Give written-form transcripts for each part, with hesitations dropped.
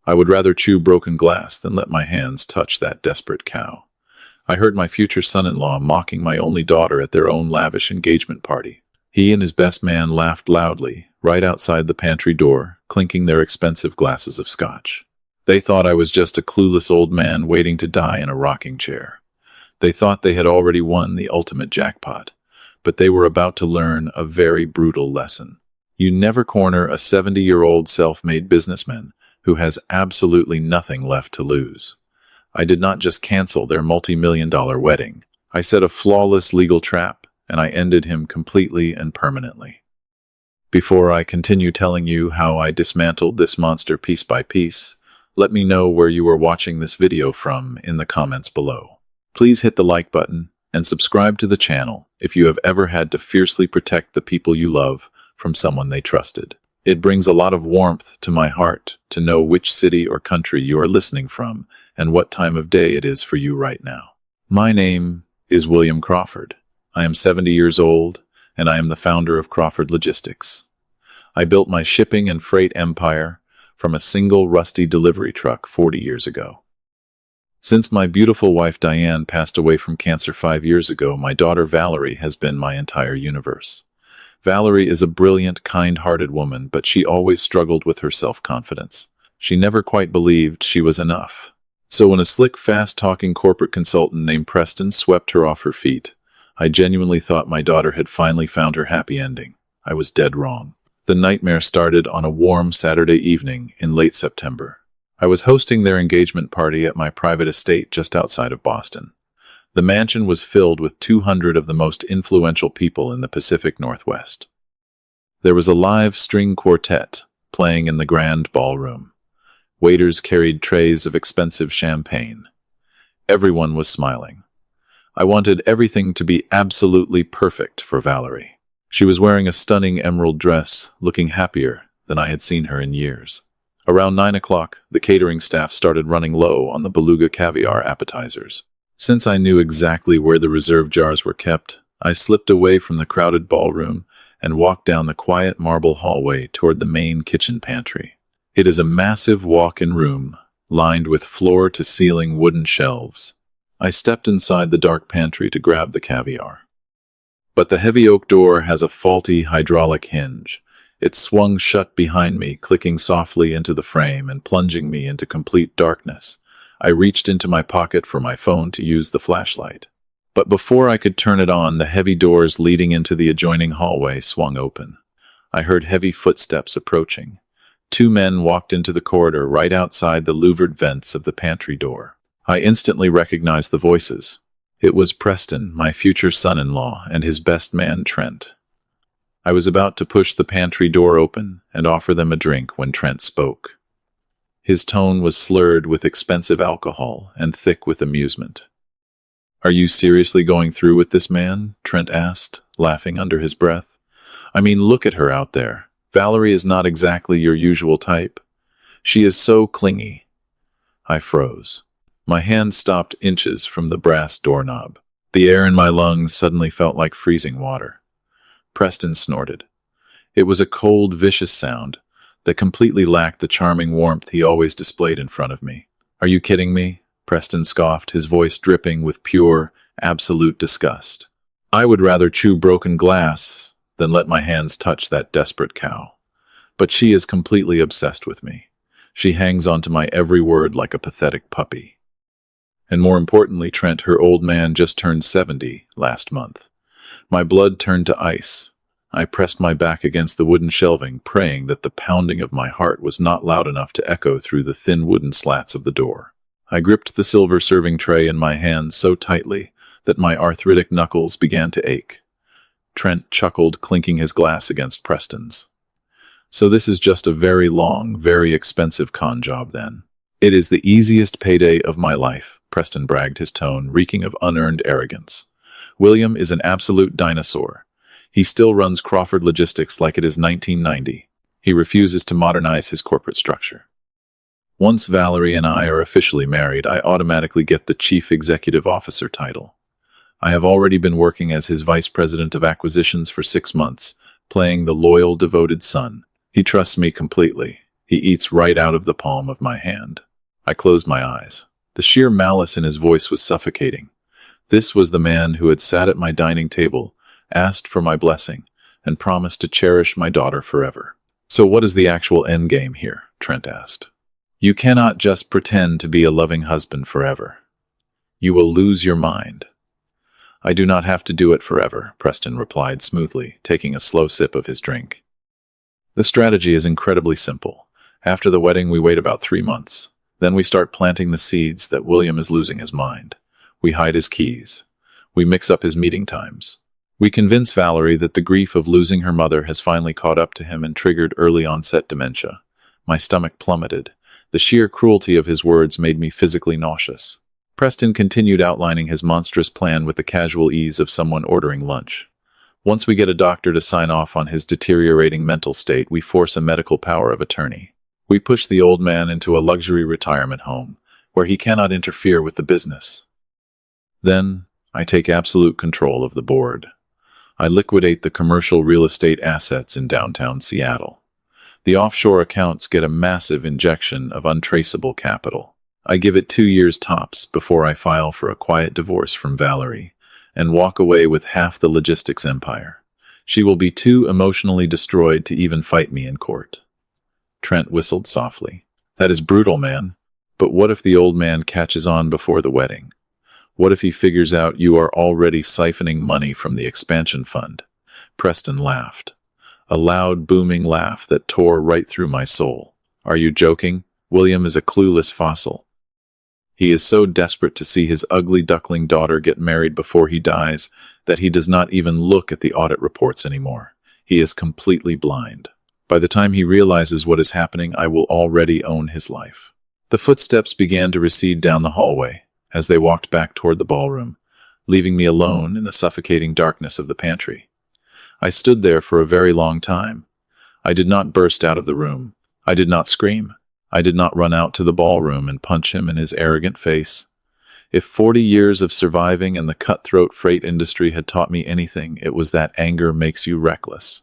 I would rather chew broken glass than let my hands touch that desperate cow. I heard my future son-in-law mocking my only daughter at their own lavish engagement party. He and his best man laughed loudly, right outside the pantry door, clinking their expensive glasses of scotch. They thought I was just a clueless old man waiting to die in a rocking chair. They thought they had already won the ultimate jackpot, but they were about to learn a very brutal lesson. You never corner a 70-year-old self-made businessman who has absolutely nothing left to lose. I did not just cancel their multi-million-dollar wedding. I set a flawless legal trap, and I ended him completely and permanently. Before I continue telling you how I dismantled this monster piece by piece, let me know where you are watching this video from in the comments below. Please hit the like button and subscribe to the channel if you have ever had to fiercely protect the people you love from someone they trusted. It brings a lot of warmth to my heart to know which city or country you are listening from and what time of day it is for you right now. My name is William Crawford. I am 70 years old, and I am the founder of Crawford Logistics. I built my shipping and freight empire from a single rusty delivery truck 40 years ago. Since my beautiful wife Diane passed away from cancer 5 years ago, my daughter Valerie has been my entire universe. Valerie is a brilliant, kind-hearted woman, but she always struggled with her self-confidence. She never quite believed she was enough. So when a slick, fast-talking corporate consultant named Preston swept her off her feet, I genuinely thought my daughter had finally found her happy ending. I was dead wrong. The nightmare started on a warm Saturday evening in late September. I was hosting their engagement party at my private estate just outside of Boston. The mansion was filled with 200 of the most influential people in the Pacific Northwest. There was a live string quartet playing in the grand ballroom. Waiters carried trays of expensive champagne. Everyone was smiling. I wanted everything to be absolutely perfect for Valerie. She was wearing a stunning emerald dress, looking happier than I had seen her in years. Around 9 o'clock, the catering staff started running low on the beluga caviar appetizers. Since I knew exactly where the reserve jars were kept, I slipped away from the crowded ballroom and walked down the quiet marble hallway toward the main kitchen pantry. It is a massive walk-in room, lined with floor-to-ceiling wooden shelves. I stepped inside the dark pantry to grab the caviar. But the heavy oak door has a faulty hydraulic hinge. It swung shut behind me, clicking softly into the frame and plunging me into complete darkness. I reached into my pocket for my phone to use the flashlight. But before I could turn it on, the heavy doors leading into the adjoining hallway swung open. I heard heavy footsteps approaching. 2 men walked into the corridor right outside the louvered vents of the pantry door. I instantly recognized the voices. It was Preston, my future son-in-law, and his best man, Trent. I was about to push the pantry door open and offer them a drink when Trent spoke. His tone was slurred with expensive alcohol and thick with amusement. "Are you seriously going through with this man?" Trent asked, laughing under his breath. "I mean, look at her out there. Valerie is not exactly your usual type. She is so clingy." I froze. My hand stopped inches from the brass doorknob. The air in my lungs suddenly felt like freezing water. Preston snorted. It was a cold, vicious sound that completely lacked the charming warmth he always displayed in front of me. "Are you kidding me?" Preston scoffed, his voice dripping with pure, absolute disgust. "I would rather chew broken glass than let my hands touch that desperate cow. But she is completely obsessed with me. She hangs onto my every word like a pathetic puppy. And more importantly, Trent, her old man just turned 70 last month." My blood turned to ice. I pressed my back against the wooden shelving, praying that the pounding of my heart was not loud enough to echo through the thin wooden slats of the door. I gripped the silver serving tray in my hands so tightly that my arthritic knuckles began to ache. Trent chuckled, clinking his glass against Preston's. "So this is just a very long, very expensive con job then?" "It is the easiest payday of my life," Preston bragged, his tone reeking of unearned arrogance. "William is an absolute dinosaur. He still runs Crawford Logistics like it is 1990. He refuses to modernize his corporate structure. Once Valerie and I are officially married, I automatically get the Chief Executive Officer title. I have already been working as his Vice President of Acquisitions for 6 months, playing the loyal, devoted son. He trusts me completely. He eats right out of the palm of my hand. I closed my eyes. The sheer malice in his voice was suffocating. This was the man who had sat at my dining table, asked for my blessing, and promised to cherish my daughter forever. "So what is the actual endgame here?" Trent asked. "You cannot just pretend to be a loving husband forever. You will lose your mind." "I do not have to do it forever," Preston replied smoothly, taking a slow sip of his drink. "The strategy is incredibly simple. After the wedding, we wait about 3 months. Then we start planting the seeds that William is losing his mind. We hide his keys. We mix up his meeting times. We convince Valerie that the grief of losing her mother has finally caught up to him and triggered early-onset dementia." My stomach plummeted. The sheer cruelty of his words made me physically nauseous. Preston continued outlining his monstrous plan with the casual ease of someone ordering lunch. "Once we get a doctor to sign off on his deteriorating mental state, we force a medical power of attorney. We push the old man into a luxury retirement home, where he cannot interfere with the business. Then, I take absolute control of the board. I liquidate the commercial real estate assets in downtown Seattle. The offshore accounts get a massive injection of untraceable capital. I give it 2 years tops before I file for a quiet divorce from Valerie and walk away with half the logistics empire. She will be too emotionally destroyed to even fight me in court." Trent whistled softly. "That is brutal, man. But what if the old man catches on before the wedding? What if he figures out you are already siphoning money from the expansion fund?" Preston laughed. A loud, booming laugh that tore right through my soul. "Are you joking? William is a clueless fossil. He is so desperate to see his ugly duckling daughter get married before he dies that he does not even look at the audit reports anymore. He is completely blind. By the time he realizes what is happening, I will already own his life." The footsteps began to recede down the hallway as they walked back toward the ballroom, leaving me alone in the suffocating darkness of the pantry. I stood there for a very long time. I did not burst out of the room. I did not scream. I did not run out to the ballroom and punch him in his arrogant face. If 40 years of surviving in the cutthroat freight industry had taught me anything, it was that anger makes you reckless.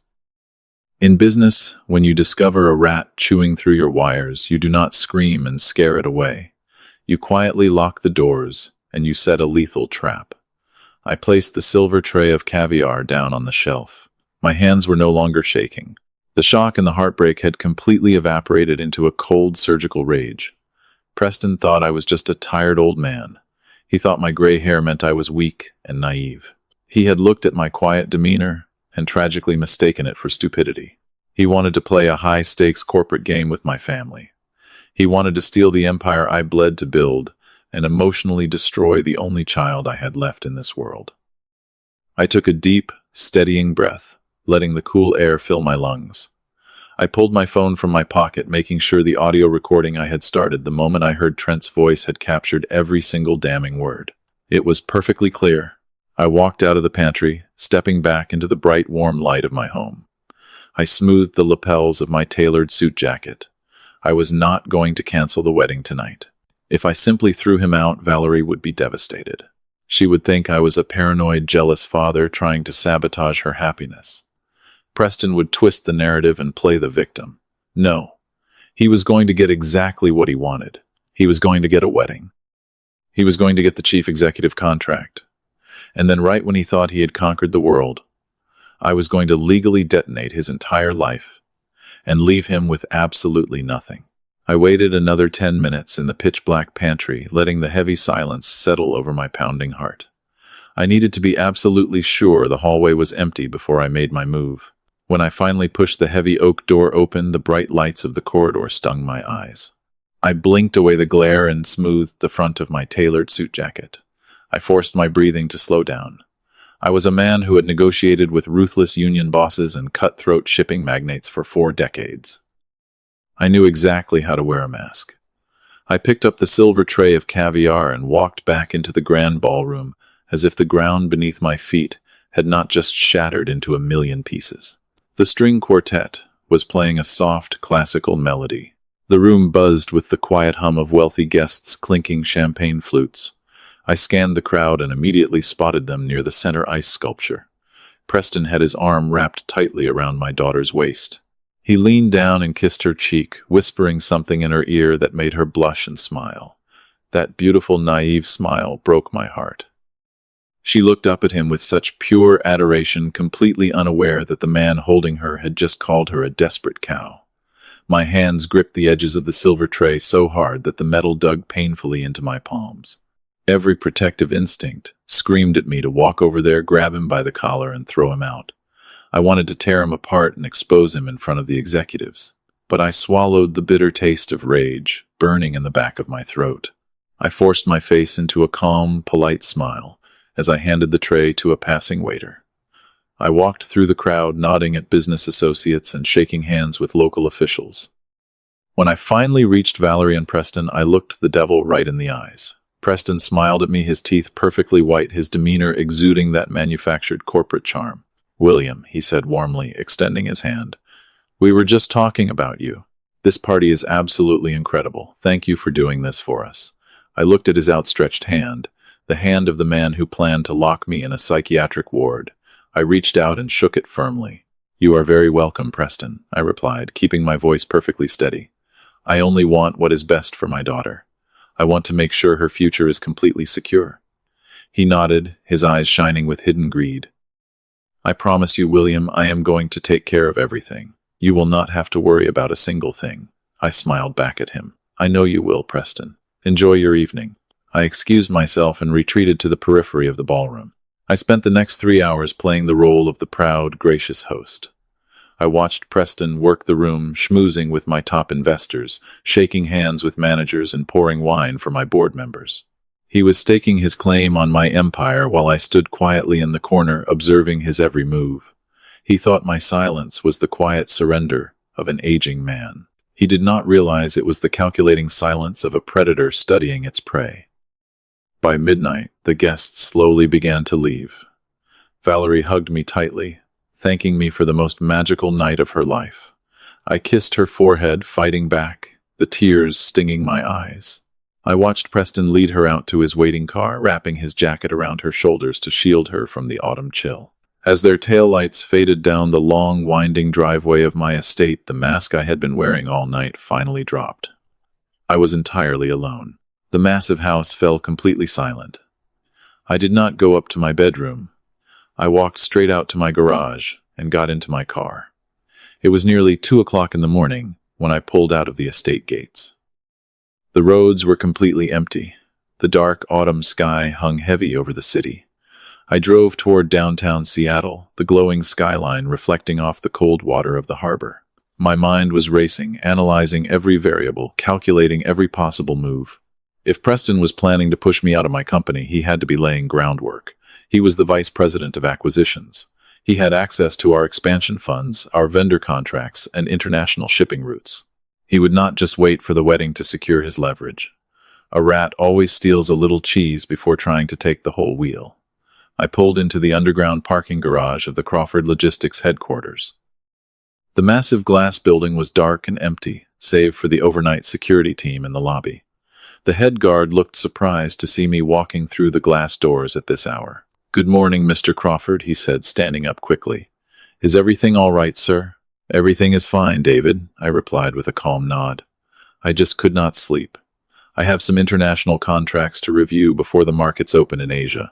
In business, when you discover a rat chewing through your wires, you do not scream and scare it away. You quietly lock the doors, and you set a lethal trap. I placed the silver tray of caviar down on the shelf. My hands were no longer shaking. The shock and the heartbreak had completely evaporated into a cold surgical rage. Preston thought I was just a tired old man. He thought my gray hair meant I was weak and naive. He had looked at my quiet demeanor and tragically mistaken it for stupidity. He wanted to play a high-stakes corporate game with my family. He wanted to steal the empire I bled to build and emotionally destroy the only child I had left in this world. I took a deep, steadying breath, letting the cool air fill my lungs. I pulled my phone from my pocket, making sure the audio recording I had started the moment I heard Trent's voice had captured every single damning word. It was perfectly clear. I walked out of the pantry, stepping back into the bright, warm light of my home. I smoothed the lapels of my tailored suit jacket. I was not going to cancel the wedding tonight. If I simply threw him out, Valerie would be devastated. She would think I was a paranoid, jealous father trying to sabotage her happiness. Preston would twist the narrative and play the victim. No. He was going to get exactly what he wanted. He was going to get a wedding. He was going to get the chief executive contract. And then right when he thought he had conquered the world, I was going to legally detonate his entire life and leave him with absolutely nothing. I waited another 10 minutes in the pitch-black pantry, letting the heavy silence settle over my pounding heart. I needed to be absolutely sure the hallway was empty before I made my move. When I finally pushed the heavy oak door open, the bright lights of the corridor stung my eyes. I blinked away the glare and smoothed the front of my tailored suit jacket. I forced my breathing to slow down. I was a man who had negotiated with ruthless union bosses and cutthroat shipping magnates for 4 decades. I knew exactly how to wear a mask. I picked up the silver tray of caviar and walked back into the grand ballroom as if the ground beneath my feet had not just shattered into a million pieces. The string quartet was playing a soft, classical melody. The room buzzed with the quiet hum of wealthy guests clinking champagne flutes. I scanned the crowd and immediately spotted them near the center ice sculpture. Preston had his arm wrapped tightly around my daughter's waist. He leaned down and kissed her cheek, whispering something in her ear that made her blush and smile. That beautiful, naive smile broke my heart. She looked up at him with such pure adoration, completely unaware that the man holding her had just called her a desperate cow. My hands gripped the edges of the silver tray so hard that the metal dug painfully into my palms. Every protective instinct screamed at me to walk over there, grab him by the collar, and throw him out. I wanted to tear him apart and expose him in front of the executives. But I swallowed the bitter taste of rage, burning in the back of my throat. I forced my face into a calm, polite smile as I handed the tray to a passing waiter. I walked through the crowd, nodding at business associates and shaking hands with local officials. When I finally reached Valerie and Preston, I looked the devil right in the eyes. Preston smiled at me, his teeth perfectly white, his demeanor exuding that manufactured corporate charm. "William," he said warmly, extending his hand, "we were just talking about you. This party is absolutely incredible. Thank you for doing this for us." I looked at his outstretched hand, the hand of the man who planned to lock me in a psychiatric ward. I reached out and shook it firmly. "You are very welcome, Preston," I replied, keeping my voice perfectly steady. "I only want what is best for my daughter. I want to make sure her future is completely secure." He nodded, his eyes shining with hidden greed. "I promise you, William, I am going to take care of everything. You will not have to worry about a single thing." I smiled back at him. "I know you will, Preston. Enjoy your evening." I excused myself and retreated to the periphery of the ballroom. I spent the next 3 hours playing the role of the proud, gracious host. I watched Preston work the room, schmoozing with my top investors, shaking hands with managers, and pouring wine for my board members. He was staking his claim on my empire while I stood quietly in the corner, observing his every move. He thought my silence was the quiet surrender of an aging man. He did not realize it was the calculating silence of a predator studying its prey. By midnight, the guests slowly began to leave. Valerie hugged me tightly, thanking me for the most magical night of her life. I kissed her forehead, fighting back, the tears stinging my eyes. I watched Preston lead her out to his waiting car, wrapping his jacket around her shoulders to shield her from the autumn chill. As their taillights faded down the long, winding driveway of my estate, the mask I had been wearing all night finally dropped. I was entirely alone. The massive house fell completely silent. I did not go up to my bedroom. I walked straight out to my garage and got into my car. It was nearly 2 o'clock in the morning when I pulled out of the estate gates. The roads were completely empty. The dark autumn sky hung heavy over the city. I drove toward downtown Seattle, the glowing skyline reflecting off the cold water of the harbor. My mind was racing, analyzing every variable, calculating every possible move. If Preston was planning to push me out of my company, he had to be laying groundwork. He was the vice president of acquisitions. He had access to our expansion funds, our vendor contracts, and international shipping routes. He would not just wait for the wedding to secure his leverage. A rat always steals a little cheese before trying to take the whole wheel. I pulled into the underground parking garage of the Crawford Logistics headquarters. The massive glass building was dark and empty, save for the overnight security team in the lobby. The head guard looked surprised to see me walking through the glass doors at this hour. "Good morning, Mr. Crawford," he said, standing up quickly. "Is everything all right, sir?" "Everything is fine, David," I replied with a calm nod. "I just could not sleep. I have some international contracts to review before the markets open in Asia.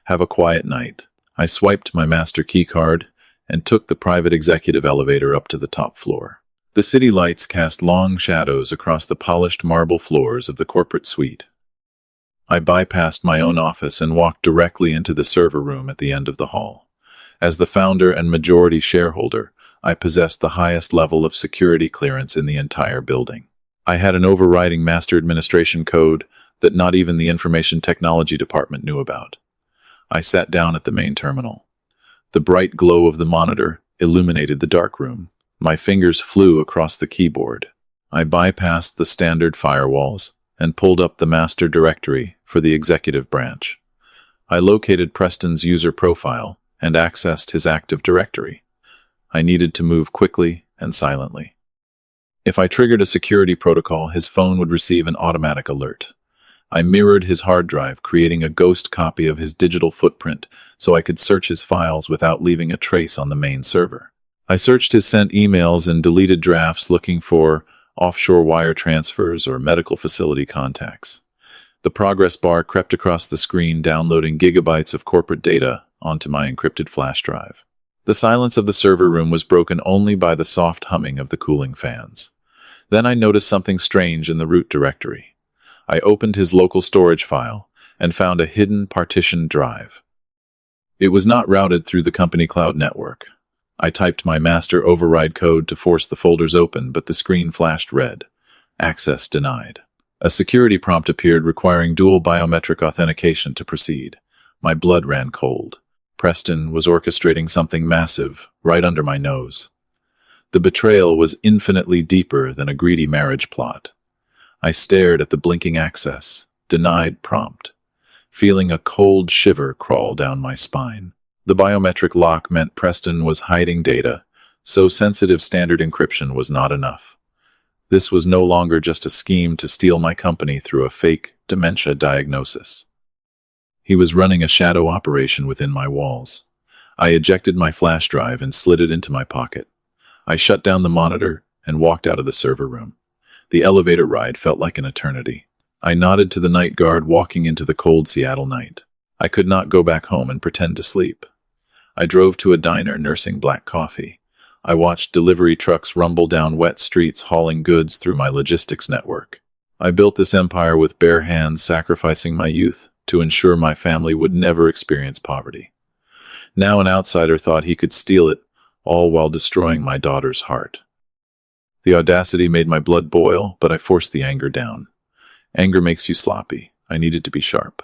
Have a quiet night." I swiped my master key card and took the private executive elevator up to the top floor. The city lights cast long shadows across the polished marble floors of the corporate suite. I bypassed my own office and walked directly into the server room at the end of the hall. As the founder and majority shareholder, I possessed the highest level of security clearance in the entire building. I had an overriding master administration code that not even the information technology department knew about. I sat down at the main terminal. The bright glow of the monitor illuminated the dark room. My fingers flew across the keyboard. I bypassed the standard firewalls and pulled up the master directory for the executive branch. I located Preston's user profile and accessed his Active Directory. I needed to move quickly and silently. If I triggered a security protocol, his phone would receive an automatic alert. I mirrored his hard drive, creating a ghost copy of his digital footprint so I could search his files without leaving a trace on the main server. I searched his sent emails and deleted drafts looking for offshore wire transfers or medical facility contacts. The progress bar crept across the screen, downloading gigabytes of corporate data onto my encrypted flash drive. The silence of the server room was broken only by the soft humming of the cooling fans. Then I noticed something strange in the root directory. I opened his local storage file and found a hidden partitioned drive. It was not routed through the company cloud network. I typed my master override code to force the folders open, but the screen flashed red. Access denied. A security prompt appeared requiring dual biometric authentication to proceed. My blood ran cold. Preston was orchestrating something massive right under my nose. The betrayal was infinitely deeper than a greedy marriage plot. I stared at the blinking access, denied prompt, feeling a cold shiver crawl down my spine. The biometric lock meant Preston was hiding data, so sensitive standard encryption was not enough. This was no longer just a scheme to steal my company through a fake dementia diagnosis. He was running a shadow operation within my walls. I ejected my flash drive and slid it into my pocket. I shut down the monitor and walked out of the server room. The elevator ride felt like an eternity. I nodded to the night guard walking into the cold Seattle night. I could not go back home and pretend to sleep. I drove to a diner nursing black coffee. I watched delivery trucks rumble down wet streets hauling goods through my logistics network. I built this empire with bare hands, sacrificing my youth to ensure my family would never experience poverty. Now an outsider thought he could steal it, all while destroying my daughter's heart. The audacity made my blood boil, but I forced the anger down. Anger makes you sloppy. I needed to be sharp.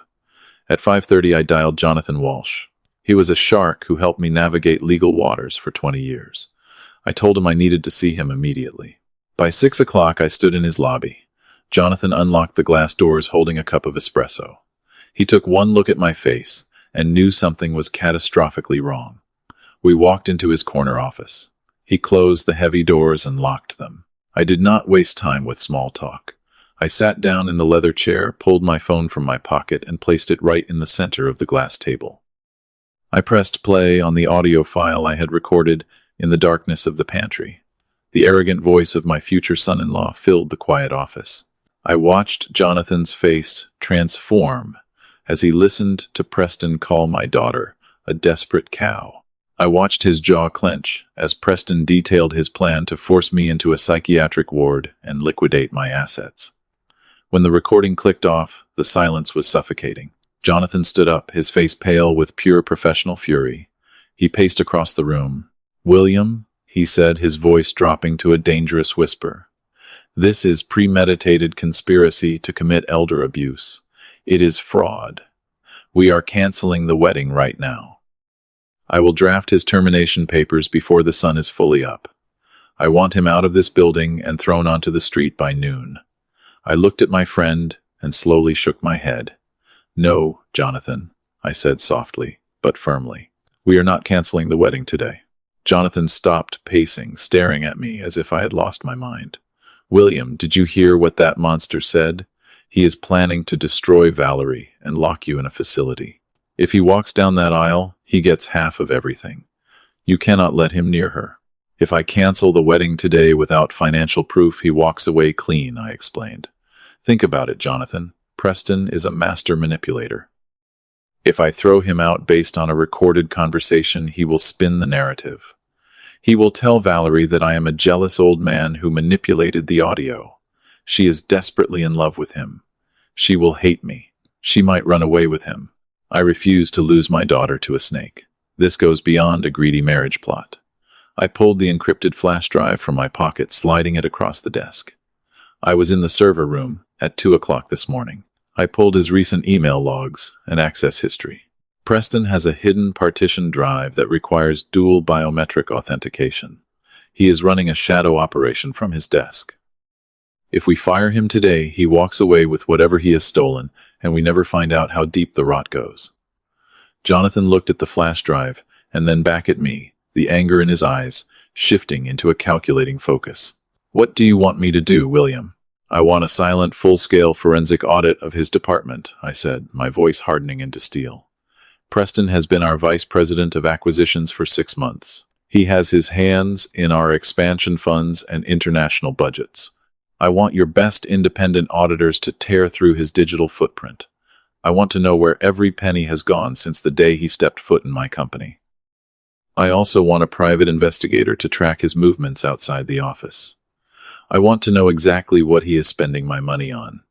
At 5:30, I dialed Jonathan Walsh. He was a shark who helped me navigate legal waters for 20 years. I told him I needed to see him immediately. By 6 o'clock, I stood in his lobby. Jonathan unlocked the glass doors holding a cup of espresso. He took one look at my face and knew something was catastrophically wrong. We walked into his corner office. He closed the heavy doors and locked them. I did not waste time with small talk. I sat down in the leather chair, pulled my phone from my pocket, and placed it right in the center of the glass table. I pressed play on the audio file I had recorded in the darkness of the pantry. The arrogant voice of my future son-in-law filled the quiet office. I watched Jonathan's face transform as he listened to Preston call my daughter a desperate cow. I watched his jaw clench as Preston detailed his plan to force me into a psychiatric ward and liquidate my assets. When the recording clicked off, the silence was suffocating. Jonathan stood up, his face pale with pure professional fury. He paced across the room. "William," he said, his voice dropping to a dangerous whisper, "this is premeditated conspiracy to commit elder abuse. It is fraud. We are canceling the wedding right now. I will draft his termination papers before the sun is fully up. I want him out of this building and thrown onto the street by noon." I looked at my friend and slowly shook my head. "No, Jonathan," I said softly, but firmly. "We are not canceling the wedding today." Jonathan stopped pacing, staring at me as if I had lost my mind. "William, did you hear what that monster said? He is planning to destroy Valerie and lock you in a facility. If he walks down that aisle, he gets half of everything. You cannot let him near her. If I cancel the wedding today without financial proof, he walks away clean," I explained. "Think about it, Jonathan. Preston is a master manipulator. If I throw him out based on a recorded conversation, he will spin the narrative. He will tell Valerie that I am a jealous old man who manipulated the audio. She is desperately in love with him. She will hate me. She might run away with him. I refuse to lose my daughter to a snake. This goes beyond a greedy marriage plot." I pulled the encrypted flash drive from my pocket, sliding it across the desk. I was in the server room at 2 o'clock this morning. I pulled his recent email logs and access history. Preston has a hidden partition drive that requires dual biometric authentication. He is running a shadow operation from his desk. If we fire him today, he walks away with whatever he has stolen, and we never find out how deep the rot goes. Jonathan looked at the flash drive and then back at me, the anger in his eyes shifting into a calculating focus. "What do you want me to do, William?" "I want a silent, full-scale forensic audit of his department," I said, my voice hardening into steel. "Preston has been our vice president of acquisitions for 6 months. He has his hands in our expansion funds and international budgets. I want your best independent auditors to tear through his digital footprint. I want to know where every penny has gone since the day he stepped foot in my company. I also want a private investigator to track his movements outside the office. I want to know exactly what he is spending my money on.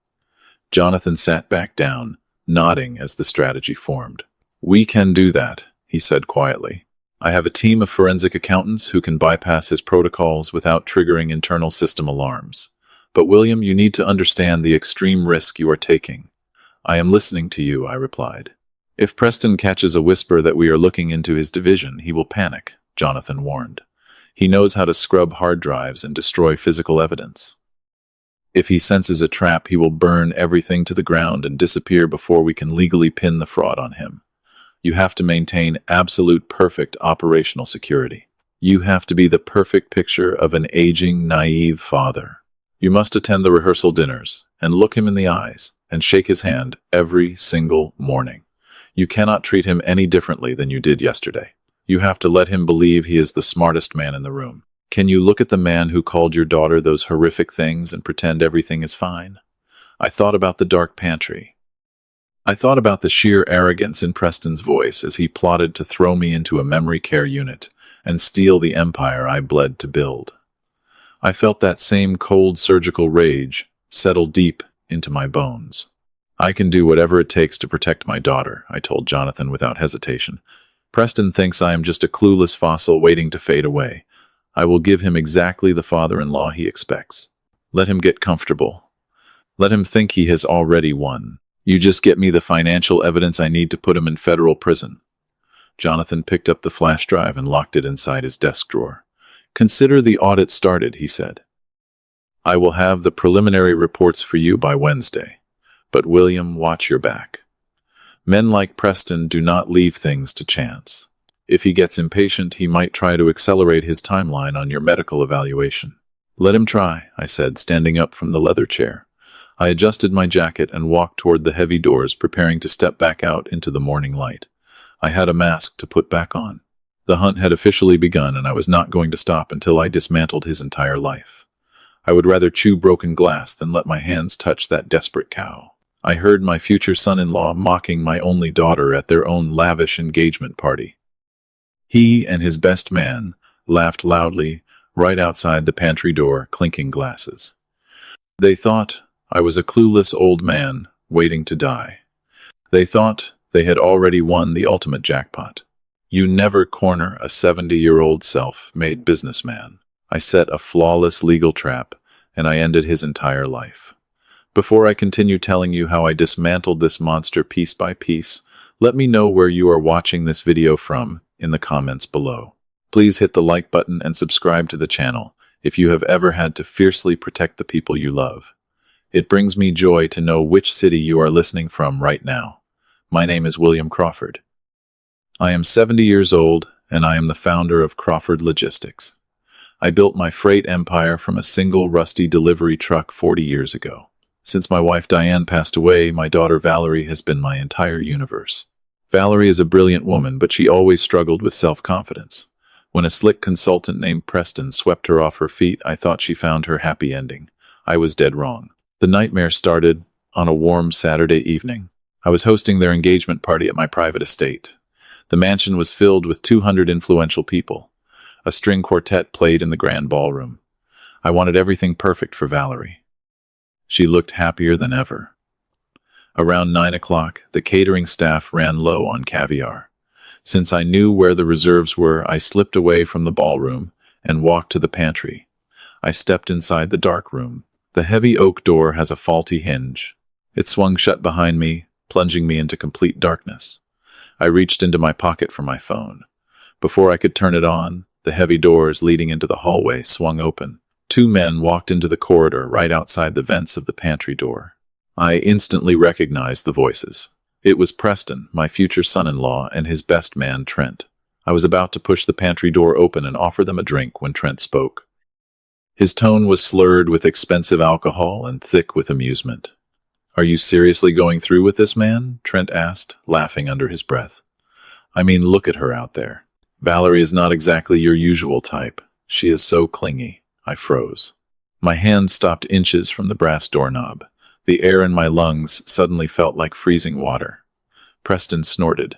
Jonathan sat back down, nodding as the strategy formed. We can do that, he said quietly. I have a team of forensic accountants who can bypass his protocols without triggering internal system alarms. But William, you need to understand the extreme risk you are taking. I am listening to you, I replied. If Preston catches a whisper that we are looking into his division, he will panic, Jonathan warned. He knows how to scrub hard drives and destroy physical evidence. If he senses a trap, he will burn everything to the ground and disappear before we can legally pin the fraud on him. You have to maintain absolute perfect operational security. You have to be the perfect picture of an aging, naive father. You must attend the rehearsal dinners and look him in the eyes and shake his hand every single morning. You cannot treat him any differently than you did yesterday. You have to let him believe he is the smartest man in the room. Can you look at the man who called your daughter those horrific things and pretend everything is fine? I thought about the dark pantry. I thought about the sheer arrogance in Preston's voice as he plotted to throw me into a memory care unit and steal the empire I bled to build. I felt that same cold surgical rage settle deep into my bones. I can do whatever it takes to protect my daughter, I told Jonathan without hesitation. Preston thinks I am just a clueless fossil waiting to fade away. I will give him exactly the father-in-law he expects. Let him get comfortable. Let him think he has already won. You just get me the financial evidence I need to put him in federal prison. Jonathan picked up the flash drive and locked it inside his desk drawer. Consider the audit started, he said. I will have the preliminary reports for you by Wednesday. But William, watch your back. Men like Preston do not leave things to chance. If he gets impatient, he might try to accelerate his timeline on your medical evaluation. Let him try, I said, standing up from the leather chair. I adjusted my jacket and walked toward the heavy doors, preparing to step back out into the morning light. I had a mask to put back on. The hunt had officially begun, and I was not going to stop until I dismantled his entire life. I would rather chew broken glass than let my hands touch that desperate cow. I heard my future son-in-law mocking my only daughter at their own lavish engagement party. He and his best man laughed loudly right outside the pantry door, clinking glasses. They thought I was a clueless old man waiting to die. They thought they had already won the ultimate jackpot. You never corner a 70-year-old self-made businessman. I set a flawless legal trap, and I ended his entire life. Before I continue telling you how I dismantled this monster piece by piece, let me know where you are watching this video from in the comments below. Please hit the like button and subscribe to the channel if you have ever had to fiercely protect the people you love. It brings me joy to know which city you are listening from right now. My name is William Crawford. I am 70 years old, and I am the founder of Crawford Logistics. I built my freight empire from a single rusty delivery truck 40 years ago. Since my wife Diane passed away, my daughter Valerie has been my entire universe. Valerie is a brilliant woman, but she always struggled with self-confidence. When a slick consultant named Preston swept her off her feet, I thought she found her happy ending. I was dead wrong. The nightmare started on a warm Saturday evening. I was hosting their engagement party at my private estate. The mansion was filled with 200 influential people. A string quartet played in the grand ballroom. I wanted everything perfect for Valerie. She looked happier than ever. Around 9 o'clock, the catering staff ran low on caviar. Since I knew where the reserves were, I slipped away from the ballroom and walked to the pantry. I stepped inside the dark room. The heavy oak door has a faulty hinge. It swung shut behind me, plunging me into complete darkness. I reached into my pocket for my phone. Before I could turn it on, the heavy doors leading into the hallway swung open. 2 men walked into the corridor right outside the vents of the pantry door. I instantly recognized the voices. It was Preston, my future son-in-law, and his best man, Trent. I was about to push the pantry door open and offer them a drink when Trent spoke. His tone was slurred with expensive alcohol and thick with amusement. "Are you seriously going through with this man?" Trent asked, laughing under his breath. "I mean, look at her out there. Valerie is not exactly your usual type. She is so clingy. I froze. My hand stopped inches from the brass doorknob. The air in my lungs suddenly felt like freezing water. Preston snorted.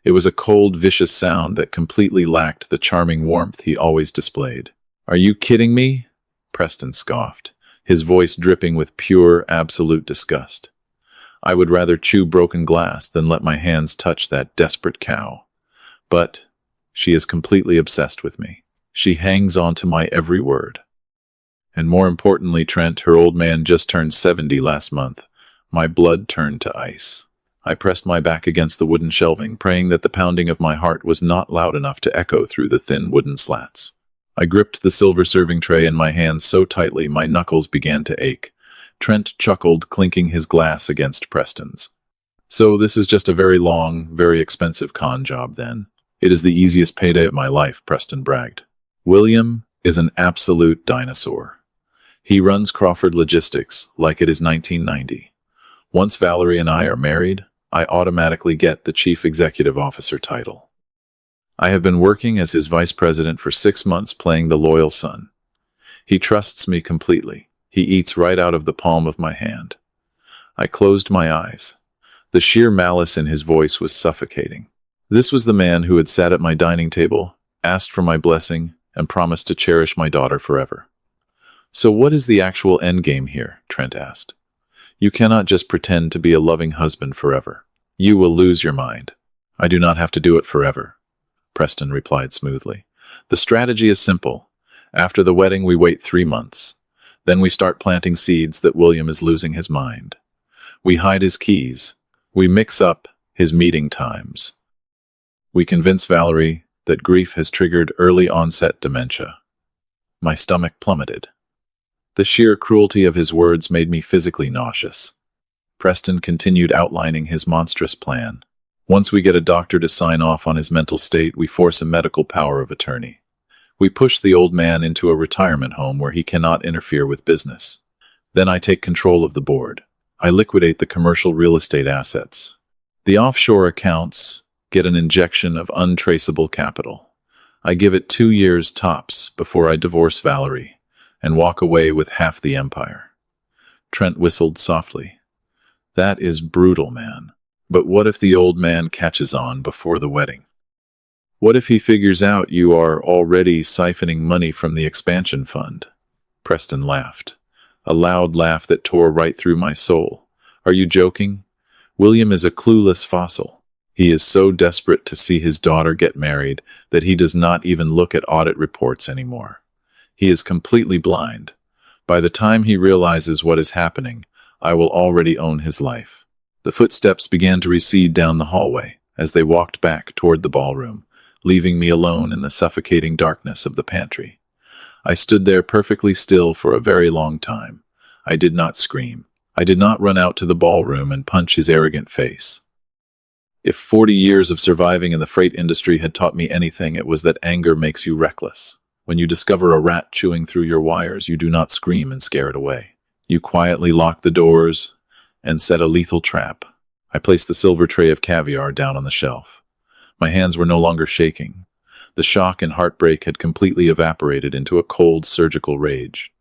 It was a cold, vicious sound that completely lacked the charming warmth he always displayed. "Are you kidding me?" Preston scoffed, his voice dripping with pure, absolute disgust. I would rather chew broken glass than let my hands touch that desperate cow. But she is completely obsessed with me. She hangs on to my every word. And more importantly, Trent, her old man just turned 70 last month. My blood turned to ice. I pressed my back against the wooden shelving, praying that the pounding of my heart was not loud enough to echo through the thin wooden slats. I gripped the silver serving tray in my hands so tightly my knuckles began to ache. Trent chuckled, clinking his glass against Preston's. "So this is just a very long, very expensive con job, then?" "It is the easiest payday of my life," Preston bragged. "William is an absolute dinosaur. He runs Crawford Logistics like it is 1990. Once Valerie and I are married, I automatically get the Chief Executive Officer title. I have been working as his vice president for 6 months playing the loyal son. He trusts me completely. He eats right out of the palm of my hand." I closed my eyes. The sheer malice in his voice was suffocating. This was the man who had sat at my dining table, asked for my blessing, and promised to cherish my daughter forever. "So what is the actual endgame here?" Trent asked. "You cannot just pretend to be a loving husband forever. You will lose your mind." "I do not have to do it forever," Preston replied smoothly. "The strategy is simple. After the wedding, we wait 3 months. Then we start planting seeds that William is losing his mind. We hide his keys. We mix up his meeting times. We convince Valerie that grief has triggered early onset dementia." My stomach plummeted. The sheer cruelty of his words made me physically nauseous. Preston continued outlining his monstrous plan. "Once we get a doctor to sign off on his mental state, we force a medical power of attorney. We push the old man into a retirement home where he cannot interfere with business. Then I take control of the board. I liquidate the commercial real estate assets. The offshore accounts get an injection of untraceable capital. I give it 2 years tops before I divorce Valerie and walk away with half the empire." Trent whistled softly. "That is brutal, man. But what if the old man catches on before the wedding? What if he figures out you are already siphoning money from the expansion fund?" Preston laughed, a loud laugh that tore right through my soul. "Are you joking? William is a clueless fossil. He is so desperate to see his daughter get married that he does not even look at audit reports anymore. He is completely blind. By the time he realizes what is happening, I will already own his life." The footsteps began to recede down the hallway as they walked back toward the ballroom, leaving me alone in the suffocating darkness of the pantry. I stood there perfectly still for a very long time. I did not scream. I did not run out to the ballroom and punch his arrogant face. If 40 years of surviving in the freight industry had taught me anything, it was that anger makes you reckless. When you discover a rat chewing through your wires, you do not scream and scare it away. You quietly lock the doors and set a lethal trap. I placed the silver tray of caviar down on the shelf. My hands were no longer shaking. The shock and heartbreak had completely evaporated into a cold, surgical rage.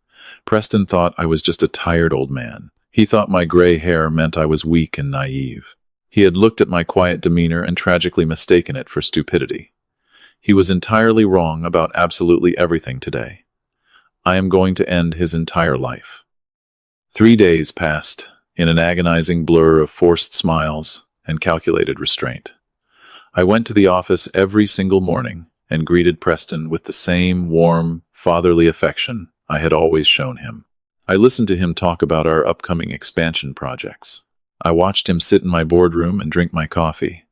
Preston thought I was just a tired old man. He thought my gray hair meant I was weak and naive. He had looked at my quiet demeanor and tragically mistaken it for stupidity. He was entirely wrong about absolutely everything today. I am going to end his entire life. 3 days passed in an agonizing blur of forced smiles and calculated restraint. I went to the office every single morning and greeted Preston with the same warm, fatherly affection I had always shown him. I listened to him talk about our upcoming expansion projects. I watched him sit in my boardroom and drink my coffee.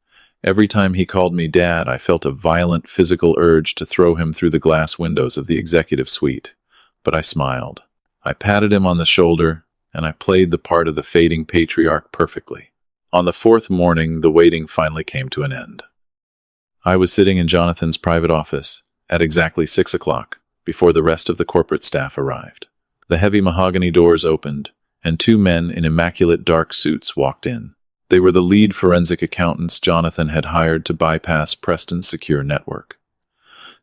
Every time he called me Dad, I felt a violent physical urge to throw him through the glass windows of the executive suite. But I smiled. I patted him on the shoulder, and I played the part of the fading patriarch perfectly. On the 4th morning, the waiting finally came to an end. I was sitting in Jonathan's private office at exactly 6 o'clock before the rest of the corporate staff arrived. The heavy mahogany doors opened, and 2 men in immaculate dark suits walked in. They were the lead forensic accountants Jonathan had hired to bypass Preston's secure network.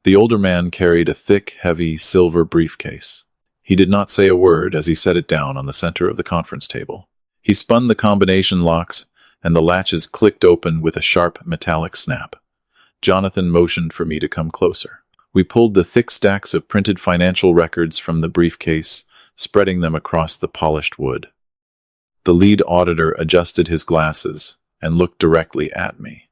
The older man carried a thick, heavy, silver briefcase. He did not say a word as he set it down on the center of the conference table. He spun the combination locks, and the latches clicked open with a sharp, metallic snap. Jonathan motioned for me to come closer. We pulled the thick stacks of printed financial records from the briefcase, spreading them across the polished wood. The lead auditor adjusted his glasses and looked directly at me.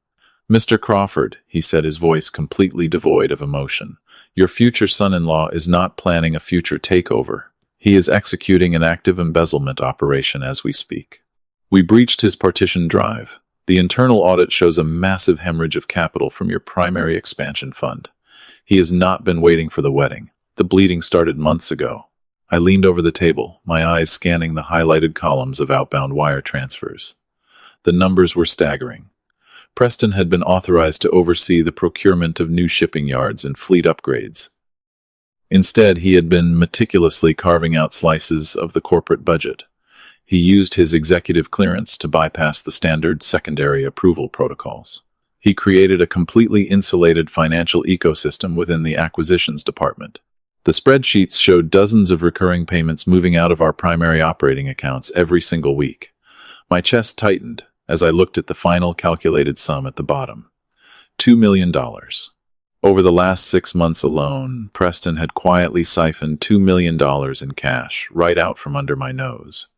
"Mr. Crawford," he said, his voice completely devoid of emotion, "your future son-in-law is not planning a future takeover. He is executing an active embezzlement operation as we speak." We breached his partition drive. "The internal audit shows a massive hemorrhage of capital from your primary expansion fund. He has not been waiting for the wedding. The bleeding started months ago." I leaned over the table, my eyes scanning the highlighted columns of outbound wire transfers. The numbers were staggering. Preston had been authorized to oversee the procurement of new shipping yards and fleet upgrades. Instead, he had been meticulously carving out slices of the corporate budget. He used his executive clearance to bypass the standard secondary approval protocols. He created a completely insulated financial ecosystem within the acquisitions department. The spreadsheets showed dozens of recurring payments moving out of our primary operating accounts every single week. My chest tightened as I looked at the final calculated sum at the bottom. $2 million. Over the last 6 months alone, Preston had quietly siphoned $2 million in cash right out from under my nose.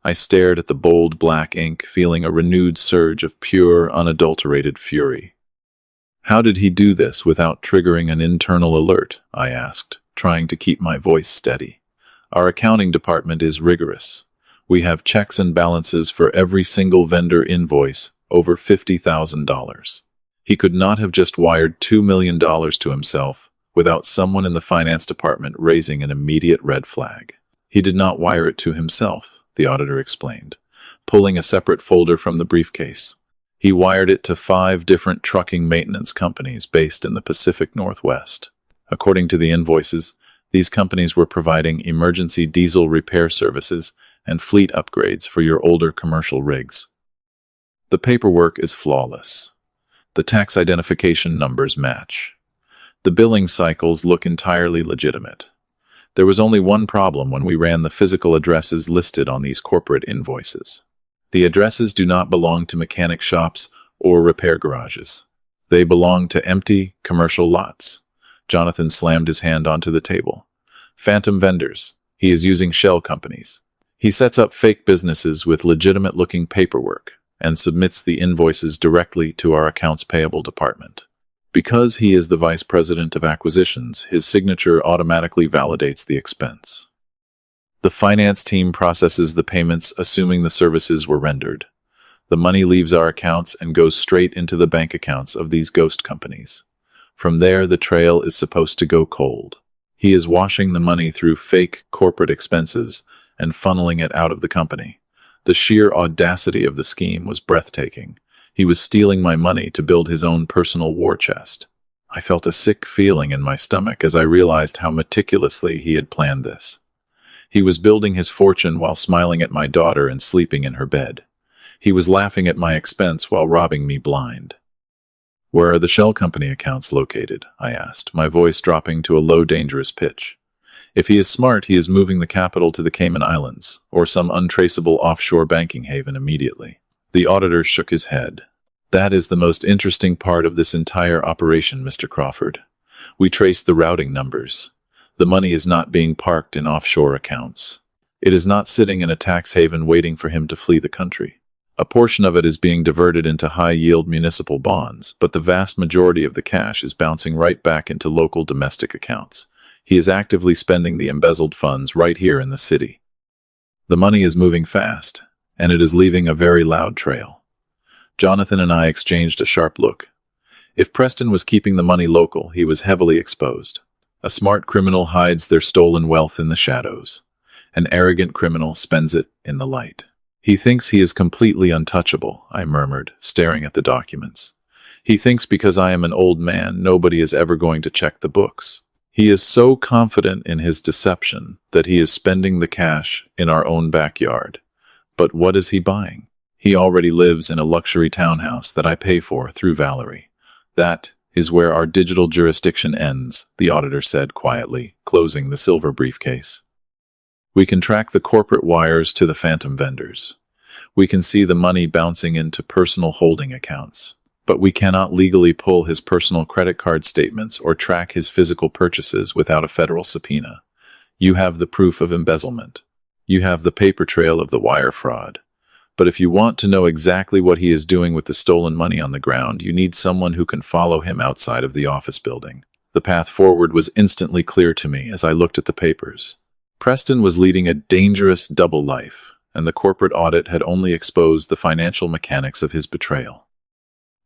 I stared at the bold black ink, feeling a renewed surge of pure, unadulterated fury. "How did he do this without triggering an internal alert?" I asked, trying to keep my voice steady. "Our accounting department is rigorous. We have checks and balances for every single vendor invoice over $50,000. He could not have just wired $2 million to himself without someone in the finance department raising an immediate red flag." "He did not wire it to himself," the auditor explained, pulling a separate folder from the briefcase. "He wired it to 5 different trucking maintenance companies based in the Pacific Northwest. According to the invoices, these companies were providing emergency diesel repair services and fleet upgrades for your older commercial rigs. The paperwork is flawless. The tax identification numbers match. The billing cycles look entirely legitimate. There was only one problem when we ran the physical addresses listed on these corporate invoices. The addresses do not belong to mechanic shops or repair garages. They belong to empty commercial lots." Jonathan slammed his hand onto the table. "Phantom vendors. He is using shell companies. He sets up fake businesses with legitimate-looking paperwork and submits the invoices directly to our accounts payable department. Because he is the vice president of acquisitions, his signature automatically validates the expense. The finance team processes the payments assuming the services were rendered. The money leaves our accounts and goes straight into the bank accounts of these ghost companies. From there, the trail is supposed to go cold. He is washing the money through fake corporate expenses and funneling it out of the company. The sheer audacity of the scheme was breathtaking. He was stealing my money to build his own personal war chest. I felt a sick feeling in my stomach as I realized how meticulously he had planned this. He was building his fortune while smiling at my daughter and sleeping in her bed. He was laughing at my expense while robbing me blind. "Where are the shell company accounts located?" I asked, my voice dropping to a low, dangerous pitch. "If he is smart, he is moving the capital to the Cayman Islands, or some untraceable offshore banking haven immediately." The auditor shook his head. "That is the most interesting part of this entire operation, Mr. Crawford. We traced the routing numbers. The money is not being parked in offshore accounts. It is not sitting in a tax haven waiting for him to flee the country. A portion of it is being diverted into high-yield municipal bonds, but the vast majority of the cash is bouncing right back into local domestic accounts. He is actively spending the embezzled funds right here in the city. The money is moving fast, and it is leaving a very loud trail." Jonathan and I exchanged a sharp look. If Preston was keeping the money local, he was heavily exposed. A smart criminal hides their stolen wealth in the shadows. An arrogant criminal spends it in the light. "He thinks he is completely untouchable," I murmured, staring at the documents. "He thinks because I am an old man, nobody is ever going to check the books. He is so confident in his deception that he is spending the cash in our own backyard. But what is he buying? He already lives in a luxury townhouse that I pay for through Valerie. That is where our digital jurisdiction ends, the auditor said quietly, closing the silver briefcase. We can track the corporate wires to the phantom vendors. We can see the money bouncing into personal holding accounts. But we cannot legally pull his personal credit card statements or track his physical purchases without a federal subpoena. You have the proof of embezzlement. You have the paper trail of the wire fraud. But if you want to know exactly what he is doing with the stolen money on the ground, you need someone who can follow him outside of the office building. The path forward was instantly clear to me as I looked at the papers. Preston was leading a dangerous double life, and the corporate audit had only exposed the financial mechanics of his betrayal.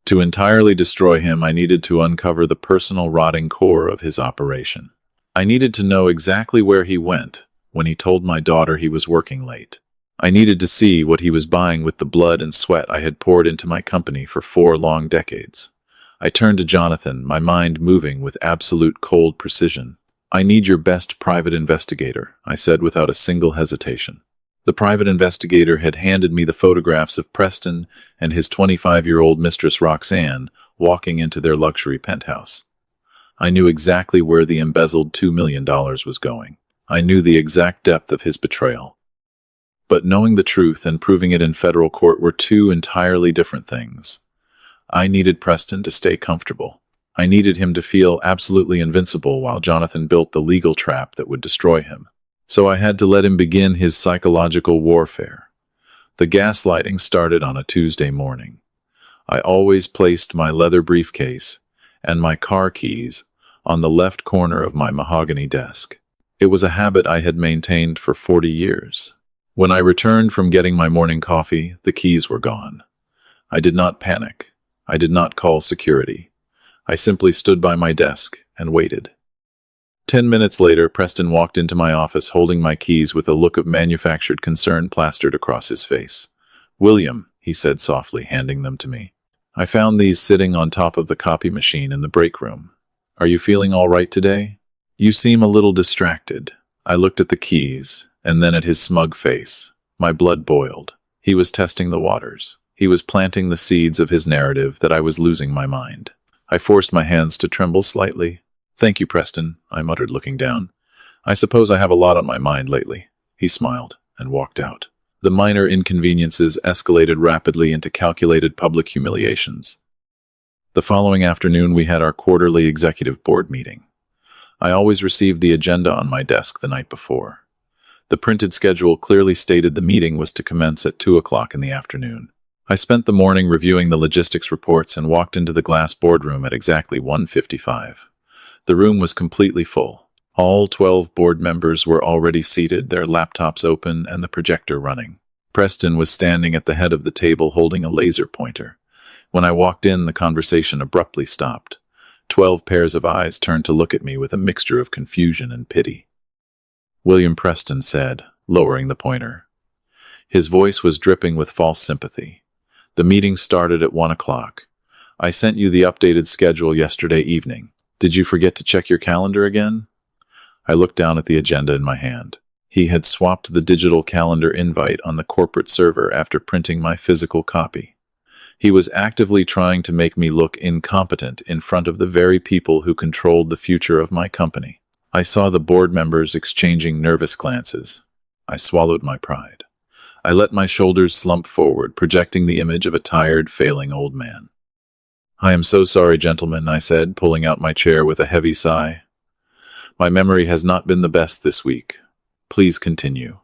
To entirely destroy him, I needed to uncover the personal rotting core of his operation. I needed to know exactly where he went when he told my daughter he was working late. I needed to see what he was buying with the blood and sweat I had poured into my company for 4 long decades. I turned to Jonathan, my mind moving with absolute cold precision. I need your best private investigator, I said without a single hesitation. The private investigator had handed me the photographs of Preston and his 25-year-old mistress Roxanne walking into their luxury penthouse. I knew exactly where the embezzled $2 million was going. I knew the exact depth of his betrayal. But knowing the truth and proving it in federal court were 2 entirely different things. I needed Preston to stay comfortable. I needed him to feel absolutely invincible while Jonathan built the legal trap that would destroy him. So I had to let him begin his psychological warfare. The gaslighting started on a Tuesday morning. I always placed my leather briefcase and my car keys on the left corner of my mahogany desk. It was a habit I had maintained for 40 years. When I returned from getting my morning coffee, the keys were gone. I did not panic. I did not call security. I simply stood by my desk and waited. 10 minutes later, Preston walked into my office holding my keys with a look of manufactured concern plastered across his face. "William," he said softly, handing them to me. "I found these sitting on top of the copy machine in the break room. Are you feeling all right today? You seem a little distracted." I looked at the keys, and then at his smug face. My blood boiled. He was testing the waters. He was planting the seeds of his narrative that I was losing my mind. I forced my hands to tremble slightly. "Thank you, Preston," I muttered, looking down. "I suppose I have a lot on my mind lately." He smiled and walked out. The minor inconveniences escalated rapidly into calculated public humiliations. The following afternoon, we had our quarterly executive board meeting. I always received the agenda on my desk the night before. The printed schedule clearly stated the meeting was to commence at 2 o'clock in the afternoon. I spent the morning reviewing the logistics reports and walked into the glass boardroom at exactly 1:55. The room was completely full. All 12 board members were already seated, their laptops open and the projector running. Preston was standing at the head of the table holding a laser pointer. When I walked in, the conversation abruptly stopped. 12 pairs of eyes turned to look at me with a mixture of confusion and pity. "William," Preston said, lowering the pointer. His voice was dripping with false sympathy. "The meeting started at 1 o'clock. I sent you the updated schedule yesterday evening. Did you forget to check your calendar again?" I looked down at the agenda in my hand. He had swapped the digital calendar invite on the corporate server after printing my physical copy. He was actively trying to make me look incompetent in front of the very people who controlled the future of my company. I saw the board members exchanging nervous glances. I swallowed my pride. I let my shoulders slump forward, projecting the image of a tired, failing old man. "I am so sorry, gentlemen," I said, pulling out my chair with a heavy sigh. "My memory has not been the best this week. Please continue."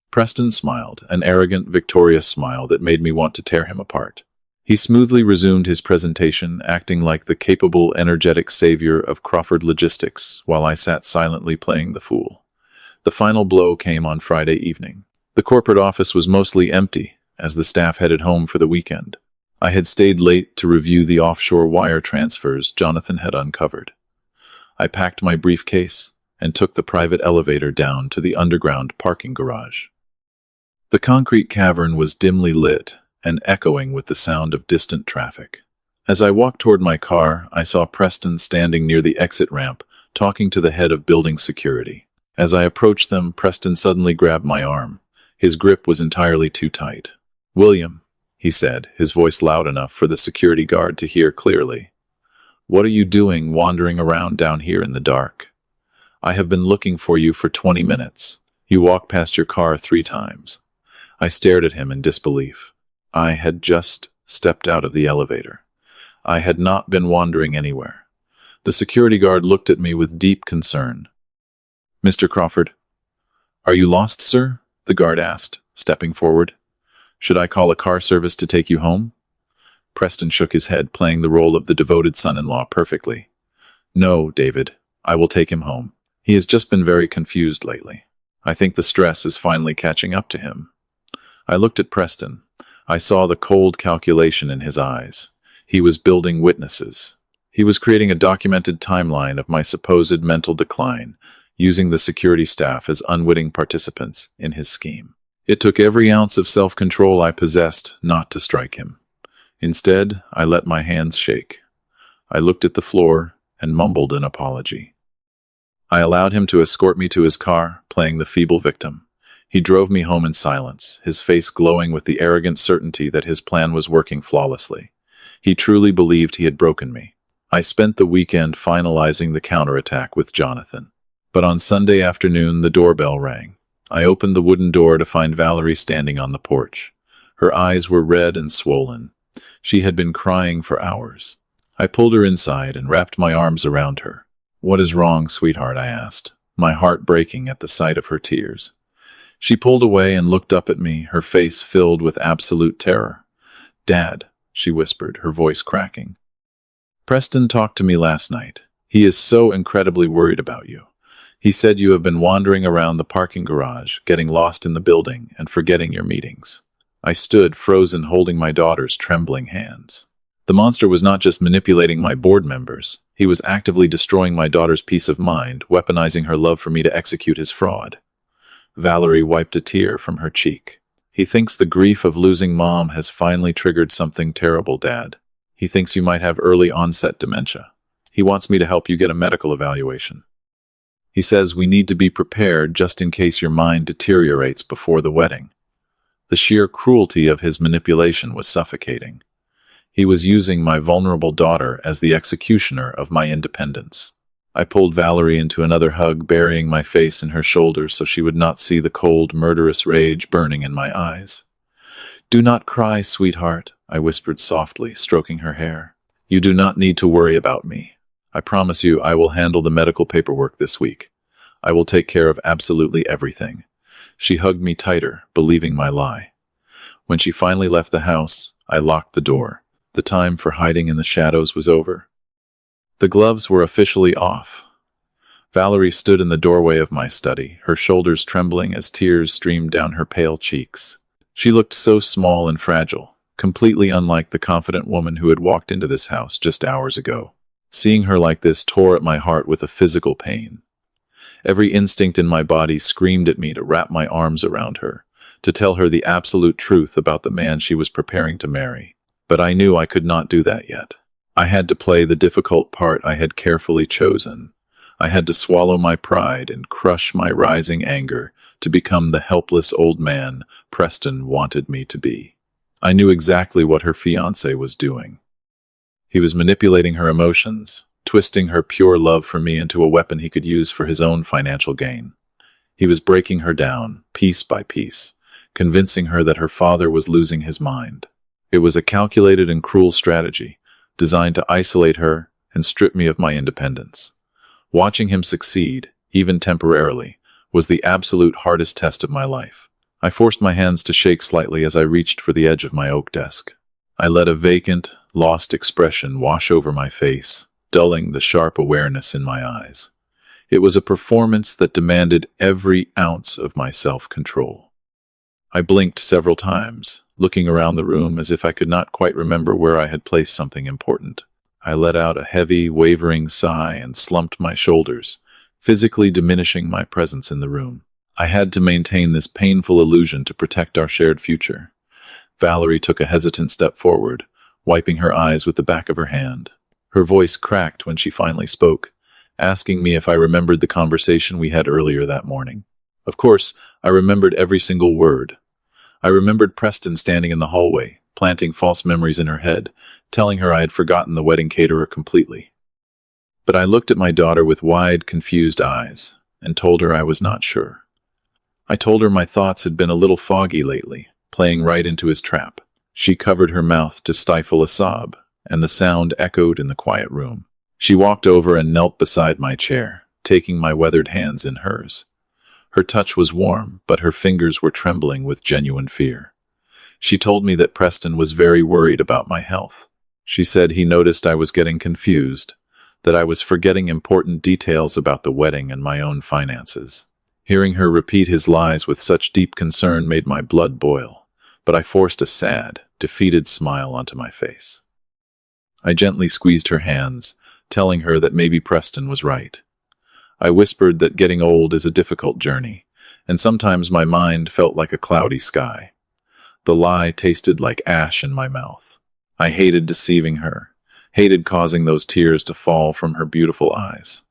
Preston smiled, an arrogant, victorious smile that made me want to tear him apart. He smoothly resumed his presentation, acting like the capable, energetic savior of Crawford Logistics, while I sat silently playing the fool. The final blow came on Friday evening. The corporate office was mostly empty, as the staff headed home for the weekend. I had stayed late to review the offshore wire transfers Jonathan had uncovered. I packed my briefcase and took the private elevator down to the underground parking garage. The concrete cavern was dimly lit and echoing with the sound of distant traffic. As I walked toward my car, I saw Preston standing near the exit ramp, talking to the head of building security. As I approached them, Preston suddenly grabbed my arm. His grip was entirely too tight. "William," he said, his voice loud enough for the security guard to hear clearly. What are you doing wandering around down here in the dark? I have been looking for you for 20 minutes. You walked past your car 3 times. I stared at him in disbelief. I had just stepped out of the elevator. I had not been wandering anywhere. The security guard looked at me with deep concern. Mr. Crawford, are you lost, sir? The guard asked, stepping forward. Should I call a car service to take you home? Preston shook his head, playing the role of the devoted son-in-law perfectly. No, David, I will take him home. He has just been very confused lately. I think the stress is finally catching up to him. I looked at Preston. I saw the cold calculation in his eyes. He was building witnesses. He was creating a documented timeline of my supposed mental decline, using the security staff as unwitting participants in his scheme. It took every ounce of self-control I possessed not to strike him. Instead, I let my hands shake. I looked at the floor and mumbled an apology. I allowed him to escort me to his car, playing the feeble victim. He drove me home in silence, his face glowing with the arrogant certainty that his plan was working flawlessly. He truly believed he had broken me. I spent the weekend finalizing the counterattack with Jonathan. But on Sunday afternoon, the doorbell rang. I opened the wooden door to find Valerie standing on the porch. Her eyes were red and swollen. She had been crying for hours. I pulled her inside and wrapped my arms around her. What is wrong, sweetheart? I asked, my heart breaking at the sight of her tears. She pulled away and looked up at me, her face filled with absolute terror. Dad, she whispered, her voice cracking. Preston talked to me last night. He is so incredibly worried about you. He said you have been wandering around the parking garage, getting lost in the building, and forgetting your meetings. I stood, frozen, holding my daughter's trembling hands. The monster was not just manipulating my board members. He was actively destroying my daughter's peace of mind, weaponizing her love for me to execute his fraud. Valerie wiped a tear from her cheek. He thinks the grief of losing Mom has finally triggered something terrible, Dad. He thinks you might have early onset dementia. He wants me to help you get a medical evaluation. He says we need to be prepared just in case your mind deteriorates before the wedding. The sheer cruelty of his manipulation was suffocating. He was using my vulnerable daughter as the executioner of my independence. I pulled Valerie into another hug, burying my face in her shoulders so she would not see the cold, murderous rage burning in my eyes. Do not cry, sweetheart, I whispered softly, stroking her hair. You do not need to worry about me. I promise you I will handle the medical paperwork this week. I will take care of absolutely everything. She hugged me tighter, believing my lie. When she finally left the house, I locked the door. The time for hiding in the shadows was over. The gloves were officially off. Valerie stood in the doorway of my study, her shoulders trembling as tears streamed down her pale cheeks. She looked so small and fragile, completely unlike the confident woman who had walked into this house just hours ago. Seeing her like this tore at my heart with a physical pain. Every instinct in my body screamed at me to wrap my arms around her, to tell her the absolute truth about the man she was preparing to marry. But I knew I could not do that yet. I had to play the difficult part I had carefully chosen. I had to swallow my pride and crush my rising anger to become the helpless old man Preston wanted me to be. I knew exactly what her fiancé was doing. He was manipulating her emotions, twisting her pure love for me into a weapon he could use for his own financial gain. He was breaking her down, piece by piece, convincing her that her father was losing his mind. It was a calculated and cruel strategy, designed to isolate her and strip me of my independence. Watching him succeed, even temporarily, was the absolute hardest test of my life. I forced my hands to shake slightly as I reached for the edge of my oak desk. I let a vacant, lost expression wash over my face, dulling the sharp awareness in my eyes. It was a performance that demanded every ounce of my self-control. I blinked several times, looking around the room as if I could not quite remember where I had placed something important. I let out a heavy, wavering sigh and slumped my shoulders, physically diminishing my presence in the room. I had to maintain this painful illusion to protect our shared future. Valerie took a hesitant step forward, wiping her eyes with the back of her hand. Her voice cracked when she finally spoke, asking me if I remembered the conversation we had earlier that morning. Of course, I remembered every single word. I remembered Preston standing in the hallway, planting false memories in her head, telling her I had forgotten the wedding caterer completely. But I looked at my daughter with wide, confused eyes and told her I was not sure. I told her my thoughts had been a little foggy lately, playing right into his trap. She covered her mouth to stifle a sob, and the sound echoed in the quiet room. She walked over and knelt beside my chair, taking my weathered hands in hers. Her touch was warm, but her fingers were trembling with genuine fear. She told me that Preston was very worried about my health. She said he noticed I was getting confused, that I was forgetting important details about the wedding and my own finances. Hearing her repeat his lies with such deep concern made my blood boil, but I forced a sad, defeated smile onto my face. I gently squeezed her hands, telling her that maybe Preston was right. I whispered that getting old is a difficult journey, and sometimes my mind felt like a cloudy sky. The lie tasted like ash in my mouth. I hated deceiving her, hated causing those tears to fall from her beautiful eyes.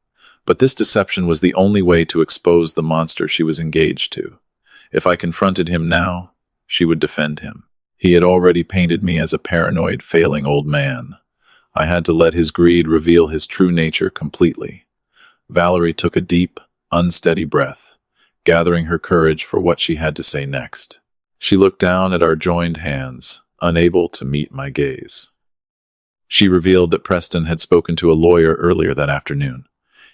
But this deception was the only way to expose the monster she was engaged to. If I confronted him now, she would defend him. He had already painted me as a paranoid, failing old man. I had to let his greed reveal his true nature completely. Valerie took a deep, unsteady breath, gathering her courage for what she had to say next. She looked down at our joined hands, unable to meet my gaze. She revealed that Preston had spoken to a lawyer earlier that afternoon.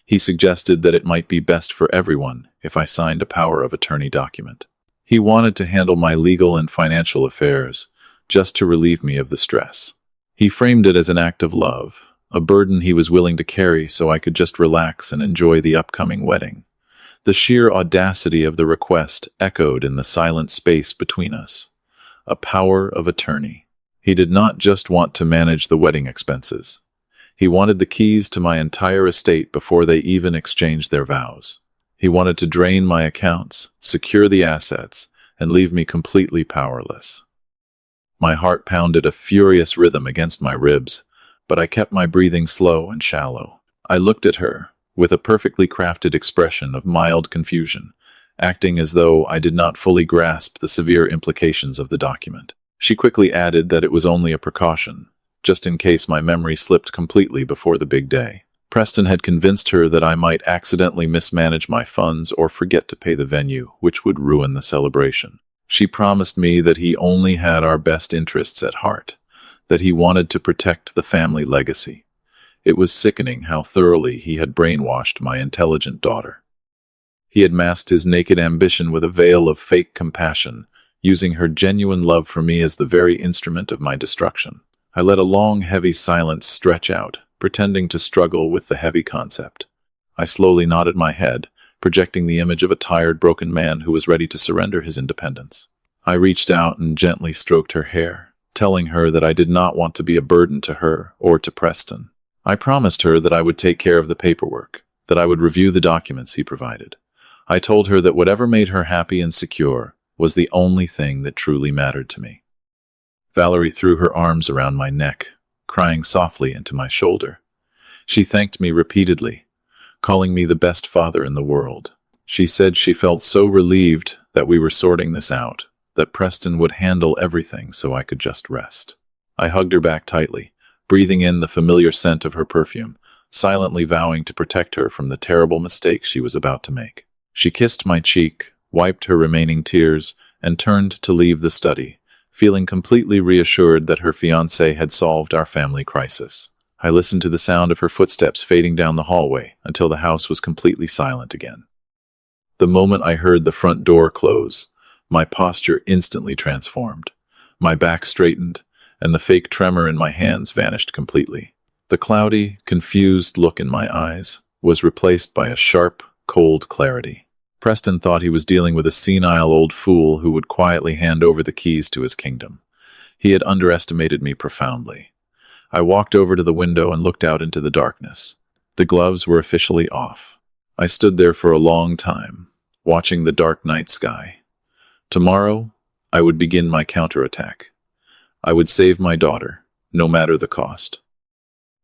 He suggested that it might be best for everyone if I signed a power of attorney document. He wanted to handle my legal and financial affairs, just to relieve me of the stress. He framed it as an act of love, a burden he was willing to carry so I could just relax and enjoy the upcoming wedding. The sheer audacity of the request echoed in the silent space between us. A power of attorney. He did not just want to manage the wedding expenses. He wanted the keys to my entire estate before they even exchanged their vows. He wanted to drain my accounts, secure the assets, and leave me completely powerless. My heart pounded a furious rhythm against my ribs, but I kept my breathing slow and shallow. I looked at her, with a perfectly crafted expression of mild confusion, acting as though I did not fully grasp the severe implications of the document. She quickly added that it was only a precaution, just in case my memory slipped completely before the big day. Preston had convinced her that I might accidentally mismanage my funds or forget to pay the venue, which would ruin the celebration. She promised me that he only had our best interests at heart, that he wanted to protect the family legacy. It was sickening how thoroughly he had brainwashed my intelligent daughter. He had masked his naked ambition with a veil of fake compassion, using her genuine love for me as the very instrument of my destruction. I let a long, heavy silence stretch out, pretending to struggle with the heavy concept. I slowly nodded my head, projecting the image of a tired, broken man who was ready to surrender his independence. I reached out and gently stroked her hair, telling her that I did not want to be a burden to her or to Preston. I promised her that I would take care of the paperwork, that I would review the documents he provided. I told her that whatever made her happy and secure was the only thing that truly mattered to me. Valerie threw her arms around my neck, crying softly into my shoulder. She thanked me repeatedly, calling me the best father in the world. She said she felt so relieved that we were sorting this out, that Preston would handle everything so I could just rest. I hugged her back tightly, breathing in the familiar scent of her perfume, silently vowing to protect her from the terrible mistake she was about to make. She kissed my cheek, wiped her remaining tears, and turned to leave the study, feeling completely reassured that her fiancé had solved our family crisis. I listened to the sound of her footsteps fading down the hallway until the house was completely silent again. The moment I heard the front door close, my posture instantly transformed. My back straightened, and the fake tremor in my hands vanished completely. The cloudy, confused look in my eyes was replaced by a sharp, cold clarity. Preston thought he was dealing with a senile old fool who would quietly hand over the keys to his kingdom. He had underestimated me profoundly. I walked over to the window and looked out into the darkness. The gloves were officially off. I stood there for a long time, watching the dark night sky. Tomorrow, I would begin my counterattack. I would save my daughter, no matter the cost.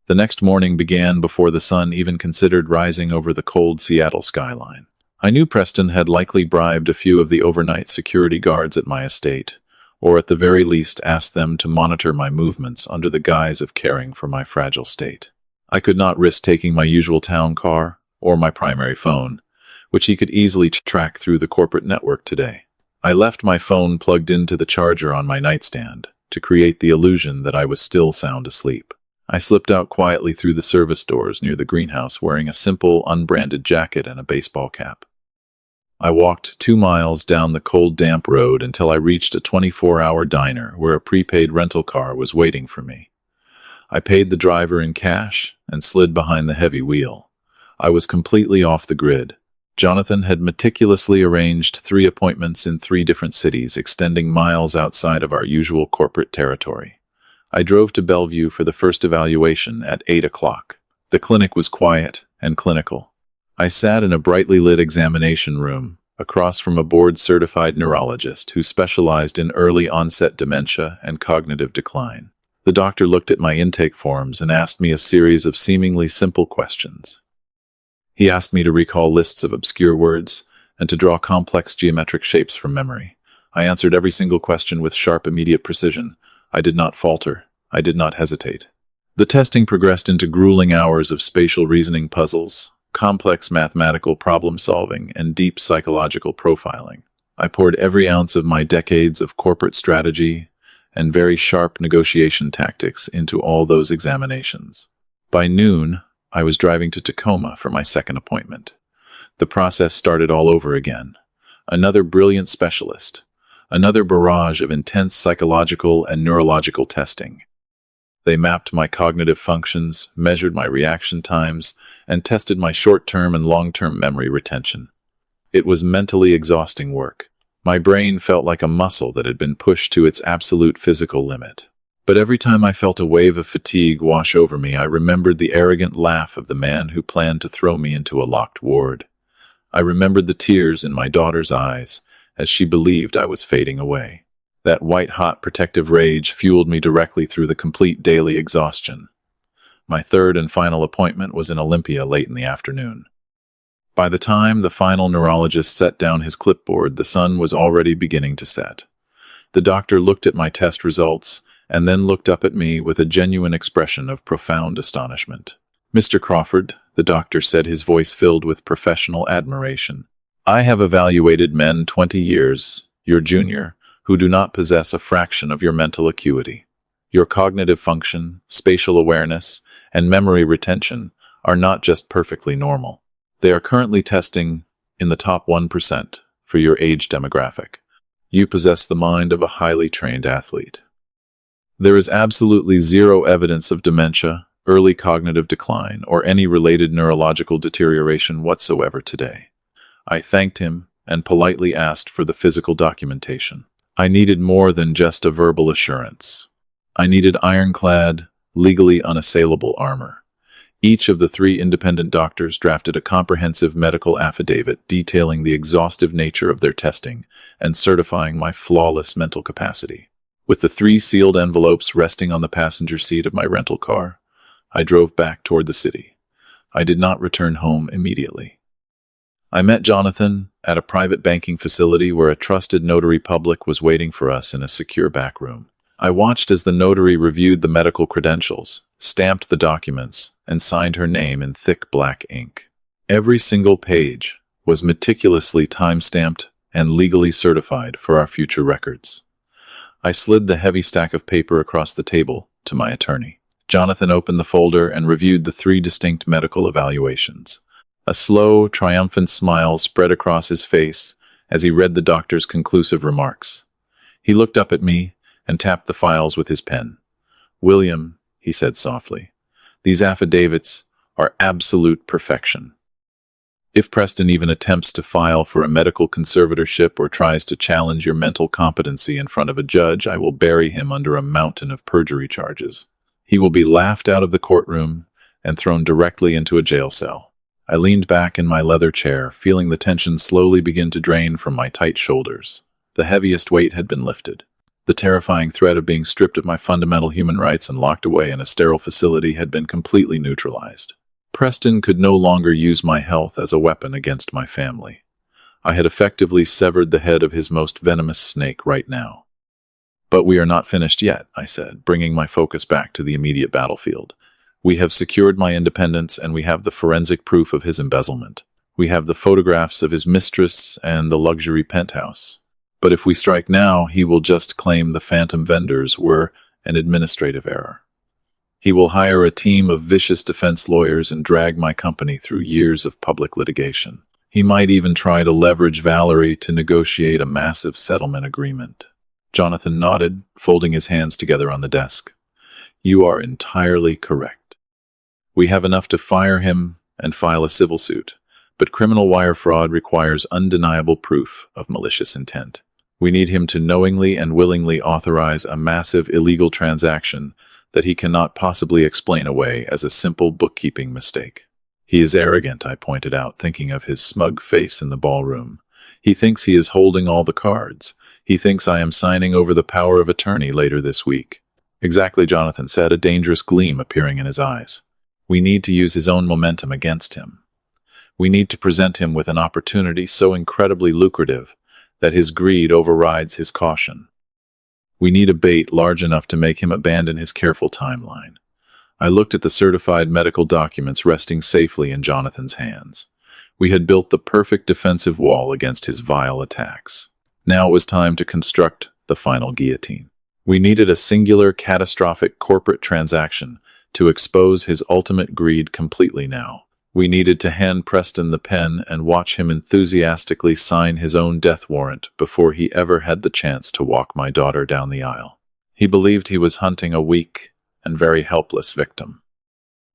The next morning began before the sun even considered rising over the cold Seattle skyline. I knew Preston had likely bribed a few of the overnight security guards at my estate, or at the very least asked them to monitor my movements under the guise of caring for my fragile state. I could not risk taking my usual town car or my primary phone, which he could easily track through the corporate network today. I left my phone plugged into the charger on my nightstand to create the illusion that I was still sound asleep. I slipped out quietly through the service doors near the greenhouse wearing a simple, unbranded jacket and a baseball cap. I walked 2 miles down the cold, damp road until I reached a 24-hour diner where a prepaid rental car was waiting for me. I paid the driver in cash and slid behind the heavy wheel. I was completely off the grid. Jonathan had meticulously arranged 3 appointments in 3 different cities, extending miles outside of our usual corporate territory. I drove to Bellevue for the first evaluation at 8 o'clock. The clinic was quiet and clinical. I sat in a brightly lit examination room, across from a board-certified neurologist who specialized in early-onset dementia and cognitive decline. The doctor looked at my intake forms and asked me a series of seemingly simple questions. He asked me to recall lists of obscure words and to draw complex geometric shapes from memory. I answered every single question with sharp, immediate precision. I did not falter. I did not hesitate. The testing progressed into grueling hours of spatial reasoning puzzles, complex mathematical problem-solving, and deep psychological profiling. I poured every ounce of my decades of corporate strategy and very sharp negotiation tactics into all those examinations. By noon, I was driving to Tacoma for my second appointment. The process started all over again. Another brilliant specialist. Another barrage of intense psychological and neurological testing. They mapped my cognitive functions, measured my reaction times, and tested my short-term and long-term memory retention. It was mentally exhausting work. My brain felt like a muscle that had been pushed to its absolute physical limit. But every time I felt a wave of fatigue wash over me, I remembered the arrogant laugh of the man who planned to throw me into a locked ward. I remembered the tears in my daughter's eyes as she believed I was fading away. That white-hot protective rage fueled me directly through the complete daily exhaustion. My third and final appointment was in Olympia late in the afternoon. By the time the final neurologist set down his clipboard, the sun was already beginning to set. The doctor looked at my test results and then looked up at me with a genuine expression of profound astonishment. "Mr. Crawford," the doctor said, his voice filled with professional admiration, "I have evaluated men 20 years, your junior, who do not possess a fraction of your mental acuity. Your cognitive function, spatial awareness, and memory retention are not just perfectly normal. They are currently testing in the top 1% for your age demographic. You possess the mind of a highly trained athlete. There is absolutely zero evidence of dementia, early cognitive decline, or any related neurological deterioration whatsoever today." I thanked him and politely asked for the physical documentation. I needed more than just a verbal assurance. I needed ironclad, legally unassailable armor. Each of the 3 independent doctors drafted a comprehensive medical affidavit detailing the exhaustive nature of their testing and certifying my flawless mental capacity. With the 3 sealed envelopes resting on the passenger seat of my rental car, I drove back toward the city. I did not return home immediately. I met Jonathan at a private banking facility where a trusted notary public was waiting for us in a secure back room. I watched as the notary reviewed the medical credentials, stamped the documents, and signed her name in thick black ink. Every single page was meticulously time-stamped and legally certified for our future records. I slid the heavy stack of paper across the table to my attorney. Jonathan opened the folder and reviewed the 3 distinct medical evaluations. A slow, triumphant smile spread across his face as he read the doctor's conclusive remarks. He looked up at me and tapped the files with his pen. "William," he said softly, "these affidavits are absolute perfection. If Preston even attempts to file for a medical conservatorship or tries to challenge your mental competency in front of a judge, I will bury him under a mountain of perjury charges. He will be laughed out of the courtroom and thrown directly into a jail cell." I leaned back in my leather chair, feeling the tension slowly begin to drain from my tight shoulders. The heaviest weight had been lifted. The terrifying threat of being stripped of my fundamental human rights and locked away in a sterile facility had been completely neutralized. Preston could no longer use my health as a weapon against my family. I had effectively severed the head of his most venomous snake right now. "But we are not finished yet," I said, bringing my focus back to the immediate battlefield. We have secured my independence, and we have the forensic proof of his embezzlement. We have the photographs of his mistress and the luxury penthouse. But if we strike now, he will just claim the phantom vendors were an administrative error. He will hire a team of vicious defense lawyers and drag my company through years of public litigation. He might even try to leverage Valerie to negotiate a massive settlement agreement. Jonathan nodded, folding his hands together on the desk. You are entirely correct. We have enough to fire him and file a civil suit, but criminal wire fraud requires undeniable proof of malicious intent. We need him to knowingly and willingly authorize a massive illegal transaction that he cannot possibly explain away as a simple bookkeeping mistake. He is arrogant, I pointed out, thinking of his smug face in the ballroom. He thinks he is holding all the cards. He thinks I am signing over the power of attorney later this week. Exactly, Jonathan said, a dangerous gleam appearing in his eyes. We need to use his own momentum against him. We need to present him with an opportunity so incredibly lucrative that his greed overrides his caution. We need a bait large enough to make him abandon his careful timeline. I looked at the certified medical documents resting safely in Jonathan's hands. We had built the perfect defensive wall against his vile attacks. Now it was time to construct the final guillotine. We needed a singular, catastrophic corporate transaction to expose his ultimate greed completely now. We needed to hand Preston the pen and watch him enthusiastically sign his own death warrant before he ever had the chance to walk my daughter down the aisle. He believed he was hunting a weak and very helpless victim.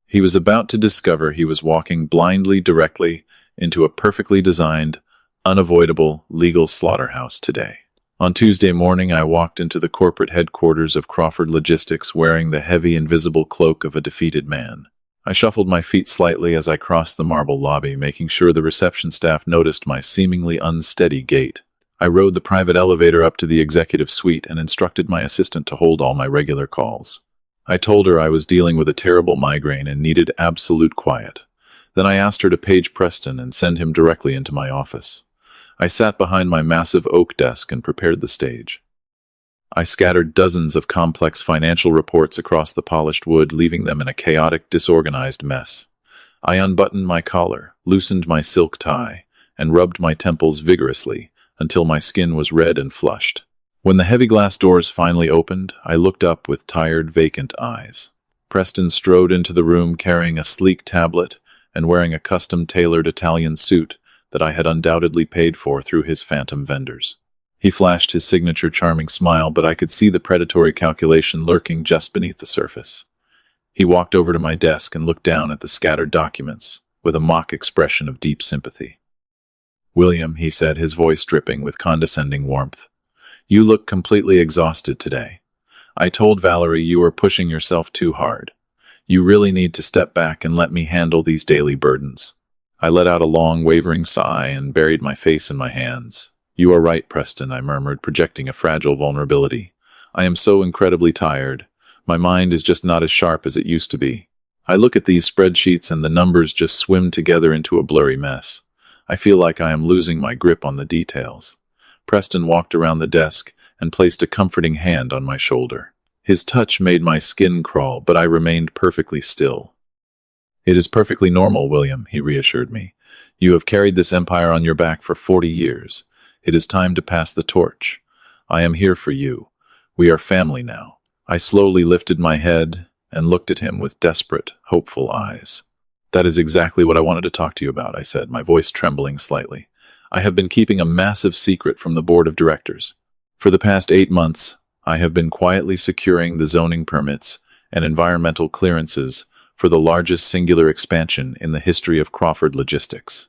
He was about to discover he was walking blindly directly into a perfectly designed, unavoidable legal slaughterhouse today. On Tuesday morning, I walked into the corporate headquarters of Crawford Logistics wearing the heavy, invisible cloak of a defeated man. I shuffled my feet slightly as I crossed the marble lobby, making sure the reception staff noticed my seemingly unsteady gait. I rode the private elevator up to the executive suite and instructed my assistant to hold all my regular calls. I told her I was dealing with a terrible migraine and needed absolute quiet. Then I asked her to page Preston and send him directly into my office. I sat behind my massive oak desk and prepared the stage. I scattered dozens of complex financial reports across the polished wood, leaving them in a chaotic, disorganized mess. I unbuttoned my collar, loosened my silk tie, and rubbed my temples vigorously until my skin was red and flushed. When the heavy glass doors finally opened, I looked up with tired, vacant eyes. Preston strode into the room carrying a sleek tablet and wearing a custom-tailored Italian suit that I had undoubtedly paid for through his phantom vendors. He flashed his signature charming smile, but I could see the predatory calculation lurking just beneath the surface. He walked over to my desk and looked down at the scattered documents with a mock expression of deep sympathy. "William," he said, his voice dripping with condescending warmth, "you look completely exhausted today. I told Valerie you were pushing yourself too hard. You really need to step back and let me handle these daily burdens." I let out a long, wavering sigh and buried my face in my hands. "You are right, Preston," I murmured, projecting a fragile vulnerability. "I am so incredibly tired. My mind is just not as sharp as it used to be. I look at these spreadsheets and the numbers just swim together into a blurry mess. I feel like I am losing my grip on the details." Preston walked around the desk and placed a comforting hand on my shoulder. His touch made my skin crawl, but I remained perfectly still. "It is perfectly normal, William," he reassured me. "You have carried this empire on your back for 40 years. It is time to pass the torch. I am here for you. We are family now." I slowly lifted my head and looked at him with desperate, hopeful eyes. "That is exactly what I wanted to talk to you about," I said, my voice trembling slightly. "I have been keeping a massive secret from the board of directors. For the past 8 months, I have been quietly securing the zoning permits and environmental clearances for the largest singular expansion in the history of Crawford Logistics.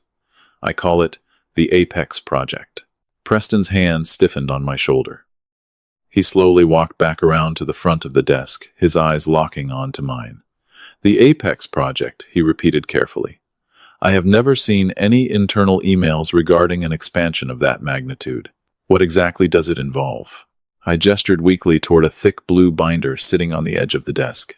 I call it the Apex Project." Preston's hand stiffened on my shoulder. He slowly walked back around to the front of the desk, his eyes locking onto mine. "The Apex Project," he repeated carefully. "I have never seen any internal emails regarding an expansion of that magnitude. What exactly does it involve?" I gestured weakly toward a thick blue binder sitting on the edge of the desk.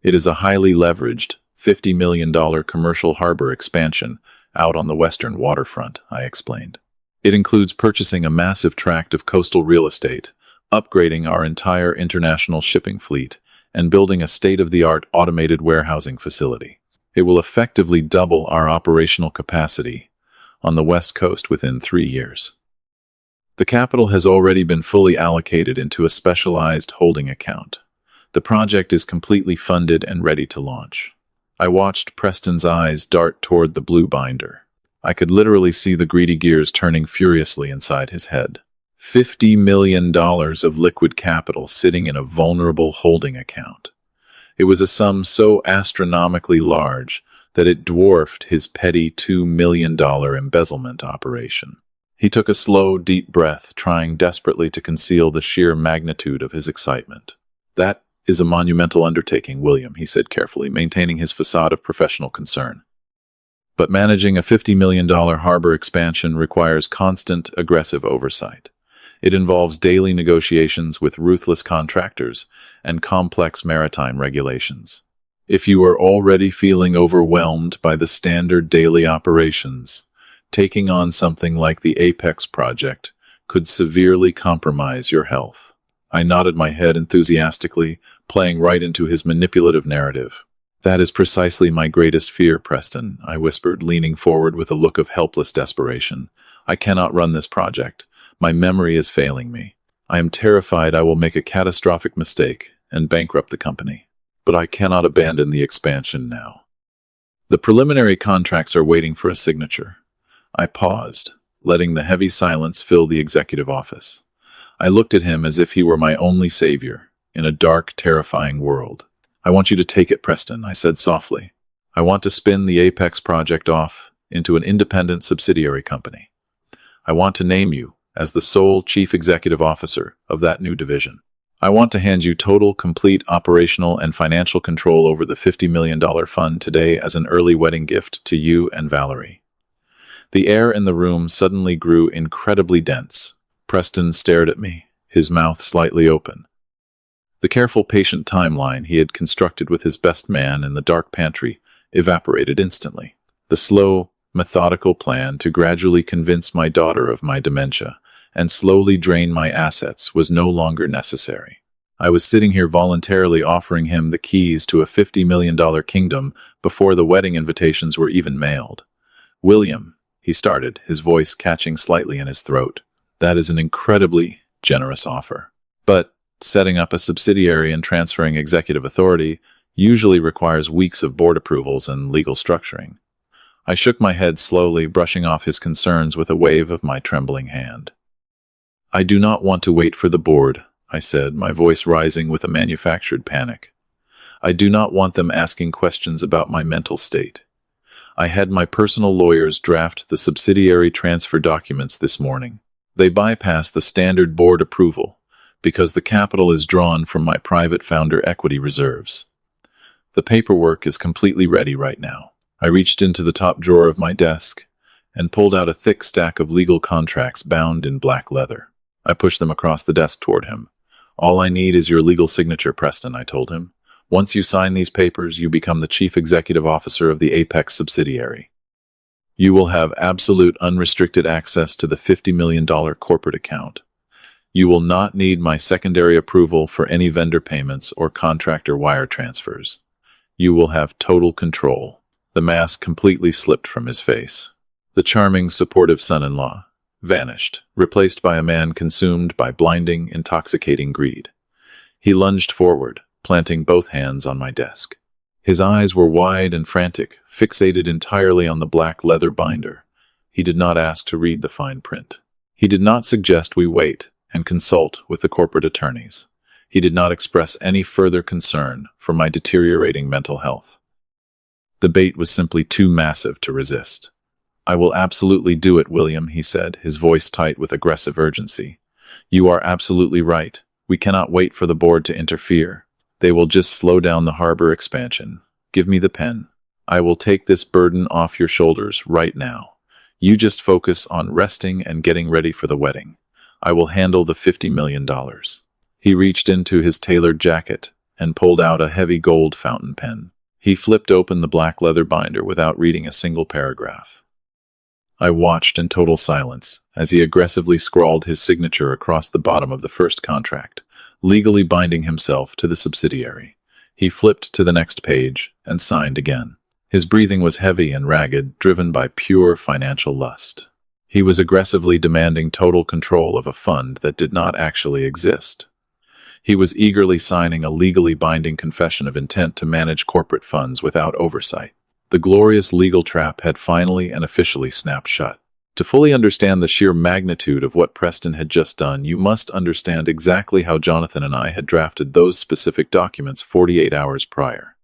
"It is a highly leveraged, $50 million commercial harbor expansion out on the western waterfront," I explained. "It includes purchasing a massive tract of coastal real estate, upgrading our entire international shipping fleet, and building a state-of-the-art automated warehousing facility. It will effectively double our operational capacity on the West Coast within 3 years. The capital has already been fully allocated into a specialized holding account. The project is completely funded and ready to launch. I watched Preston's eyes dart toward the blue binder. I could literally see the greedy gears turning furiously inside his head. $50 million of liquid capital sitting in a vulnerable holding account. It was a sum so astronomically large that it dwarfed his petty $2 million embezzlement operation. He took a slow, deep breath, trying desperately to conceal the sheer magnitude of his excitement. "That is a monumental undertaking, William," he said carefully, maintaining his facade of professional concern. "But managing a $50 million harbor expansion requires constant, aggressive oversight. It involves daily negotiations with ruthless contractors and complex maritime regulations. If you are already feeling overwhelmed by the standard daily operations, taking on something like the Apex project could severely compromise your health." I nodded my head enthusiastically, playing right into his manipulative narrative. "That is precisely my greatest fear, Preston," I whispered, leaning forward with a look of helpless desperation. "I cannot run this project. My memory is failing me. I am terrified I will make a catastrophic mistake and bankrupt the company. But I cannot abandon the expansion now. The preliminary contracts are waiting for a signature." I paused, letting the heavy silence fill the executive office. I looked at him as if he were my only savior in a dark, terrifying world. "I want you to take it, Preston," I said softly. "I want to spin the Apex project off into an independent subsidiary company. I want to name you as the sole chief executive officer of that new division. I want to hand you total, complete operational and financial control over the $50 million fund today as an early wedding gift to you and Valerie." The air in the room suddenly grew incredibly dense. Preston stared at me, his mouth slightly open. The careful, patient timeline he had constructed with his best man in the dark pantry evaporated instantly. The slow, methodical plan to gradually convince my daughter of my dementia and slowly drain my assets was no longer necessary. I was sitting here voluntarily offering him the keys to a $50 million kingdom before the wedding invitations were even mailed. "William," he started, his voice catching slightly in his throat, "that is an incredibly generous offer. But setting up a subsidiary and transferring executive authority usually requires weeks of board approvals and legal structuring." I shook my head slowly, brushing off his concerns with a wave of my trembling hand. "I do not want to wait for the board," I said, my voice rising with a manufactured panic. "I do not want them asking questions about my mental state. I had my personal lawyers draft the subsidiary transfer documents this morning. They bypass the standard board approval because the capital is drawn from my private founder equity reserves. The paperwork is completely ready right now." I reached into the top drawer of my desk and pulled out a thick stack of legal contracts bound in black leather. I pushed them across the desk toward him. "All I need is your legal signature, Preston," I told him. "Once you sign these papers, you become the chief executive officer of the Apex subsidiary. You will have absolute unrestricted access to the $50 million corporate account. You will not need my secondary approval for any vendor payments or contractor wire transfers. You will have total control." The mask completely slipped from his face. The charming, supportive son-in-law vanished, replaced by a man consumed by blinding, intoxicating greed. He lunged forward, planting both hands on my desk. His eyes were wide and frantic, fixated entirely on the black leather binder. He did not ask to read the fine print. He did not suggest we wait and consult with the corporate attorneys. He did not express any further concern for my deteriorating mental health. The bait was simply too massive to resist. "I will absolutely do it, William," he said, his voice tight with aggressive urgency. "You are absolutely right. We cannot wait for the board to interfere. They will just slow down the harbor expansion. Give me the pen. I will take this burden off your shoulders right now. You just focus on resting and getting ready for the wedding. I will handle the $50 million. He reached into his tailored jacket and pulled out a heavy gold fountain pen. He flipped open the black leather binder without reading a single paragraph. I watched in total silence as he aggressively scrawled his signature across the bottom of the first contract, legally binding himself to the subsidiary. He flipped to the next page and signed again. His breathing was heavy and ragged, driven by pure financial lust. He was aggressively demanding total control of a fund that did not actually exist. He was eagerly signing a legally binding confession of intent to manage corporate funds without oversight. The glorious legal trap had finally and officially snapped shut. To fully understand the sheer magnitude of what Preston had just done, you must understand exactly how Jonathan and I had drafted those specific documents 48 hours prior.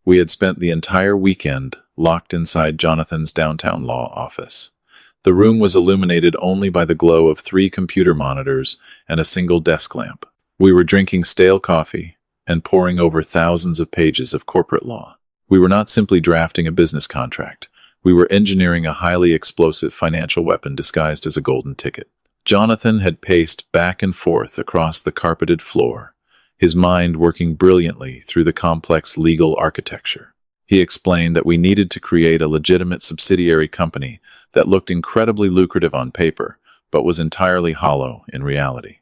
We had spent the entire weekend locked inside Jonathan's downtown law office. The room was illuminated only by the glow of 3 computer monitors and a single desk lamp. We were drinking stale coffee and poring over thousands of pages of corporate law. We were not simply drafting a business contract. We were engineering a highly explosive financial weapon disguised as a golden ticket. Jonathan had paced back and forth across the carpeted floor, his mind working brilliantly through the complex legal architecture. He explained that we needed to create a legitimate subsidiary company that looked incredibly lucrative on paper, but was entirely hollow in reality.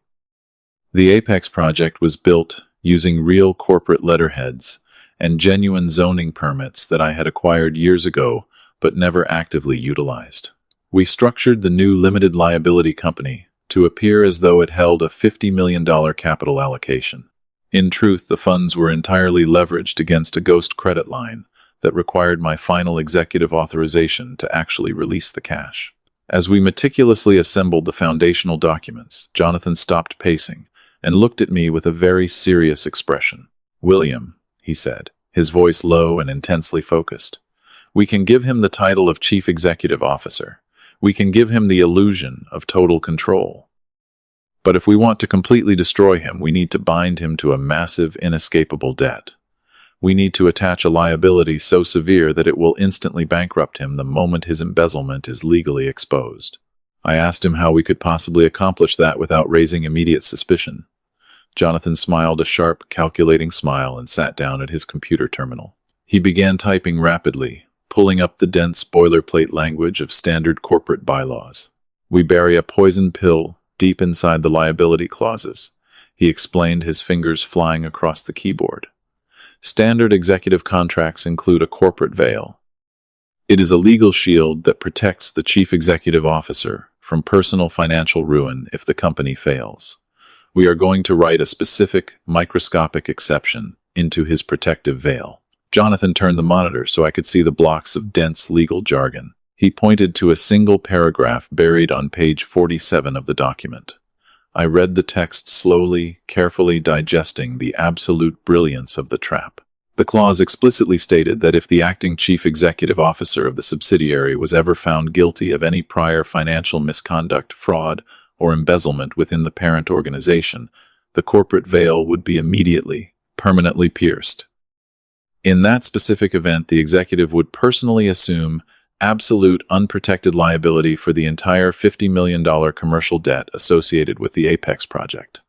The Apex project was built using real corporate letterheads and genuine zoning permits that I had acquired years ago but never actively utilized. We structured the new limited liability company to appear as though it held a $50 million capital allocation. In truth, the funds were entirely leveraged against a ghost credit line that required my final executive authorization to actually release the cash. As we meticulously assembled the foundational documents, Jonathan stopped pacing and looked at me with a very serious expression. "William," he said, his voice low and intensely focused, "we can give him the title of Chief Executive Officer. We can give him the illusion of total control. But if we want to completely destroy him, we need to bind him to a massive, inescapable debt. We need to attach a liability so severe that it will instantly bankrupt him the moment his embezzlement is legally exposed." I asked him how we could possibly accomplish that without raising immediate suspicion. Jonathan smiled a sharp, calculating smile and sat down at his computer terminal. He began typing rapidly, pulling up the dense boilerplate language of standard corporate bylaws. "We bury a poison pill deep inside the liability clauses," he explained, his fingers flying across the keyboard. "Standard executive contracts include a corporate veil. It is a legal shield that protects the chief executive officer from personal financial ruin if the company fails. We are going to write a specific, microscopic exception into his protective veil." Jonathan turned the monitor so I could see the blocks of dense legal jargon. He pointed to a single paragraph buried on page 47 of the document. I read the text slowly, carefully digesting the absolute brilliance of the trap. The clause explicitly stated that if the acting chief executive officer of the subsidiary was ever found guilty of any prior financial misconduct, fraud, or embezzlement within the parent organization, the corporate veil would be immediately, permanently pierced. In that specific event, the executive would personally assume absolute unprotected liability for the entire $50 million commercial debt associated with the Apex project.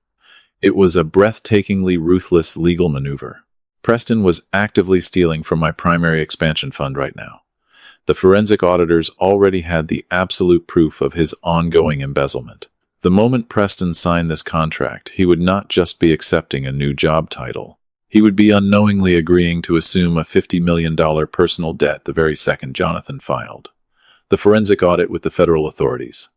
It was a breathtakingly ruthless legal maneuver. Preston was actively stealing from my primary expansion fund right now. The forensic auditors already had the absolute proof of his ongoing embezzlement. The moment Preston signed this contract, he would not just be accepting a new job title. He would be unknowingly agreeing to assume a $50 million personal debt the very second Jonathan filed the forensic audit with the federal authorities.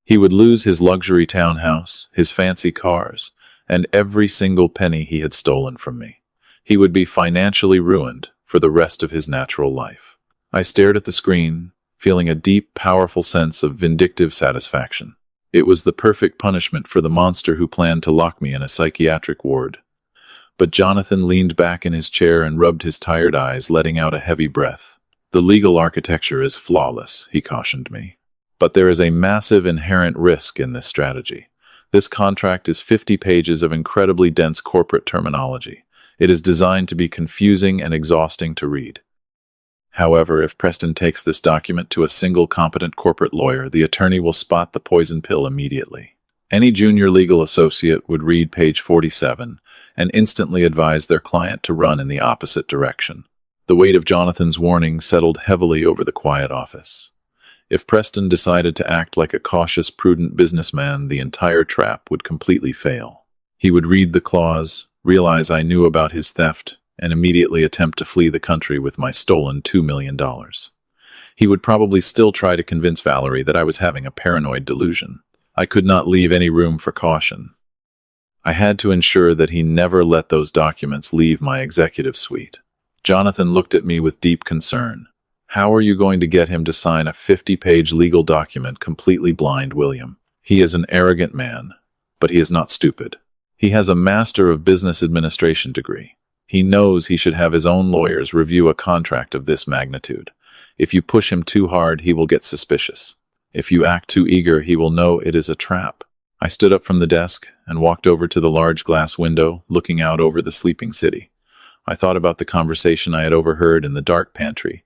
He would lose his luxury townhouse, his fancy cars, and every single penny he had stolen from me. He would be financially ruined for the rest of his natural life. I stared at the screen, feeling a deep, powerful sense of vindictive satisfaction. It was the perfect punishment for the monster who planned to lock me in a psychiatric ward. But Jonathan leaned back in his chair and rubbed his tired eyes, letting out a heavy breath. "The legal architecture is flawless," he cautioned me. "But there is a massive inherent risk in this strategy. This contract is 50 pages of incredibly dense corporate terminology. It is designed to be confusing and exhausting to read. However, if Preston takes this document to a single competent corporate lawyer, the attorney will spot the poison pill immediately. Any junior legal associate would read page 47 and instantly advise their client to run in the opposite direction." The weight of Jonathan's warning settled heavily over the quiet office. If Preston decided to act like a cautious, prudent businessman, the entire trap would completely fail. He would read the clause, realize I knew about his theft, and immediately attempt to flee the country with my stolen $2 million. He would probably still try to convince Valerie that I was having a paranoid delusion. I could not leave any room for caution. I had to ensure that he never let those documents leave my executive suite. Jonathan looked at me with deep concern. How are you going to get him to sign a 50-page legal document completely blind, William? He is an arrogant man, but he is not stupid. He has a Master of Business Administration degree. He knows he should have his own lawyers review a contract of this magnitude. If you push him too hard, he will get suspicious. If you act too eager, he will know it is a trap. I stood up from the desk and walked over to the large glass window, looking out over the sleeping city. I thought about the conversation I had overheard in the dark pantry.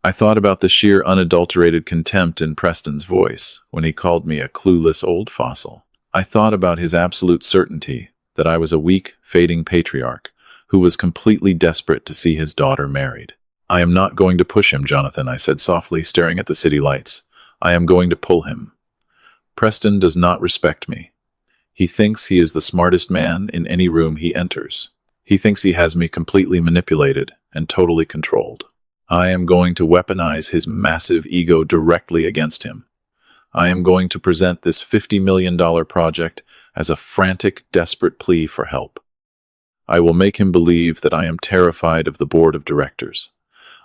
I thought about the sheer unadulterated contempt in Preston's voice when he called me a clueless old fossil. I thought about his absolute certainty that I was a weak, fading patriarch who was completely desperate to see his daughter married. I am not going to push him, Jonathan, I said softly, staring at the city lights. I am going to pull him. Preston does not respect me. He thinks he is the smartest man in any room he enters. He thinks he has me completely manipulated and totally controlled. I am going to weaponize his massive ego directly against him. I am going to present this $50 million project as a frantic, desperate plea for help. I will make him believe that I am terrified of the board of directors.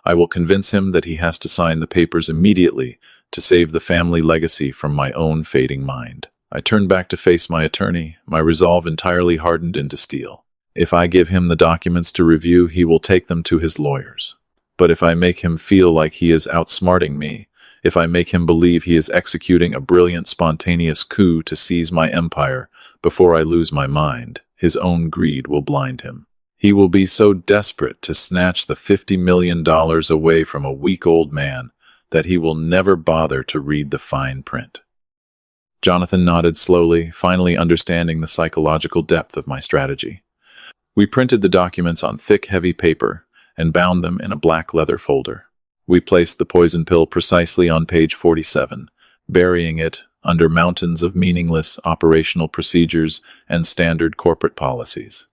I will convince him that he has to sign the papers immediately to save the family legacy from my own fading mind. I turned back to face my attorney, my resolve entirely hardened into steel. If I give him the documents to review, he will take them to his lawyers. But if I make him feel like he is outsmarting me, if I make him believe he is executing a brilliant, spontaneous coup to seize my empire before I lose my mind, his own greed will blind him. He will be so desperate to snatch the $50 million away from a weak old man that he will never bother to read the fine print. Jonathan nodded slowly, finally understanding the psychological depth of my strategy. We printed the documents on thick, heavy paper and bound them in a black leather folder. We placed the poison pill precisely on page 47, burying it under mountains of meaningless operational procedures and standard corporate policies.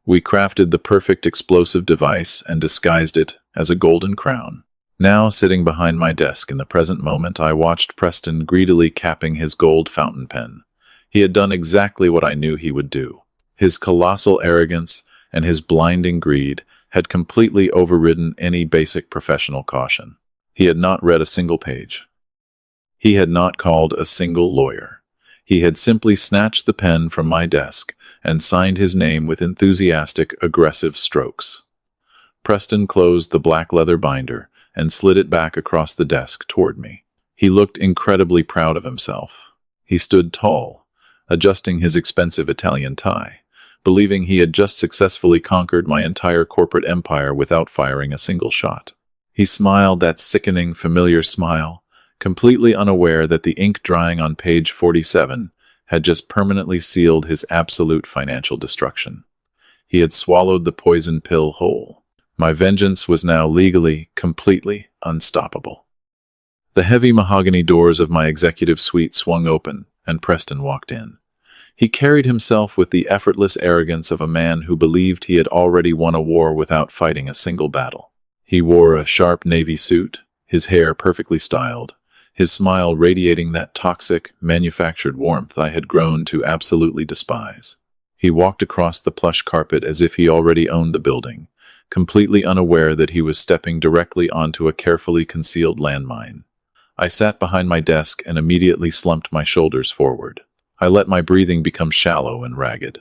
We crafted the perfect explosive device and disguised it as a golden crown. Now, sitting behind my desk in the present moment, I watched Preston greedily capping his gold fountain pen. He had done exactly what I knew he would do. His colossal arrogance and his blinding greed had completely overridden any basic professional caution. He had not read a single page. He had not called a single lawyer. He had simply snatched the pen from my desk and signed his name with enthusiastic, aggressive strokes. Preston closed the black leather binder and slid it back across the desk toward me. He looked incredibly proud of himself. He stood tall, adjusting his expensive Italian tie, believing he had just successfully conquered my entire corporate empire without firing a single shot. He smiled that sickening, familiar smile, completely unaware that the ink drying on page 47 had just permanently sealed his absolute financial destruction. He had swallowed the poison pill whole. My vengeance was now legally, completely unstoppable. The heavy mahogany doors of my executive suite swung open, and Preston walked in. He carried himself with the effortless arrogance of a man who believed he had already won a war without fighting a single battle. He wore a sharp navy suit, his hair perfectly styled, his smile radiating that toxic, manufactured warmth I had grown to absolutely despise. He walked across the plush carpet as if he already owned the building, completely unaware that he was stepping directly onto a carefully concealed landmine. I sat behind my desk and immediately slumped my shoulders forward. I let my breathing become shallow and ragged.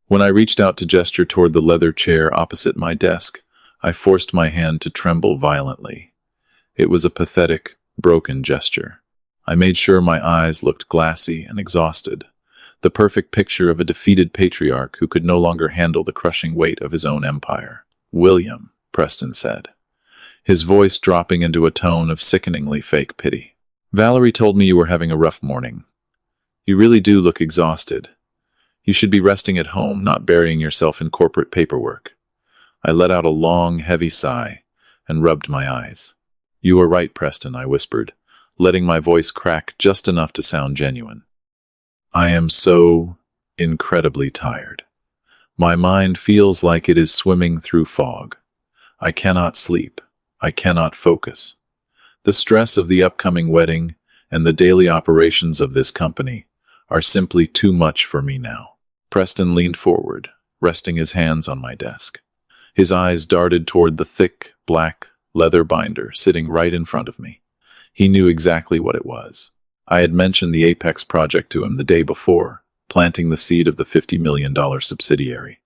When I reached out to gesture toward the leather chair opposite my desk, I forced my hand to tremble violently. It was a pathetic, broken gesture. I made sure my eyes looked glassy and exhausted, the perfect picture of a defeated patriarch who could no longer handle the crushing weight of his own empire. "William," Preston said, his voice dropping into a tone of sickeningly fake pity. "Valerie told me you were having a rough morning. You really do look exhausted. You should be resting at home, not burying yourself in corporate paperwork." I let out a long, heavy sigh and rubbed my eyes. "You are right, Preston," I whispered, letting my voice crack just enough to sound genuine. "I am so incredibly tired. My mind feels like it is swimming through fog. I cannot sleep. I cannot focus. The stress of the upcoming wedding and the daily operations of this company are simply too much for me now. Preston leaned forward, resting his hands on my desk. His eyes darted toward the thick, black leather binder sitting right in front of me. He knew exactly what it was. I had mentioned the Apex project to him the day before, planting the seed of the $50 million subsidiary.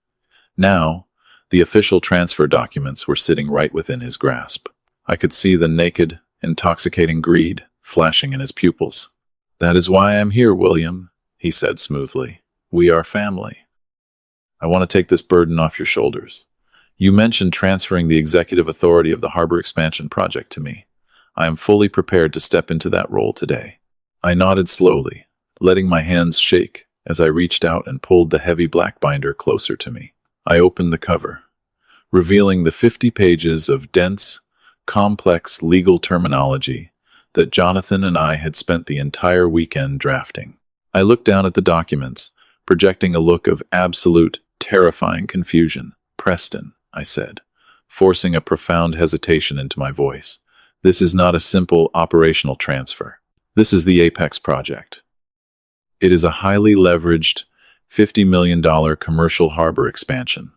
Now, the official transfer documents were sitting right within his grasp. I could see the naked, intoxicating greed flashing in his pupils. "That is why I am here, William," he said smoothly. "We are family. I want to take this burden off your shoulders. You mentioned transferring the executive authority of the harbor expansion project to me. I am fully prepared to step into that role today." I nodded slowly, letting my hands shake as I reached out and pulled the heavy black binder closer to me. I opened the cover, revealing the 50 pages of dense, complex legal terminology that Jonathan and I had spent the entire weekend drafting. I looked down at the documents, projecting a look of absolute, terrifying confusion. "Preston," I said, forcing a profound hesitation into my voice. "This is not a simple operational transfer. This is the Apex project. It is a highly leveraged, $50 million commercial harbor expansion.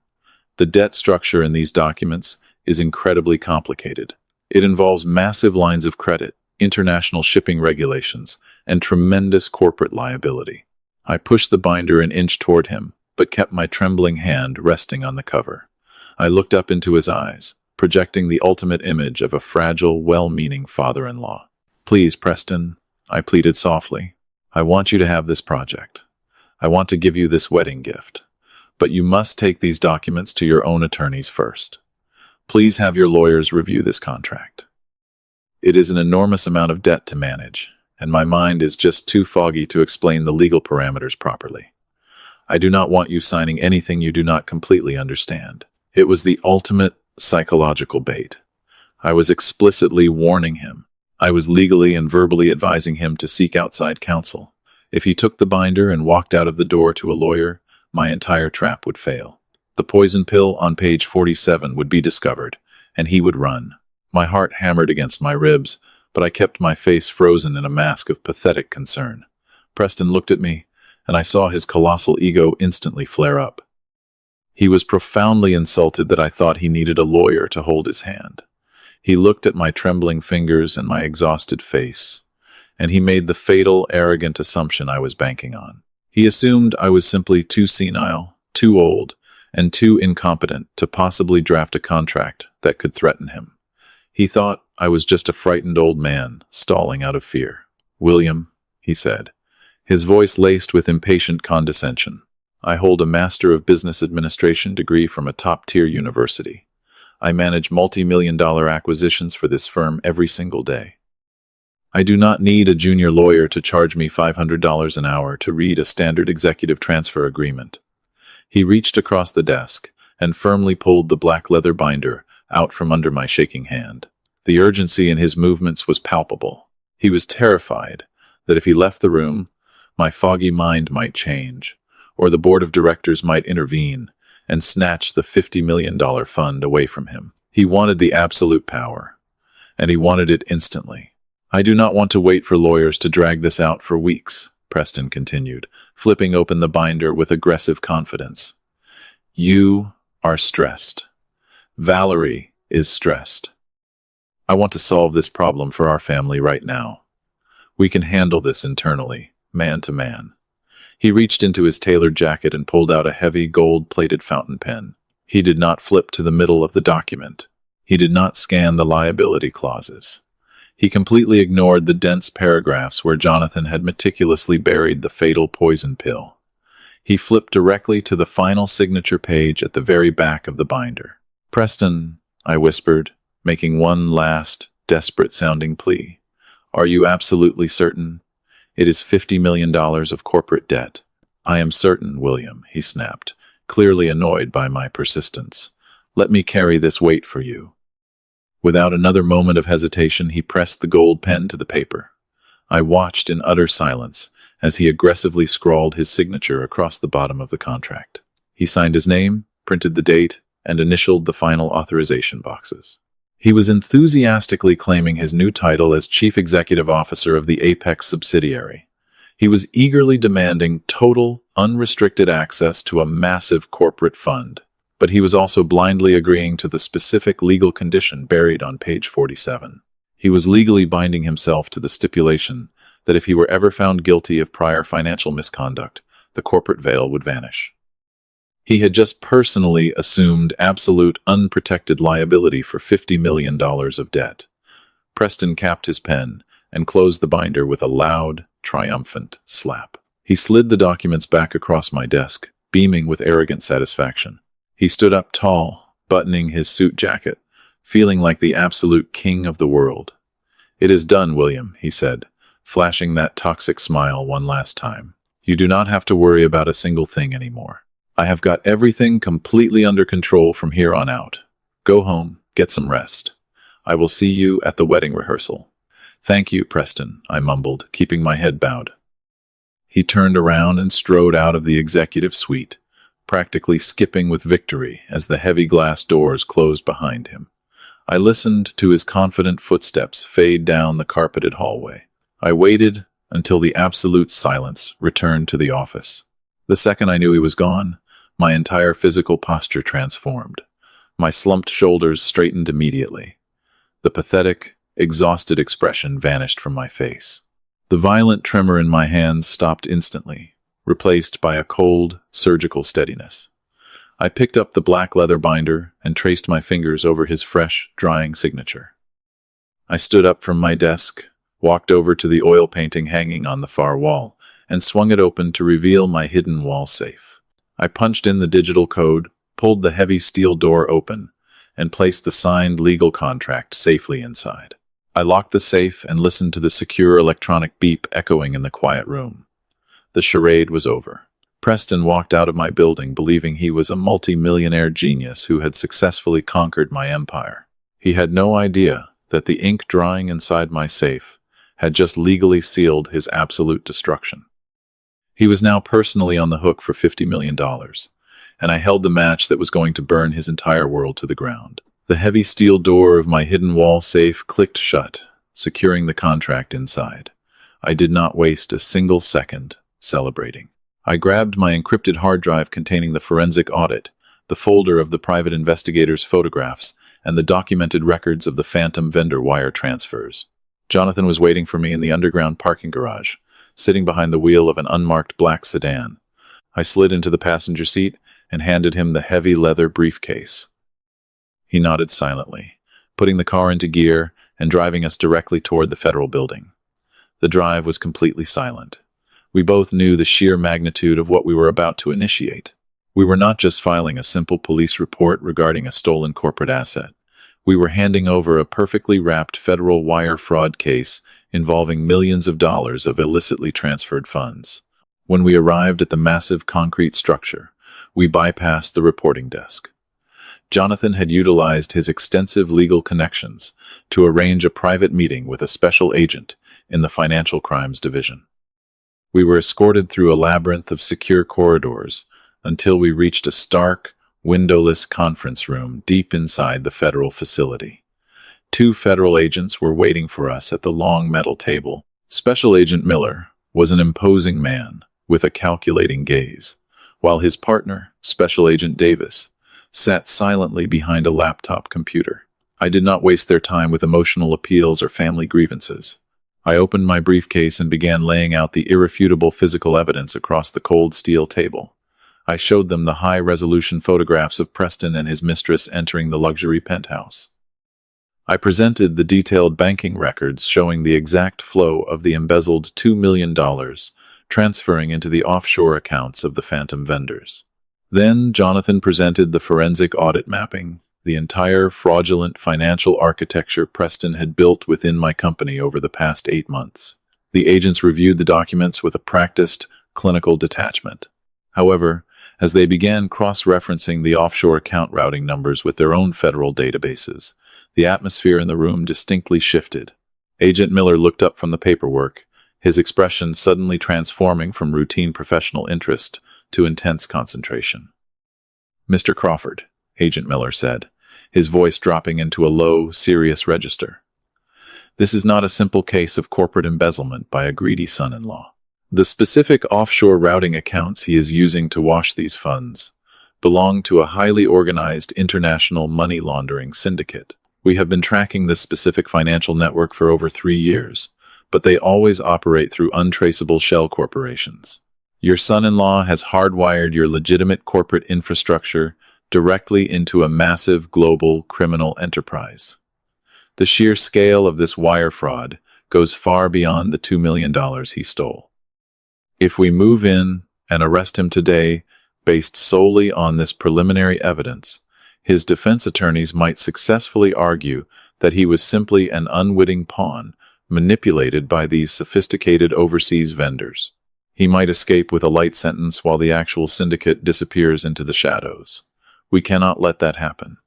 The debt structure in these documents is incredibly complicated. It involves massive lines of credit, international shipping regulations, and tremendous corporate liability." I pushed the binder an inch toward him, but kept my trembling hand resting on the cover. I looked up into his eyes, projecting the ultimate image of a fragile, well-meaning father-in-law. "Please, Preston," I pleaded softly. "I want you to have this project. I want to give you this wedding gift. But you must take these documents to your own attorneys first. Please have your lawyers review this contract. It is an enormous amount of debt to manage, and my mind is just too foggy to explain the legal parameters properly. I do not want you signing anything you do not completely understand." It was the ultimate psychological bait. I was explicitly warning him. I was legally and verbally advising him to seek outside counsel. If he took the binder and walked out of the door to a lawyer, my entire trap would fail. The poison pill on page 47 would be discovered, and he would run. My heart hammered against my ribs, but I kept my face frozen in a mask of pathetic concern. Preston looked at me, and I saw his colossal ego instantly flare up. He was profoundly insulted that I thought he needed a lawyer to hold his hand. He looked at my trembling fingers and my exhausted face, and he made the fatal, arrogant assumption I was banking on. He assumed I was simply too senile, too old, and too incompetent to possibly draft a contract that could threaten him. He thought I was just a frightened old man, stalling out of fear. "William," he said, his voice laced with impatient condescension, "I hold a Master of Business Administration degree from a top-tier university. I manage multi-million-dollar acquisitions for this firm every single day. I do not need a junior lawyer to charge me $500 an hour to read a standard executive transfer agreement." He reached across the desk and firmly pulled the black leather binder out from under my shaking hand. The urgency in his movements was palpable. He was terrified that if he left the room, my foggy mind might change, or the board of directors might intervene and snatch the $50 million fund away from him. He wanted the absolute power, and he wanted it instantly. "I do not want to wait for lawyers to drag this out for weeks," Preston continued, flipping open the binder with aggressive confidence. "You are stressed. Valerie is stressed. I want to solve this problem for our family right now. We can handle this internally, man to man." He reached into his tailored jacket and pulled out a heavy gold-plated fountain pen. He did not flip to the middle of the document. He did not scan the liability clauses. He completely ignored the dense paragraphs where Jonathan had meticulously buried the fatal poison pill. He flipped directly to the final signature page at the very back of the binder. "Preston," I whispered, making one last, desperate-sounding plea. "Are you absolutely certain? It is $50 million of corporate debt." "I am certain, William," he snapped, clearly annoyed by my persistence. "Let me carry this weight for you." Without another moment of hesitation, he pressed the gold pen to the paper. I watched in utter silence as he aggressively scrawled his signature across the bottom of the contract. He signed his name, printed the date, and initialed the final authorization boxes. He was enthusiastically claiming his new title as Chief Executive Officer of the Apex subsidiary. He was eagerly demanding total, unrestricted access to a massive corporate fund, but he was also blindly agreeing to the specific legal condition buried on page 47. He was legally binding himself to the stipulation that if he were ever found guilty of prior financial misconduct, the corporate veil would vanish. He had just personally assumed absolute unprotected liability for $50 million of debt. Preston capped his pen and closed the binder with a loud, triumphant slap. He slid the documents back across my desk, beaming with arrogant satisfaction. He stood up tall, buttoning his suit jacket, feeling like the absolute king of the world. "It is done, William," he said, flashing that toxic smile one last time. "You do not have to worry about a single thing anymore. I have got everything completely under control from here on out. Go home, get some rest. I will see you at the wedding rehearsal." "Thank you, Preston," I mumbled, keeping my head bowed. He turned around and strode out of the executive suite, practically skipping with victory as the heavy glass doors closed behind him. I listened to his confident footsteps fade down the carpeted hallway. I waited until the absolute silence returned to the office. The second I knew he was gone, my entire physical posture transformed. My slumped shoulders straightened immediately. The pathetic, exhausted expression vanished from my face. The violent tremor in my hands stopped instantly, replaced by a cold, surgical steadiness. I picked up the black leather binder and traced my fingers over his fresh, drying signature. I stood up from my desk, walked over to the oil painting hanging on the far wall, and swung it open to reveal my hidden wall safe. I punched in the digital code, pulled the heavy steel door open, and placed the signed legal contract safely inside. I locked the safe and listened to the secure electronic beep echoing in the quiet room. The charade was over. Preston walked out of my building believing he was a multi-millionaire genius who had successfully conquered my empire. He had no idea that the ink drying inside my safe had just legally sealed his absolute destruction. He was now personally on the hook for $50 million, and I held the match that was going to burn his entire world to the ground. The heavy steel door of my hidden wall safe clicked shut, securing the contract inside. I did not waste a single second celebrating. I grabbed my encrypted hard drive containing the forensic audit, the folder of the private investigator's photographs, and the documented records of the phantom vendor wire transfers. Jonathan was waiting for me in the underground parking garage, sitting behind the wheel of an unmarked black sedan. I slid into the passenger seat and handed him the heavy leather briefcase. He nodded silently, putting the car into gear and driving us directly toward the federal building. The drive was completely silent. We both knew the sheer magnitude of what we were about to initiate. We were not just filing a simple police report regarding a stolen corporate asset. We were handing over a perfectly wrapped federal wire fraud case involving millions of dollars of illicitly transferred funds. When we arrived at the massive concrete structure, we bypassed the reporting desk. Jonathan had utilized his extensive legal connections to arrange a private meeting with a special agent in the Financial Crimes Division. We were escorted through a labyrinth of secure corridors until we reached a stark, windowless conference room deep inside the federal facility. 2 federal agents were waiting for us at the long metal table. Special Agent Miller was an imposing man with a calculating gaze, while his partner, Special Agent Davis, sat silently behind a laptop computer. I did not waste their time with emotional appeals or family grievances. I opened my briefcase and began laying out the irrefutable physical evidence across the cold steel table. I showed them the high-resolution photographs of Preston and his mistress entering the luxury penthouse. I presented the detailed banking records showing the exact flow of the embezzled $2 million transferring into the offshore accounts of the phantom vendors. Then Jonathan presented the forensic audit mapping, the entire fraudulent financial architecture Preston had built within my company over the past 8 months. The agents reviewed the documents with a practiced, clinical detachment. However, as they began cross-referencing the offshore account routing numbers with their own federal databases, the atmosphere in the room distinctly shifted. Agent Miller looked up from the paperwork, his expression suddenly transforming from routine professional interest to intense concentration. Mr. Crawford, Agent Miller said, his voice dropping into a low, serious register. This is not a simple case of corporate embezzlement by a greedy son-in-law. The specific offshore routing accounts he is using to wash these funds belong to a highly organized international money laundering syndicate. We have been tracking this specific financial network for over 3 years, but they always operate through untraceable shell corporations. Your son-in-law has hardwired your legitimate corporate infrastructure directly into a massive global criminal enterprise. The sheer scale of this wire fraud goes far beyond the $2 million he stole. If we move in and arrest him today, based solely on this preliminary evidence, his defense attorneys might successfully argue that he was simply an unwitting pawn manipulated by these sophisticated overseas vendors. He might escape with a light sentence while the actual syndicate disappears into the shadows. We cannot let that happen.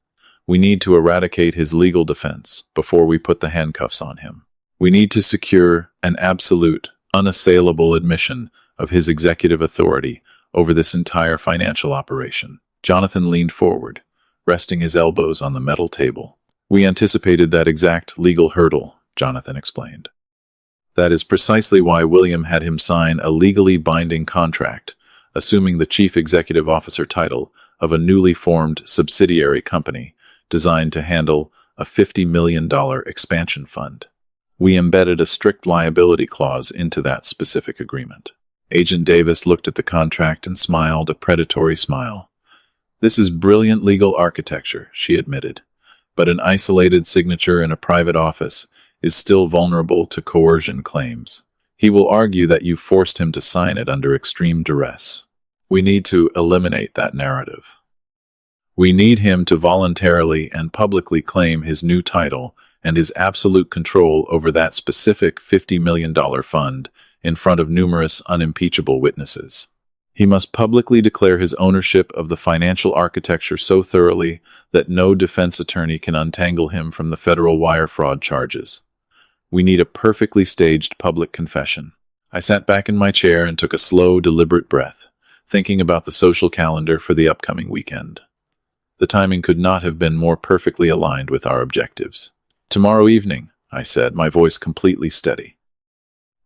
We need to eradicate his legal defense before we put the handcuffs on him. We need to secure an absolute, unassailable admission of his executive authority over this entire financial operation. Jonathan leaned forward, resting his elbows on the metal table. We anticipated that exact legal hurdle, Jonathan explained. That is precisely why William had him sign a legally binding contract, assuming the chief executive officer title of a newly formed subsidiary company designed to handle a $50 million expansion fund. We embedded a strict liability clause into that specific agreement. Agent Davis looked at the contract and smiled a predatory smile. This is brilliant legal architecture, she admitted, but an isolated signature in a private office is still vulnerable to coercion claims. He will argue that you forced him to sign it under extreme duress. We need to eliminate that narrative. We need him to voluntarily and publicly claim his new title and his absolute control over that specific $50 million fund in front of numerous unimpeachable witnesses. He must publicly declare his ownership of the financial architecture so thoroughly that no defense attorney can untangle him from the federal wire fraud charges. We need a perfectly staged public confession. I sat back in my chair and took a slow, deliberate breath, thinking about the social calendar for the upcoming weekend. The timing could not have been more perfectly aligned with our objectives. Tomorrow evening, I said, my voice completely steady.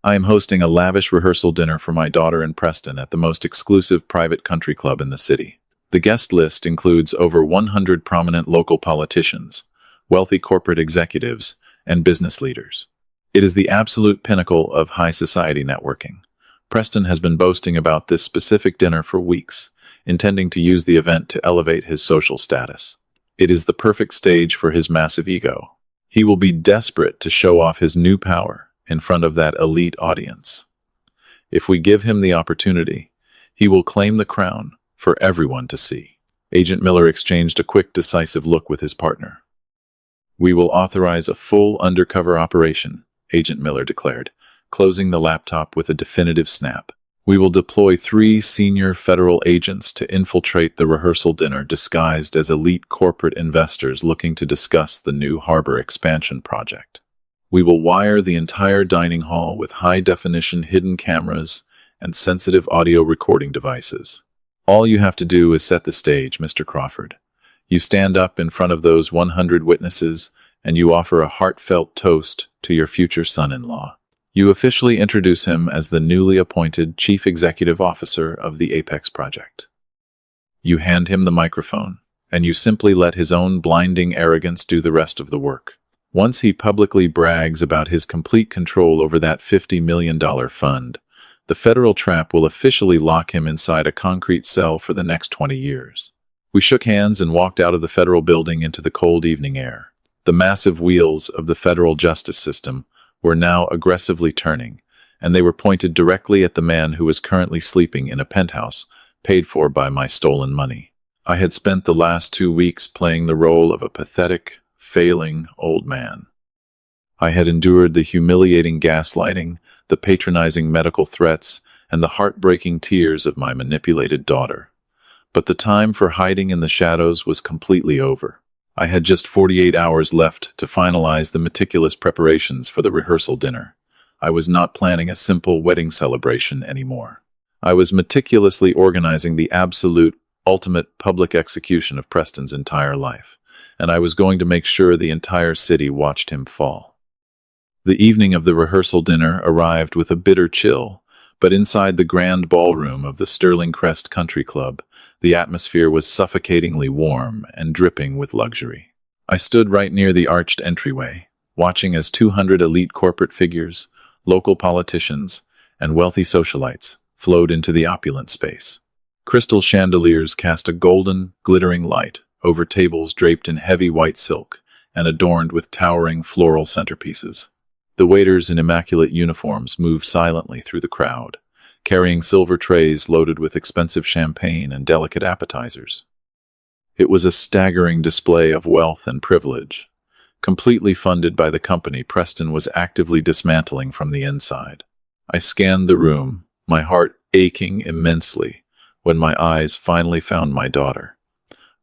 I am hosting a lavish rehearsal dinner for my daughter in Preston at the most exclusive private country club in the city. The guest list includes over 100 prominent local politicians, wealthy corporate executives, and business leaders. It is the absolute pinnacle of high society networking. Preston has been boasting about this specific dinner for weeks, intending to use the event to elevate his social status. It is the perfect stage for his massive ego. He will be desperate to show off his new power in front of that elite audience. If we give him the opportunity, he will claim the crown for everyone to see. Agent Miller exchanged a quick, decisive look with his partner. We will authorize a full undercover operation, Agent Miller declared, closing the laptop with a definitive snap. We will deploy 3 senior federal agents to infiltrate the rehearsal dinner disguised as elite corporate investors looking to discuss the new harbor expansion project. We will wire the entire dining hall with high-definition hidden cameras and sensitive audio recording devices. All you have to do is set the stage, Mr. Crawford. You stand up in front of those 100 witnesses and you offer a heartfelt toast to your future son-in-law. You officially introduce him as the newly appointed Chief Executive Officer of the Apex Project. You hand him the microphone, and you simply let his own blinding arrogance do the rest of the work. Once he publicly brags about his complete control over that $50 million fund, the federal trap will officially lock him inside a concrete cell for the next 20 years. We shook hands and walked out of the federal building into the cold evening air. The massive wheels of the federal justice system were now aggressively turning, and they were pointed directly at the man who was currently sleeping in a penthouse paid for by my stolen money. I had spent the last 2 weeks playing the role of a pathetic, failing old man. I had endured the humiliating gaslighting, the patronizing medical threats, and the heartbreaking tears of my manipulated daughter. But the time for hiding in the shadows was completely over. I had just 48 hours left to finalize the meticulous preparations for the rehearsal dinner. I was not planning a simple wedding celebration anymore. I was meticulously organizing the absolute ultimate public execution of Preston's entire life, and I was going to make sure the entire city watched him fall. The evening of the rehearsal dinner arrived with a bitter chill, but inside the grand ballroom of the Sterling Crest Country Club, the atmosphere was suffocatingly warm and dripping with luxury. I stood right near the arched entryway, watching as 200 elite corporate figures, local politicians, and wealthy socialites flowed into the opulent space. Crystal chandeliers cast a golden, glittering light over tables draped in heavy white silk and adorned with towering floral centerpieces. The waiters in immaculate uniforms moved silently through the crowd, carrying silver trays loaded with expensive champagne and delicate appetizers. It was a staggering display of wealth and privilege. Completely funded by the company Preston was actively dismantling from the inside. I scanned the room, my heart aching immensely, when my eyes finally found my daughter.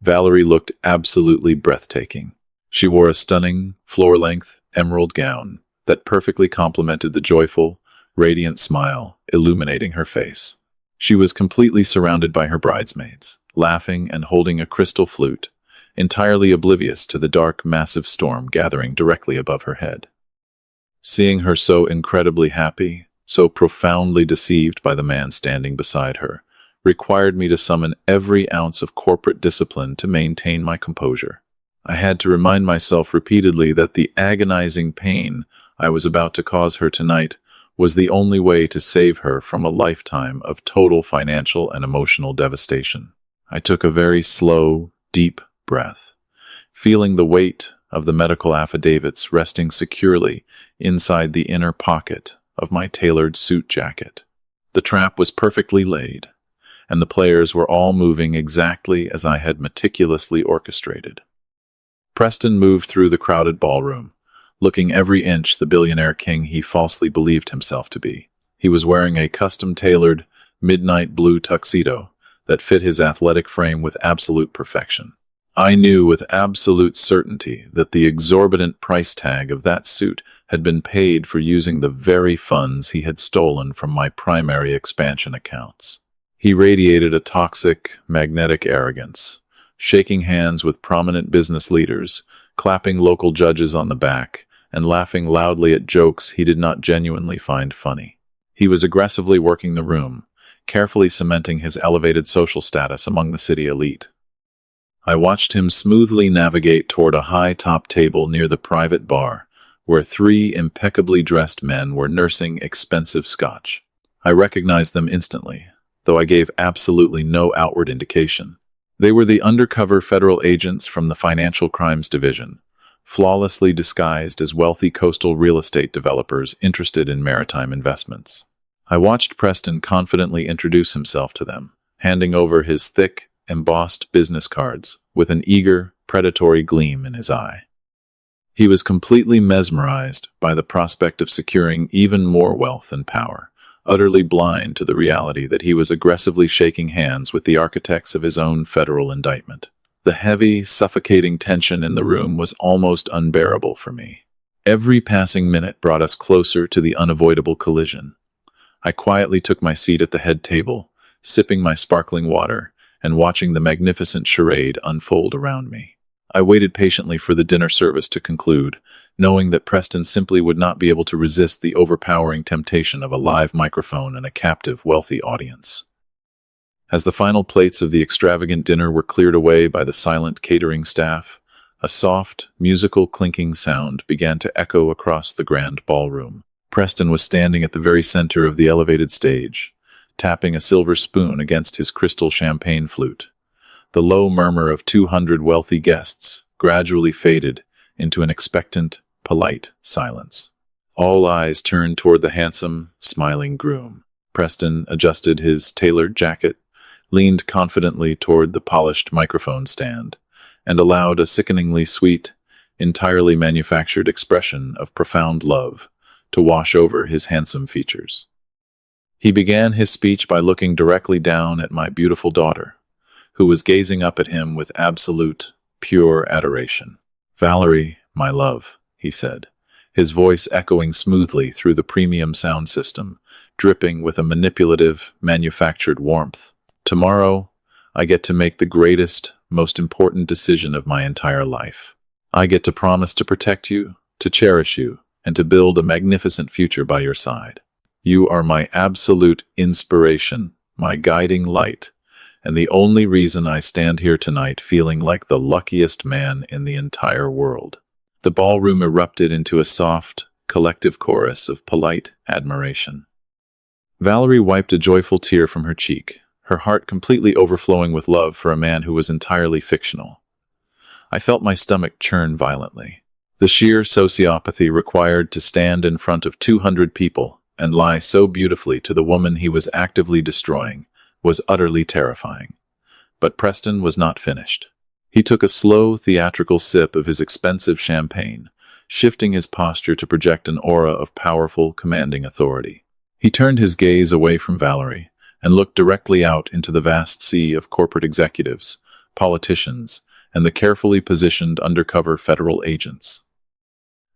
Valerie looked absolutely breathtaking. She wore a stunning, floor-length emerald gown that perfectly complemented the joyful, radiant smile illuminating her face. She was completely surrounded by her bridesmaids, laughing and holding a crystal flute, entirely oblivious to the dark, massive storm gathering directly above her head. Seeing her so incredibly happy, so profoundly deceived by the man standing beside her, required me to summon every ounce of corporate discipline to maintain my composure. I had to remind myself repeatedly that the agonizing pain I was about to cause her tonight was the only way to save her from a lifetime of total financial and emotional devastation. I took a very slow, deep breath, feeling the weight of the medical affidavits resting securely inside the inner pocket of my tailored suit jacket. The trap was perfectly laid, and the players were all moving exactly as I had meticulously orchestrated. Preston moved through the crowded ballroom, looking every inch the billionaire king he falsely believed himself to be. He was wearing a custom-tailored, midnight blue tuxedo that fit his athletic frame with absolute perfection. I knew with absolute certainty that the exorbitant price tag of that suit had been paid for using the very funds he had stolen from my primary expansion accounts. He radiated a toxic, magnetic arrogance, shaking hands with prominent business leaders, clapping local judges on the back, and laughing loudly at jokes he did not genuinely find funny. He was aggressively working the room, carefully cementing his elevated social status among the city elite. I watched him smoothly navigate toward a high-top table near the private bar, where 3 impeccably dressed men were nursing expensive scotch. I recognized them instantly, though I gave absolutely no outward indication. They were the undercover federal agents from the Financial Crimes Division, flawlessly disguised as wealthy coastal real estate developers interested in maritime investments. I watched Preston confidently introduce himself to them, handing over his thick, embossed business cards with an eager, predatory gleam in his eye. He was completely mesmerized by the prospect of securing even more wealth and power, utterly blind to the reality that he was aggressively shaking hands with the architects of his own federal indictment. The heavy, suffocating tension in the room was almost unbearable for me. Every passing minute brought us closer to the unavoidable collision. I quietly took my seat at the head table, sipping my sparkling water and watching the magnificent charade unfold around me. I waited patiently for the dinner service to conclude, knowing that Preston simply would not be able to resist the overpowering temptation of a live microphone and a captive, wealthy audience. As the final plates of the extravagant dinner were cleared away by the silent catering staff, a soft, musical clinking sound began to echo across the grand ballroom. Preston was standing at the very center of the elevated stage, tapping a silver spoon against his crystal champagne flute. The low murmur of 200 wealthy guests gradually faded into an expectant, polite silence. All eyes turned toward the handsome, smiling groom. Preston adjusted his tailored jacket, leaned confidently toward the polished microphone stand, and allowed a sickeningly sweet, entirely manufactured expression of profound love to wash over his handsome features. He began his speech by looking directly down at my beautiful daughter, who was gazing up at him with absolute, pure adoration. "Valerie, my love," he said, his voice echoing smoothly through the premium sound system, dripping with a manipulative, manufactured warmth. "Tomorrow, I get to make the greatest, most important decision of my entire life. I get to promise to protect you, to cherish you, and to build a magnificent future by your side. You are my absolute inspiration, my guiding light, and the only reason I stand here tonight feeling like the luckiest man in the entire world." The ballroom erupted into a soft, collective chorus of polite admiration. Valerie wiped a joyful tear from her cheek, her heart completely overflowing with love for a man who was entirely fictional. I felt my stomach churn violently. The sheer sociopathy required to stand in front of 200 people and lie so beautifully to the woman he was actively destroying was utterly terrifying. But Preston was not finished. He took a slow, theatrical sip of his expensive champagne, shifting his posture to project an aura of powerful, commanding authority. He turned his gaze away from Valerie and looked directly out into the vast sea of corporate executives, politicians, and the carefully positioned undercover federal agents.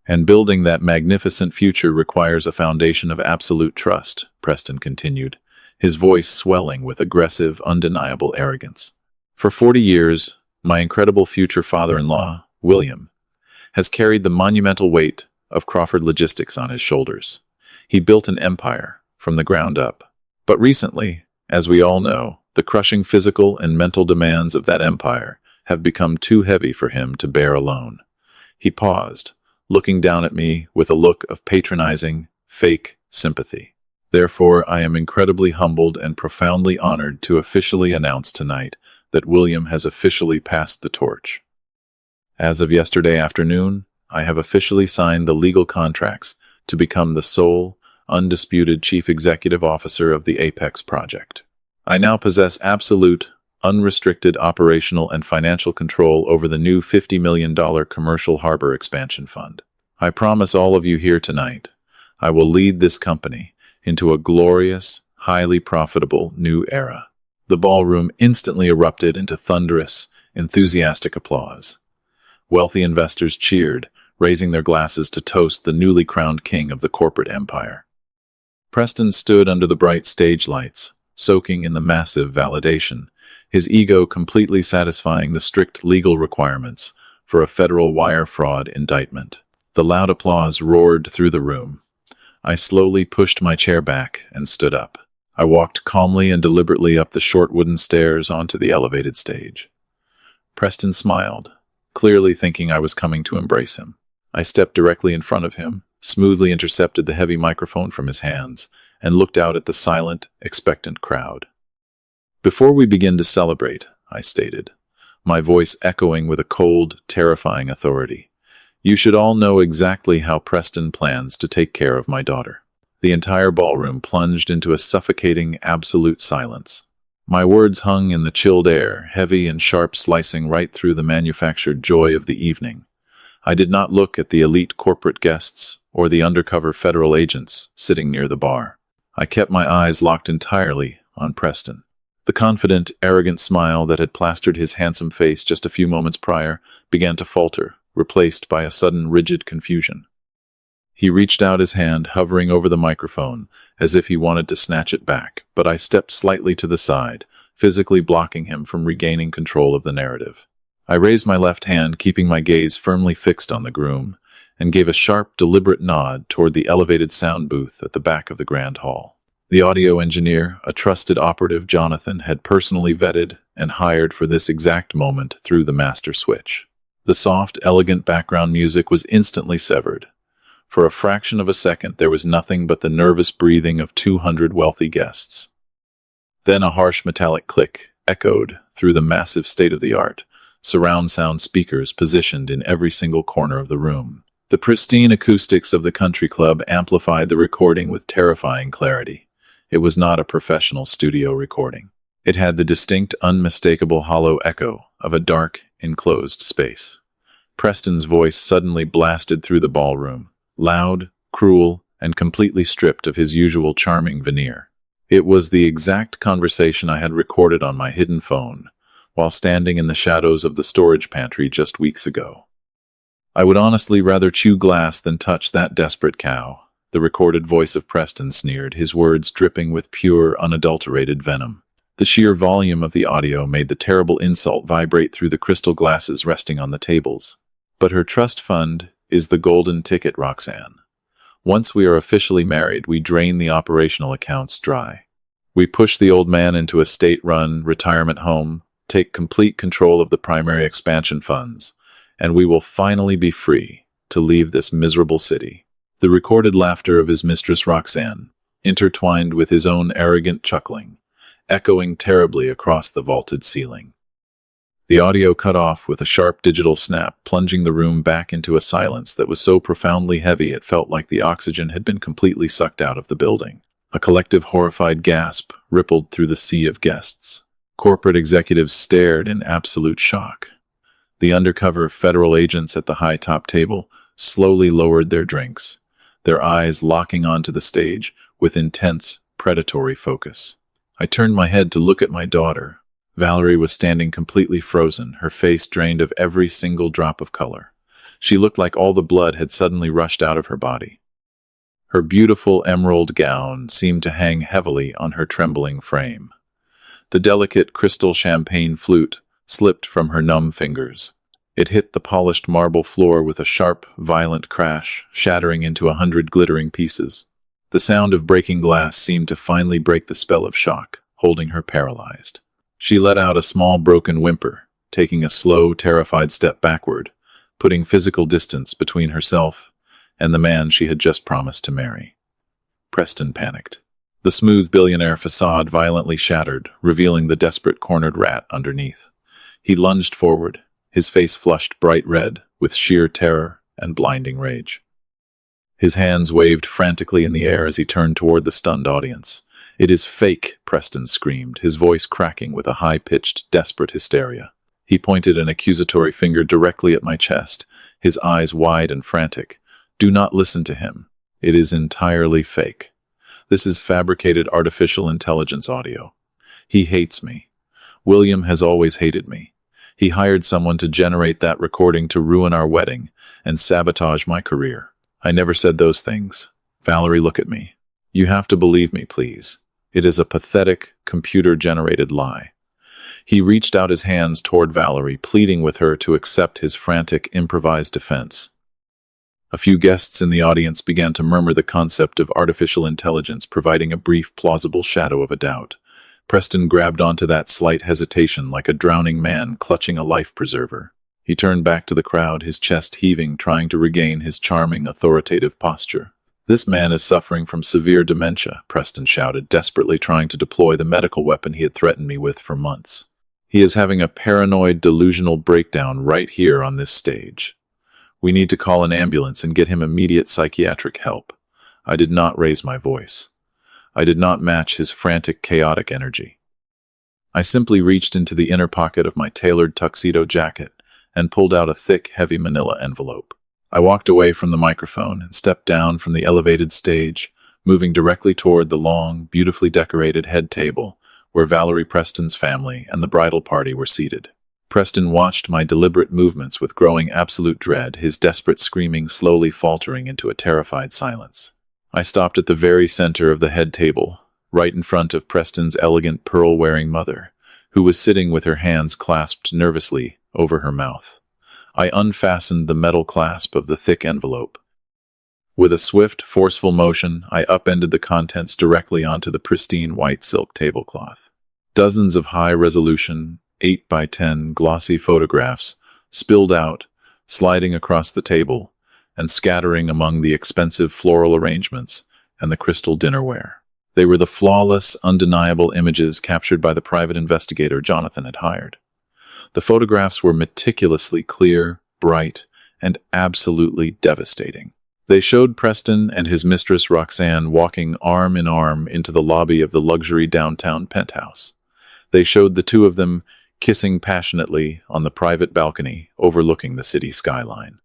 "And building that magnificent future requires a foundation of absolute trust," Preston continued, his voice swelling with aggressive, undeniable arrogance. "For 40 years, my incredible future father-in-law, William, has carried the monumental weight of Crawford Logistics on his shoulders. He built an empire from the ground up. But recently, as we all know, the crushing physical and mental demands of that empire have become too heavy for him to bear alone." He paused, looking down at me with a look of patronizing, fake sympathy. "Therefore, I am incredibly humbled and profoundly honored to officially announce tonight that William has officially passed the torch. As of yesterday afternoon, I have officially signed the legal contracts to become the sole, undisputed Chief Executive Officer of the Apex Project. I now possess absolute, unrestricted operational and financial control over the new $50 million commercial harbor expansion fund. I promise all of you here tonight, I will lead this company into a glorious, highly profitable new era." The ballroom instantly erupted into thunderous, enthusiastic applause. Wealthy investors cheered, raising their glasses to toast the newly crowned king of the corporate empire. Preston stood under the bright stage lights, soaking in the massive validation, his ego completely satisfying the strict legal requirements for a federal wire fraud indictment. The loud applause roared through the room. I slowly pushed my chair back and stood up. I walked calmly and deliberately up the short wooden stairs onto the elevated stage. Preston smiled, clearly thinking I was coming to embrace him. I stepped directly in front of him, smoothly intercepted the heavy microphone from his hands, and looked out at the silent, expectant crowd. "Before we begin to celebrate," I stated, my voice echoing with a cold, terrifying authority, "you should all know exactly how Preston plans to take care of my daughter." The entire ballroom plunged into a suffocating, absolute silence. My words hung in the chilled air, heavy and sharp, slicing right through the manufactured joy of the evening. I did not look at the elite corporate guests or the undercover federal agents sitting near the bar. I kept my eyes locked entirely on Preston. The confident, arrogant smile that had plastered his handsome face just a few moments prior began to falter, replaced by a sudden rigid confusion. He reached out his hand, hovering over the microphone, as if he wanted to snatch it back, but I stepped slightly to the side, physically blocking him from regaining control of the narrative. I raised my left hand, keeping my gaze firmly fixed on the groom, and gave a sharp, deliberate nod toward the elevated sound booth at the back of the grand hall. The audio engineer, a trusted operative Jonathan, had personally vetted and hired for this exact moment through the master switch. The soft, elegant background music was instantly severed. For a fraction of a second, there was nothing but the nervous breathing of 200 wealthy guests. Then a harsh metallic click echoed through the massive state-of-the-art surround sound speakers positioned in every single corner of the room. The pristine acoustics of the country club amplified the recording with terrifying clarity. It was not a professional studio recording. It had the distinct, unmistakable hollow echo of a dark, enclosed space. Preston's voice suddenly blasted through the ballroom, loud, cruel, and completely stripped of his usual charming veneer. It was the exact conversation I had recorded on my hidden phone, while standing in the shadows of the storage pantry just weeks ago. "I would honestly rather chew glass than touch that desperate cow," the recorded voice of Preston sneered, his words dripping with pure, unadulterated venom. The sheer volume of the audio made the terrible insult vibrate through the crystal glasses resting on the tables. But her trust fund is the golden ticket, Roxanne. Once we are officially married, we drain the operational accounts dry. We push the old man into a state-run retirement home, take complete control of the primary expansion funds, and we will finally be free to leave this miserable city. The recorded laughter of his mistress Roxanne, intertwined with his own arrogant chuckling, echoing terribly across the vaulted ceiling. The audio cut off with a sharp digital snap, plunging the room back into a silence that was so profoundly heavy it felt like the oxygen had been completely sucked out of the building. A collective horrified gasp rippled through the sea of guests. Corporate executives stared in absolute shock. The undercover federal agents at the high-top table slowly lowered their drinks, their eyes locking onto the stage with intense, predatory focus. I turned my head to look at my daughter. Valerie was standing completely frozen, her face drained of every single drop of color. She looked like all the blood had suddenly rushed out of her body. Her beautiful emerald gown seemed to hang heavily on her trembling frame. The delicate crystal champagne flute slipped from her numb fingers. It hit the polished marble floor with a sharp, violent crash, shattering into 100 glittering pieces. The sound of breaking glass seemed to finally break the spell of shock, holding her paralyzed. She let out a small broken whimper, taking a slow, terrified step backward, putting physical distance between herself and the man she had just promised to marry. Preston panicked. The smooth billionaire facade violently shattered, revealing the desperate cornered rat underneath. He lunged forward, his face flushed bright red with sheer terror and blinding rage. His hands waved frantically in the air as he turned toward the stunned audience. "It is fake," Preston screamed, his voice cracking with a high-pitched, desperate hysteria. He pointed an accusatory finger directly at my chest, his eyes wide and frantic. "Do not listen to him. It is entirely fake. This is fabricated artificial intelligence audio. He hates me. William has always hated me. He hired someone to generate that recording to ruin our wedding and sabotage my career. I never said those things. Valerie, look at me. You have to believe me, please. It is a pathetic, computer-generated lie." He reached out his hands toward Valerie, pleading with her to accept his frantic, improvised defense. A few guests in the audience began to murmur the concept of artificial intelligence, providing a brief, plausible shadow of a doubt. Preston grabbed onto that slight hesitation like a drowning man clutching a life preserver. He turned back to the crowd, his chest heaving, trying to regain his charming, authoritative posture. "This man is suffering from severe dementia," Preston shouted, desperately trying to deploy the medical weapon he had threatened me with for months. "He is having a paranoid, delusional breakdown right here on this stage. We need to call an ambulance and get him immediate psychiatric help." I did not raise my voice. I did not match his frantic, chaotic energy. I simply reached into the inner pocket of my tailored tuxedo jacket and pulled out a thick, heavy manila envelope. I walked away from the microphone and stepped down from the elevated stage, moving directly toward the long, beautifully decorated head table where Valerie Preston's family and the bridal party were seated. Preston watched my deliberate movements with growing absolute dread, his desperate screaming slowly faltering into a terrified silence. I stopped at the very center of the head table, right in front of Preston's elegant pearl-wearing mother, who was sitting with her hands clasped nervously over her mouth. I unfastened the metal clasp of the thick envelope. With a swift, forceful motion, I upended the contents directly onto the pristine white silk tablecloth. Dozens of high-resolution, 8x10 glossy photographs spilled out, sliding across the table and scattering among the expensive floral arrangements and the crystal dinnerware. They were the flawless, undeniable images captured by the private investigator Jonathan had hired. The photographs were meticulously clear, bright, and absolutely devastating. They showed Preston and his mistress Roxanne walking arm in arm into the lobby of the luxury downtown penthouse. They showed the two of them kissing passionately on the private balcony overlooking the city skyline.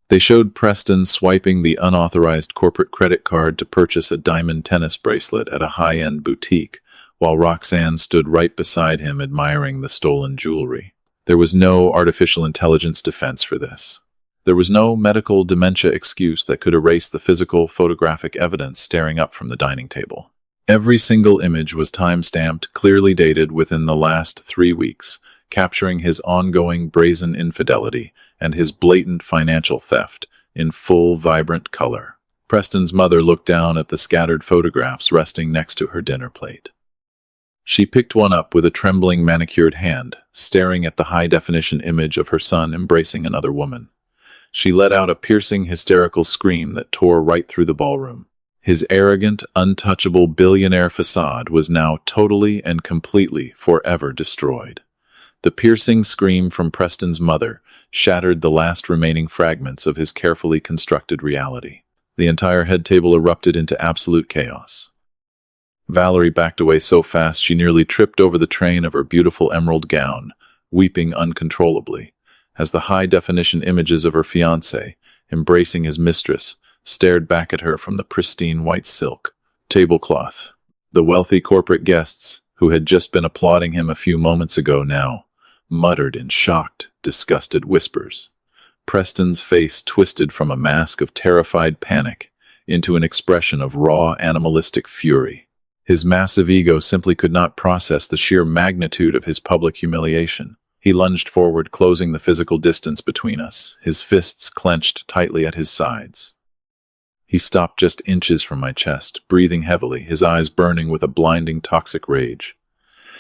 They showed Preston swiping the unauthorized corporate credit card to purchase a diamond tennis bracelet at a high-end boutique, while Roxanne stood right beside him admiring the stolen jewelry. There was no artificial intelligence defense for this. There was no medical dementia excuse that could erase the physical, photographic evidence staring up from the dining table. Every single image was time-stamped, clearly dated within the last 3 weeks, capturing his ongoing brazen infidelity and his blatant financial theft in full, vibrant color. Preston's mother looked down at the scattered photographs resting next to her dinner plate. She picked one up with a trembling, manicured hand, staring at the high-definition image of her son embracing another woman. She let out a piercing, hysterical scream that tore right through the ballroom. His arrogant, untouchable billionaire facade was now totally and completely forever destroyed. The piercing scream from Preston's mother shattered the last remaining fragments of his carefully constructed reality. The entire head table erupted into absolute chaos. Valerie backed away so fast she nearly tripped over the train of her beautiful emerald gown, weeping uncontrollably, as the high-definition images of her fiancé, embracing his mistress, stared back at her from the pristine white silk tablecloth. The wealthy corporate guests, who had just been applauding him a few moments ago now, muttered in shocked, disgusted whispers. Preston's face twisted from a mask of terrified panic into an expression of raw, animalistic fury. His massive ego simply could not process the sheer magnitude of his public humiliation. He lunged forward, closing the physical distance between us, his fists clenched tightly at his sides. He stopped just inches from my chest, breathing heavily, his eyes burning with a blinding, toxic rage.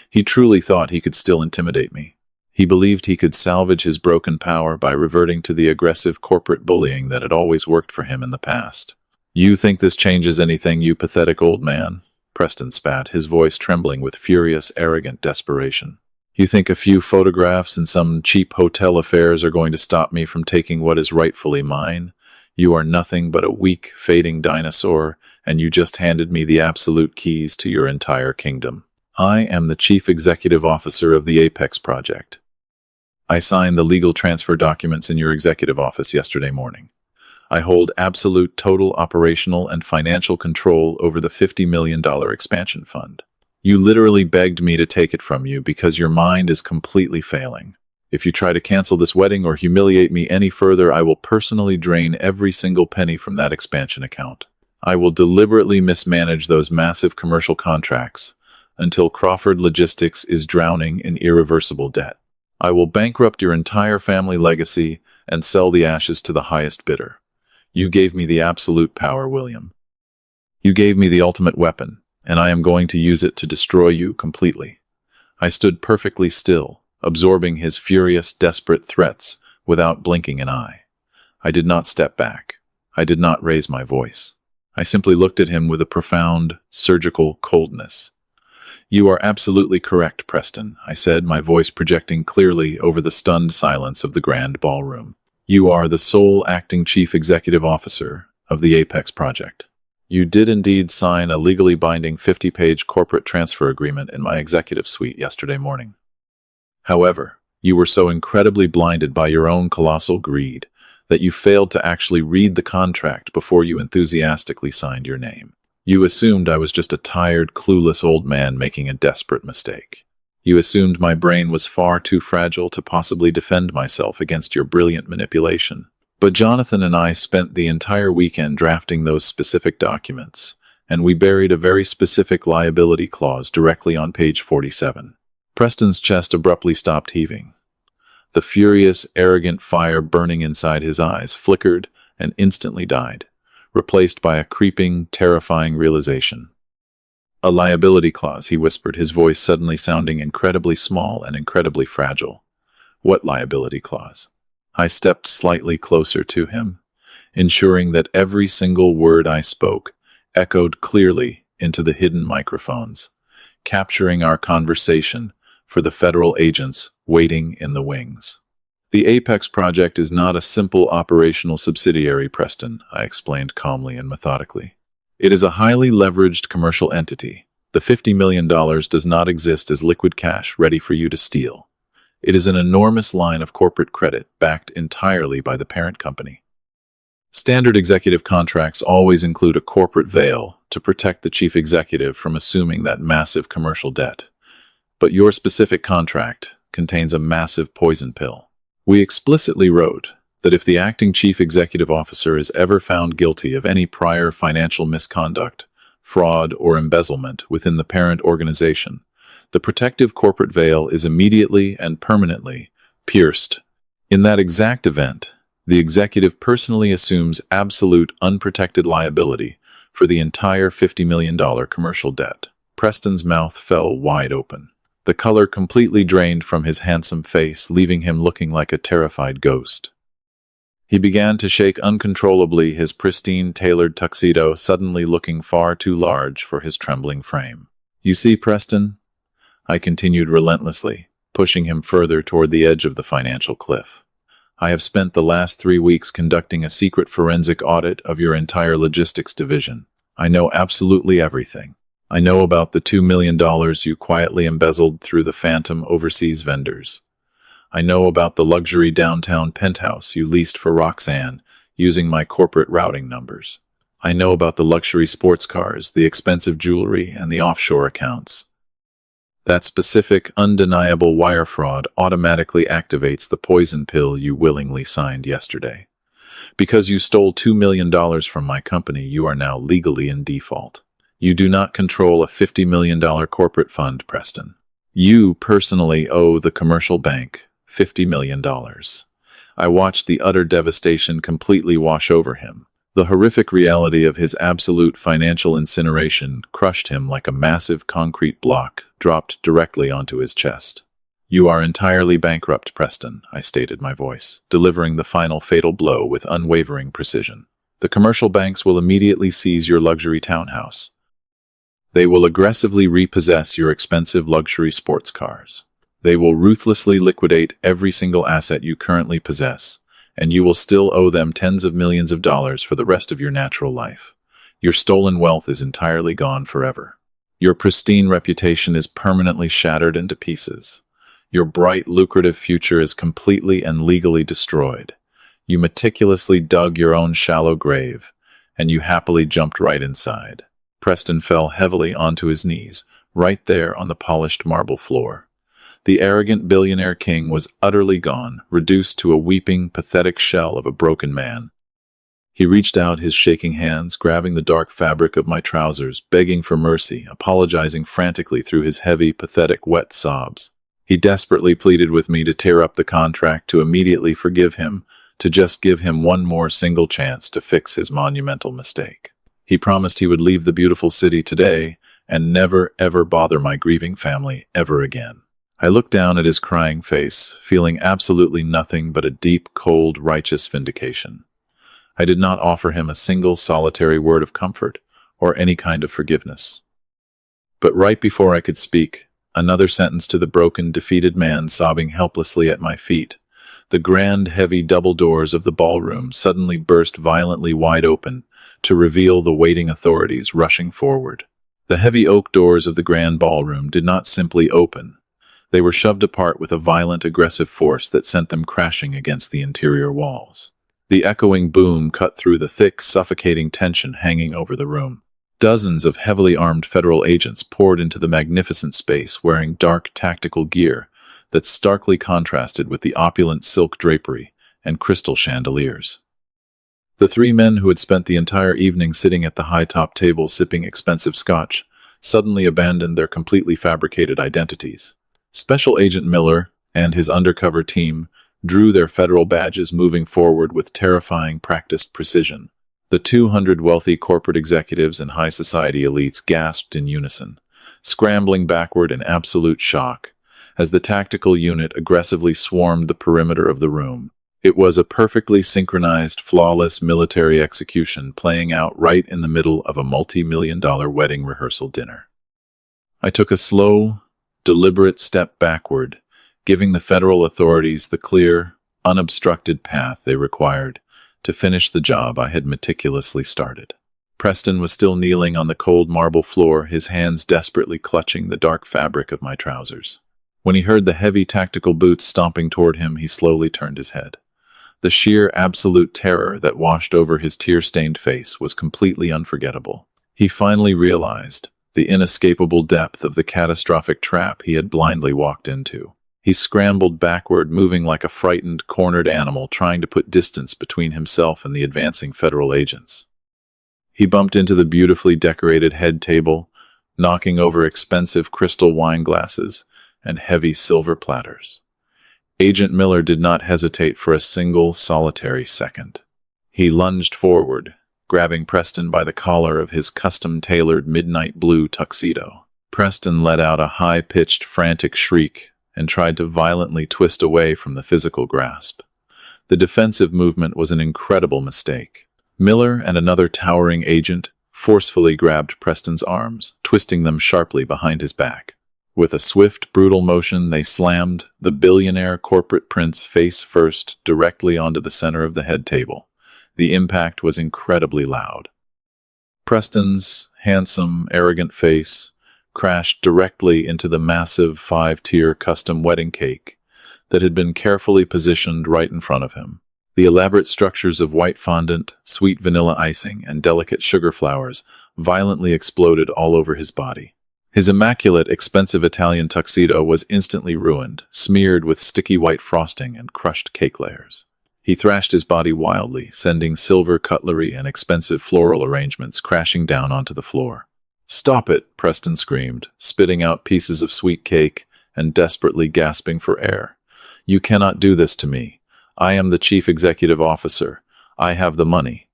He truly thought he could still intimidate me. He believed he could salvage his broken power by reverting to the aggressive corporate bullying that had always worked for him in the past. "You think this changes anything, you pathetic old man?" Preston spat, his voice trembling with furious, arrogant desperation. "You think a few photographs and some cheap hotel affairs are going to stop me from taking what is rightfully mine? You are nothing but a weak, fading dinosaur, and you just handed me the absolute keys to your entire kingdom. I am the Chief Executive Officer of the Apex Project. I signed the legal transfer documents in your executive office yesterday morning. I hold absolute, total operational and financial control over the $50 million expansion fund. You literally begged me to take it from you because your mind is completely failing. If you try to cancel this wedding or humiliate me any further, I will personally drain every single penny from that expansion account. I will deliberately mismanage those massive commercial contracts until Crawford Logistics is drowning in irreversible debt. I will bankrupt your entire family legacy and sell the ashes to the highest bidder. You gave me the absolute power, William. You gave me the ultimate weapon, and I am going to use it to destroy you completely." I stood perfectly still, absorbing his furious, desperate threats without blinking an eye. I did not step back. I did not raise my voice. I simply looked at him with a profound, surgical coldness. "You are absolutely correct, Preston," I said, my voice projecting clearly over the stunned silence of the grand ballroom. "You are the sole acting chief executive officer of the Apex Project. You did indeed sign a legally binding 50-page corporate transfer agreement in my executive suite yesterday morning. However, you were so incredibly blinded by your own colossal greed that you failed to actually read the contract before you enthusiastically signed your name. You assumed I was just a tired, clueless old man making a desperate mistake. You assumed my brain was far too fragile to possibly defend myself against your brilliant manipulation. But Jonathan and I spent the entire weekend drafting those specific documents, and we buried a very specific liability clause directly on page 47. Preston's chest abruptly stopped heaving. The furious, arrogant fire burning inside his eyes flickered and instantly died, replaced by a creeping, terrifying realization. "A liability clause," he whispered, his voice suddenly sounding incredibly small and incredibly fragile. "What liability clause?" I stepped slightly closer to him, ensuring that every single word I spoke echoed clearly into the hidden microphones, capturing our conversation for the federal agents waiting in the wings. "The Apex Project is not a simple operational subsidiary, Preston," I explained calmly and methodically. "It is a highly leveraged commercial entity. The $50 million does not exist as liquid cash ready for you to steal. It is an enormous line of corporate credit backed entirely by the parent company. Standard executive contracts always include a corporate veil to protect the chief executive from assuming that massive commercial debt. But your specific contract contains a massive poison pill. We explicitly wrote that if the acting chief executive officer is ever found guilty of any prior financial misconduct fraud, or embezzlement within the parent organization, the protective corporate veil is immediately and permanently pierced. In that exact event, the executive personally assumes absolute unprotected liability for the entire $50 million commercial debt. Preston's mouth fell wide open. The color completely drained from his handsome face, leaving him looking like a terrified ghost. He began to shake uncontrollably, his pristine, tailored tuxedo suddenly looking far too large for his trembling frame. "You see, Preston," I continued relentlessly, pushing him further toward the edge of the financial cliff. "I have spent the last 3 weeks conducting a secret forensic audit of your entire logistics division. I know absolutely everything. I know about the $2 million you quietly embezzled through the phantom overseas vendors. I know about the luxury downtown penthouse you leased for Roxanne using my corporate routing numbers. I know about the luxury sports cars, the expensive jewelry, and the offshore accounts. That specific, undeniable wire fraud automatically activates the poison pill you willingly signed yesterday. Because you stole $2 million from my company, you are now legally in default. You do not control a $50 million corporate fund, Preston. You personally owe the commercial bank $50 million. I watched the utter devastation completely wash over him. The horrific reality of his absolute financial incineration crushed him like a massive concrete block dropped directly onto his chest. "You are entirely bankrupt, Preston," I stated, my voice delivering the final fatal blow with unwavering precision. "The commercial banks will immediately seize your luxury townhouse. They will aggressively repossess your expensive luxury sports cars. They will ruthlessly liquidate every single asset you currently possess, and you will still owe them tens of millions of dollars for the rest of your natural life. Your stolen wealth is entirely gone forever. Your pristine reputation is permanently shattered into pieces. Your bright, lucrative future is completely and legally destroyed. You meticulously dug your own shallow grave, and you happily jumped right inside." Preston fell heavily onto his knees, right there on the polished marble floor. The arrogant billionaire king was utterly gone, reduced to a weeping, pathetic shell of a broken man. He reached out his shaking hands, grabbing the dark fabric of my trousers, begging for mercy, apologizing frantically through his heavy, pathetic, wet sobs. He desperately pleaded with me to tear up the contract, to immediately forgive him, to just give him one more single chance to fix his monumental mistake. He promised he would leave the beautiful city today and never, ever bother my grieving family ever again. I looked down at his crying face, feeling absolutely nothing but a deep, cold, righteous vindication. I did not offer him a single solitary word of comfort or any kind of forgiveness. But right before I could speak, another sentence to the broken, defeated man sobbing helplessly at my feet, the grand, heavy double doors of the ballroom suddenly burst violently wide open to reveal the waiting authorities rushing forward. The heavy oak doors of the grand ballroom did not simply open. They were shoved apart with a violent, aggressive force that sent them crashing against the interior walls. The echoing boom cut through the thick, suffocating tension hanging over the room. Dozens of heavily armed federal agents poured into the magnificent space wearing dark, tactical gear that starkly contrasted with the opulent silk drapery and crystal chandeliers. The 3 men who had spent the entire evening sitting at the high-top table sipping expensive scotch suddenly abandoned their completely fabricated identities. Special Agent Miller and his undercover team drew their federal badges, moving forward with terrifying, practiced precision. The 200 wealthy corporate executives and high society elites gasped in unison, scrambling backward in absolute shock as the tactical unit aggressively swarmed the perimeter of the room. It was a perfectly synchronized, flawless military execution playing out right in the middle of a multi-million-dollar wedding rehearsal dinner. I took a slow, deliberate step backward, giving the federal authorities the clear, unobstructed path they required to finish the job I had meticulously started. Preston was still kneeling on the cold marble floor, his hands desperately clutching the dark fabric of my trousers. When he heard the heavy tactical boots stomping toward him, he slowly turned his head. The sheer absolute terror that washed over his tear-stained face was completely unforgettable. He finally realized the inescapable depth of the catastrophic trap he had blindly walked into. He scrambled backward, moving like a frightened, cornered animal, trying to put distance between himself and the advancing federal agents. He bumped into the beautifully decorated head table, knocking over expensive crystal wine glasses and heavy silver platters. Agent Miller did not hesitate for a single solitary second. He lunged forward, grabbing Preston by the collar of his custom-tailored midnight blue tuxedo. Preston let out a high-pitched, frantic shriek and tried to violently twist away from the physical grasp. The defensive movement was an incredible mistake. Miller and another towering agent forcefully grabbed Preston's arms, twisting them sharply behind his back. With a swift, brutal motion, they slammed the billionaire corporate prince face first directly onto the center of the head table. The impact was incredibly loud. Preston's handsome, arrogant face crashed directly into the massive 5-tier custom wedding cake that had been carefully positioned right in front of him. The elaborate structures of white fondant, sweet vanilla icing, and delicate sugar flowers violently exploded all over his body. His immaculate, expensive Italian tuxedo was instantly ruined, smeared with sticky white frosting and crushed cake layers. He thrashed his body wildly, sending silver cutlery and expensive floral arrangements crashing down onto the floor. "Stop it," Preston screamed, spitting out pieces of sweet cake and desperately gasping for air. "You cannot do this to me. I am the chief executive officer. I have the money.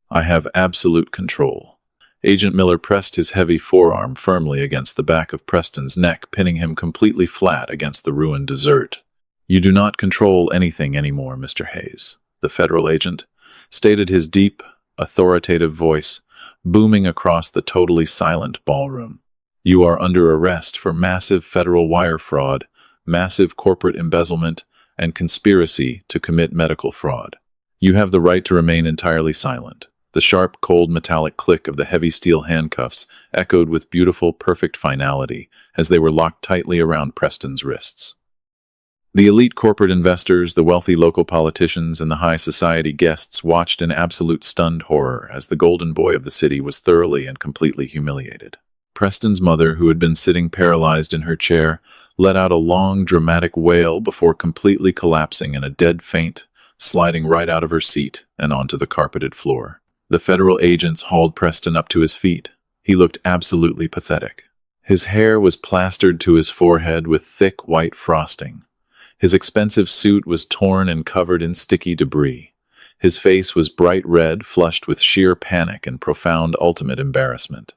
I have absolute control." Agent Miller pressed his heavy forearm firmly against the back of Preston's neck, pinning him completely flat against the ruined dessert. "You do not control anything anymore, Mr. Hayes," the federal agent stated, his deep, authoritative voice booming across the totally silent ballroom. "You are under arrest for massive federal wire fraud, massive corporate embezzlement, and conspiracy to commit medical fraud. You have the right to remain entirely silent." The sharp, cold, metallic click of the heavy steel handcuffs echoed with beautiful, perfect finality as they were locked tightly around Preston's wrists. The elite corporate investors, the wealthy local politicians, and the high society guests watched in absolute stunned horror as the golden boy of the city was thoroughly and completely humiliated. Preston's mother, who had been sitting paralyzed in her chair, let out a long, dramatic wail before completely collapsing in a dead faint, sliding right out of her seat and onto the carpeted floor. The federal agents hauled Preston up to his feet. He looked absolutely pathetic. His hair was plastered to his forehead with thick white frosting. His expensive suit was torn and covered in sticky debris. His face was bright red, flushed with sheer panic and profound ultimate embarrassment.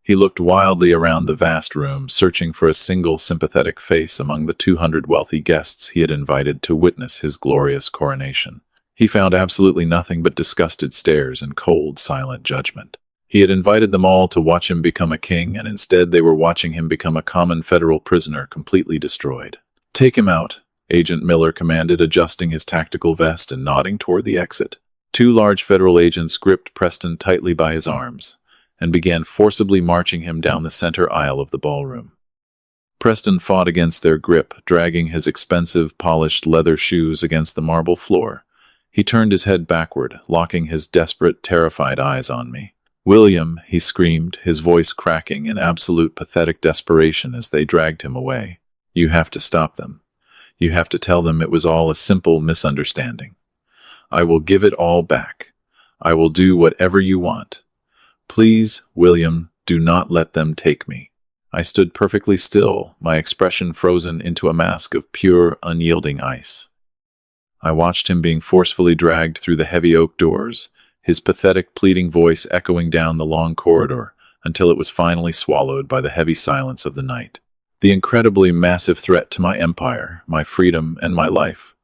He looked wildly around the vast room, searching for a single sympathetic face among the 200 wealthy guests he had invited to witness his glorious coronation. He found absolutely nothing but disgusted stares and cold, silent judgment. He had invited them all to watch him become a king, and instead they were watching him become a common federal prisoner, completely destroyed. "Take him out," Agent Miller commanded, adjusting his tactical vest and nodding toward the exit. 2 large federal agents gripped Preston tightly by his arms and began forcibly marching him down the center aisle of the ballroom. Preston fought against their grip, dragging his expensive, polished leather shoes against the marble floor. He turned his head backward, locking his desperate, terrified eyes on me. "William," he screamed, his voice cracking in absolute pathetic desperation as they dragged him away. "You have to stop them. You have to tell them it was all a simple misunderstanding. I will give it all back. I will do whatever you want. Please, William, do not let them take me." I stood perfectly still, my expression frozen into a mask of pure, unyielding ice. I watched him being forcefully dragged through the heavy oak doors, his pathetic, pleading voice echoing down the long corridor until it was finally swallowed by the heavy silence of the night. The incredibly massive threat to my empire, my freedom, and my life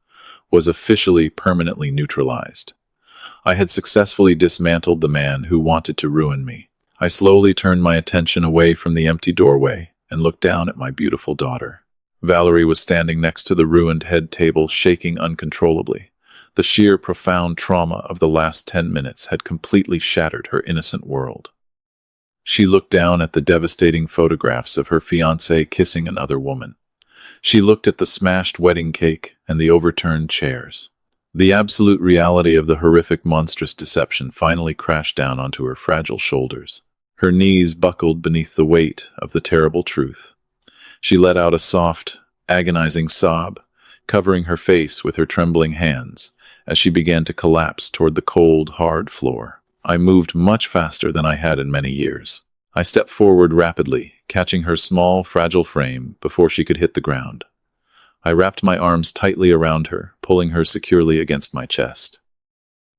was officially permanently neutralized. I had successfully dismantled the man who wanted to ruin me. I slowly turned my attention away from the empty doorway and looked down at my beautiful daughter. Valerie was standing next to the ruined head table, shaking uncontrollably. The sheer, profound trauma of the last 10 minutes had completely shattered her innocent world. She looked down at the devastating photographs of her fiancé kissing another woman. She looked at the smashed wedding cake and the overturned chairs. The absolute reality of the horrific, monstrous deception finally crashed down onto her fragile shoulders. Her knees buckled beneath the weight of the terrible truth. She let out a soft, agonizing sob, covering her face with her trembling hands as she began to collapse toward the cold, hard floor. I moved much faster than I had in many years. I stepped forward rapidly, catching her small, fragile frame before she could hit the ground. I wrapped my arms tightly around her, pulling her securely against my chest.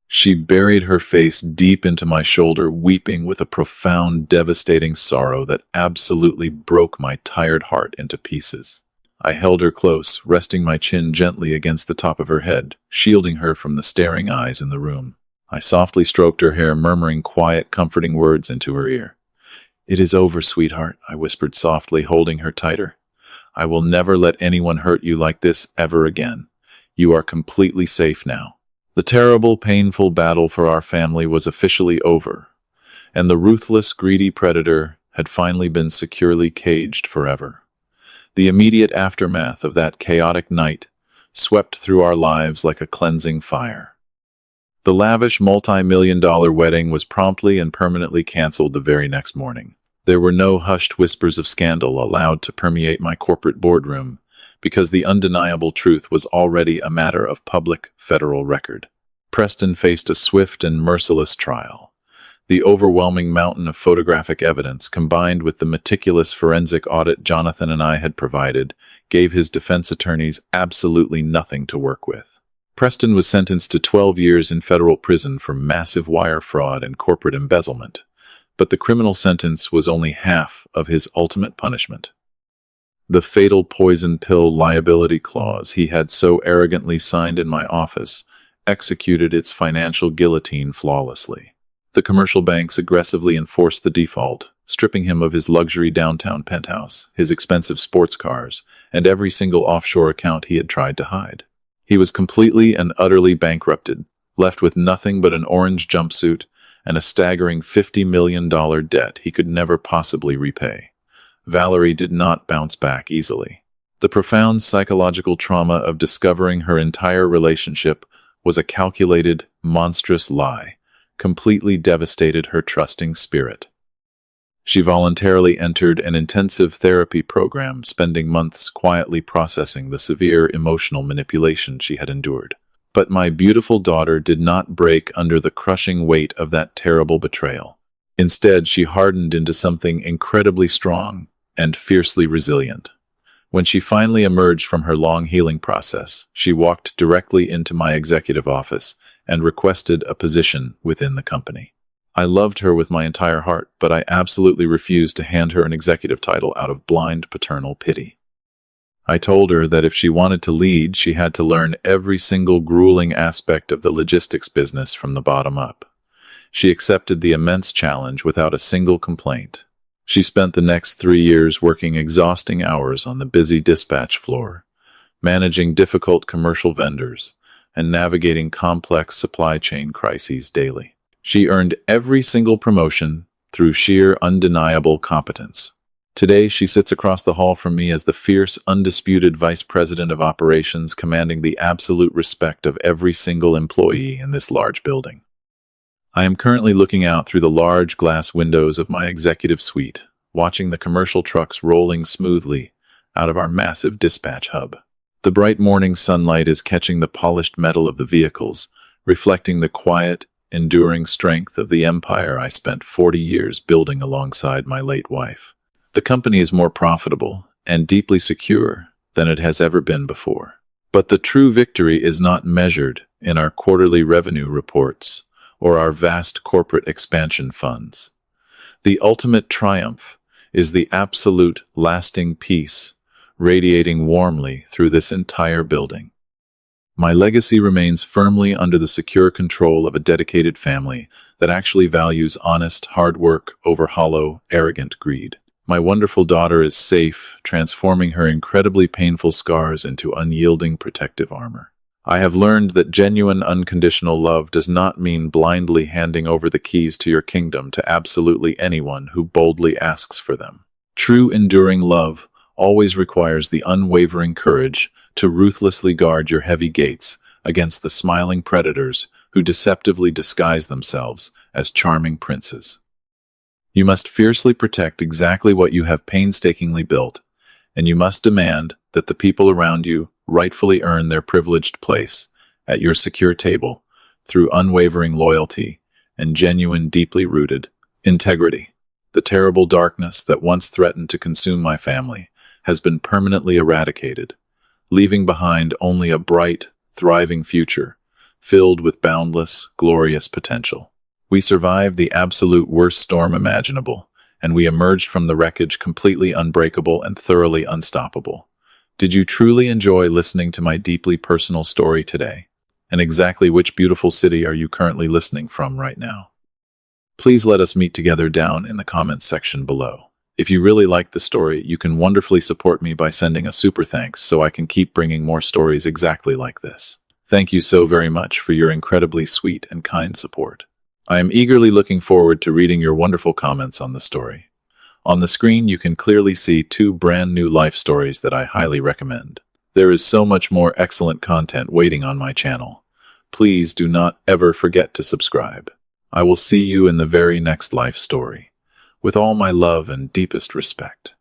She buried her face deep into my shoulder, weeping with a profound, devastating sorrow that absolutely broke my tired heart into pieces. I held her close, resting my chin gently against the top of her head, shielding her from the staring eyes in the room. I softly stroked her hair, murmuring quiet, comforting words into her ear. "It is over, sweetheart," I whispered softly, holding her tighter. "I will never let anyone hurt you like this ever again. You are completely safe now." The terrible, painful battle for our family was officially over, and the ruthless, greedy predator had finally been securely caged forever. The immediate aftermath of that chaotic night swept through our lives like a cleansing fire. The lavish multi-million-dollar wedding was promptly and permanently canceled the very next morning. There were no hushed whispers of scandal allowed to permeate my corporate boardroom, because the undeniable truth was already a matter of public federal record. Preston faced a swift and merciless trial. The overwhelming mountain of photographic evidence, combined with the meticulous forensic audit Jonathan and I had provided, gave his defense attorneys absolutely nothing to work with. Preston was sentenced to 12 years in federal prison for massive wire fraud and corporate embezzlement, but the criminal sentence was only half of his ultimate punishment. The fatal poison pill liability clause he had so arrogantly signed in my office executed its financial guillotine flawlessly. The commercial banks aggressively enforced the default, stripping him of his luxury downtown penthouse, his expensive sports cars, and every single offshore account he had tried to hide. He was completely and utterly bankrupted, left with nothing but an orange jumpsuit and a staggering $50 million debt he could never possibly repay. Valerie did not bounce back easily. The profound psychological trauma of discovering her entire relationship was a calculated, monstrous lie, completely devastated her trusting spirit. She voluntarily entered an intensive therapy program, spending months quietly processing the severe emotional manipulation she had endured. But my beautiful daughter did not break under the crushing weight of that terrible betrayal. Instead, she hardened into something incredibly strong and fiercely resilient. When she finally emerged from her long healing process, she walked directly into my executive office and requested a position within the company. I loved her with my entire heart, but I absolutely refused to hand her an executive title out of blind paternal pity. I told her that if she wanted to lead, she had to learn every single grueling aspect of the logistics business from the bottom up. She accepted the immense challenge without a single complaint. She spent the next 3 years working exhausting hours on the busy dispatch floor, managing difficult commercial vendors, and navigating complex supply chain crises daily. She earned every single promotion through sheer undeniable competence. Today, she sits across the hall from me as the fierce, undisputed vice president of operations, commanding the absolute respect of every single employee in this large building. I am currently looking out through the large glass windows of my executive suite, watching the commercial trucks rolling smoothly out of our massive dispatch hub. The bright morning sunlight is catching the polished metal of the vehicles, reflecting the quiet, enduring strength of the empire I spent 40 years building alongside my late wife. The company is more profitable and deeply secure than it has ever been before. But the true victory is not measured in our quarterly revenue reports or our vast corporate expansion funds. The ultimate triumph is the absolute, lasting peace radiating warmly through this entire building. My legacy remains firmly under the secure control of a dedicated family that actually values honest, hard work over hollow, arrogant greed. My wonderful daughter is safe, transforming her incredibly painful scars into unyielding protective armor. I have learned that genuine, unconditional love does not mean blindly handing over the keys to your kingdom to absolutely anyone who boldly asks for them. True, enduring love always requires the unwavering courage to ruthlessly guard your heavy gates against the smiling predators who deceptively disguise themselves as charming princes. You must fiercely protect exactly what you have painstakingly built, and you must demand that the people around you rightfully earn their privileged place at your secure table through unwavering loyalty and genuine, deeply rooted integrity. The terrible darkness that once threatened to consume my family has been permanently eradicated, leaving behind only a bright, thriving future filled with boundless, glorious potential. We survived the absolute worst storm imaginable, and we emerged from the wreckage completely unbreakable and thoroughly unstoppable. Did you truly enjoy listening to my deeply personal story today? And exactly which beautiful city are you currently listening from right now? Please let us meet together down in the comments section below. If you really like the story, you can wonderfully support me by sending a super thanks so I can keep bringing more stories exactly like this. Thank you so very much for your incredibly sweet and kind support. I am eagerly looking forward to reading your wonderful comments on the story. On the screen, you can clearly see 2 brand new life stories that I highly recommend. There is so much more excellent content waiting on my channel. Please do not ever forget to subscribe. I will see you in the very next life story. With all my love and deepest respect.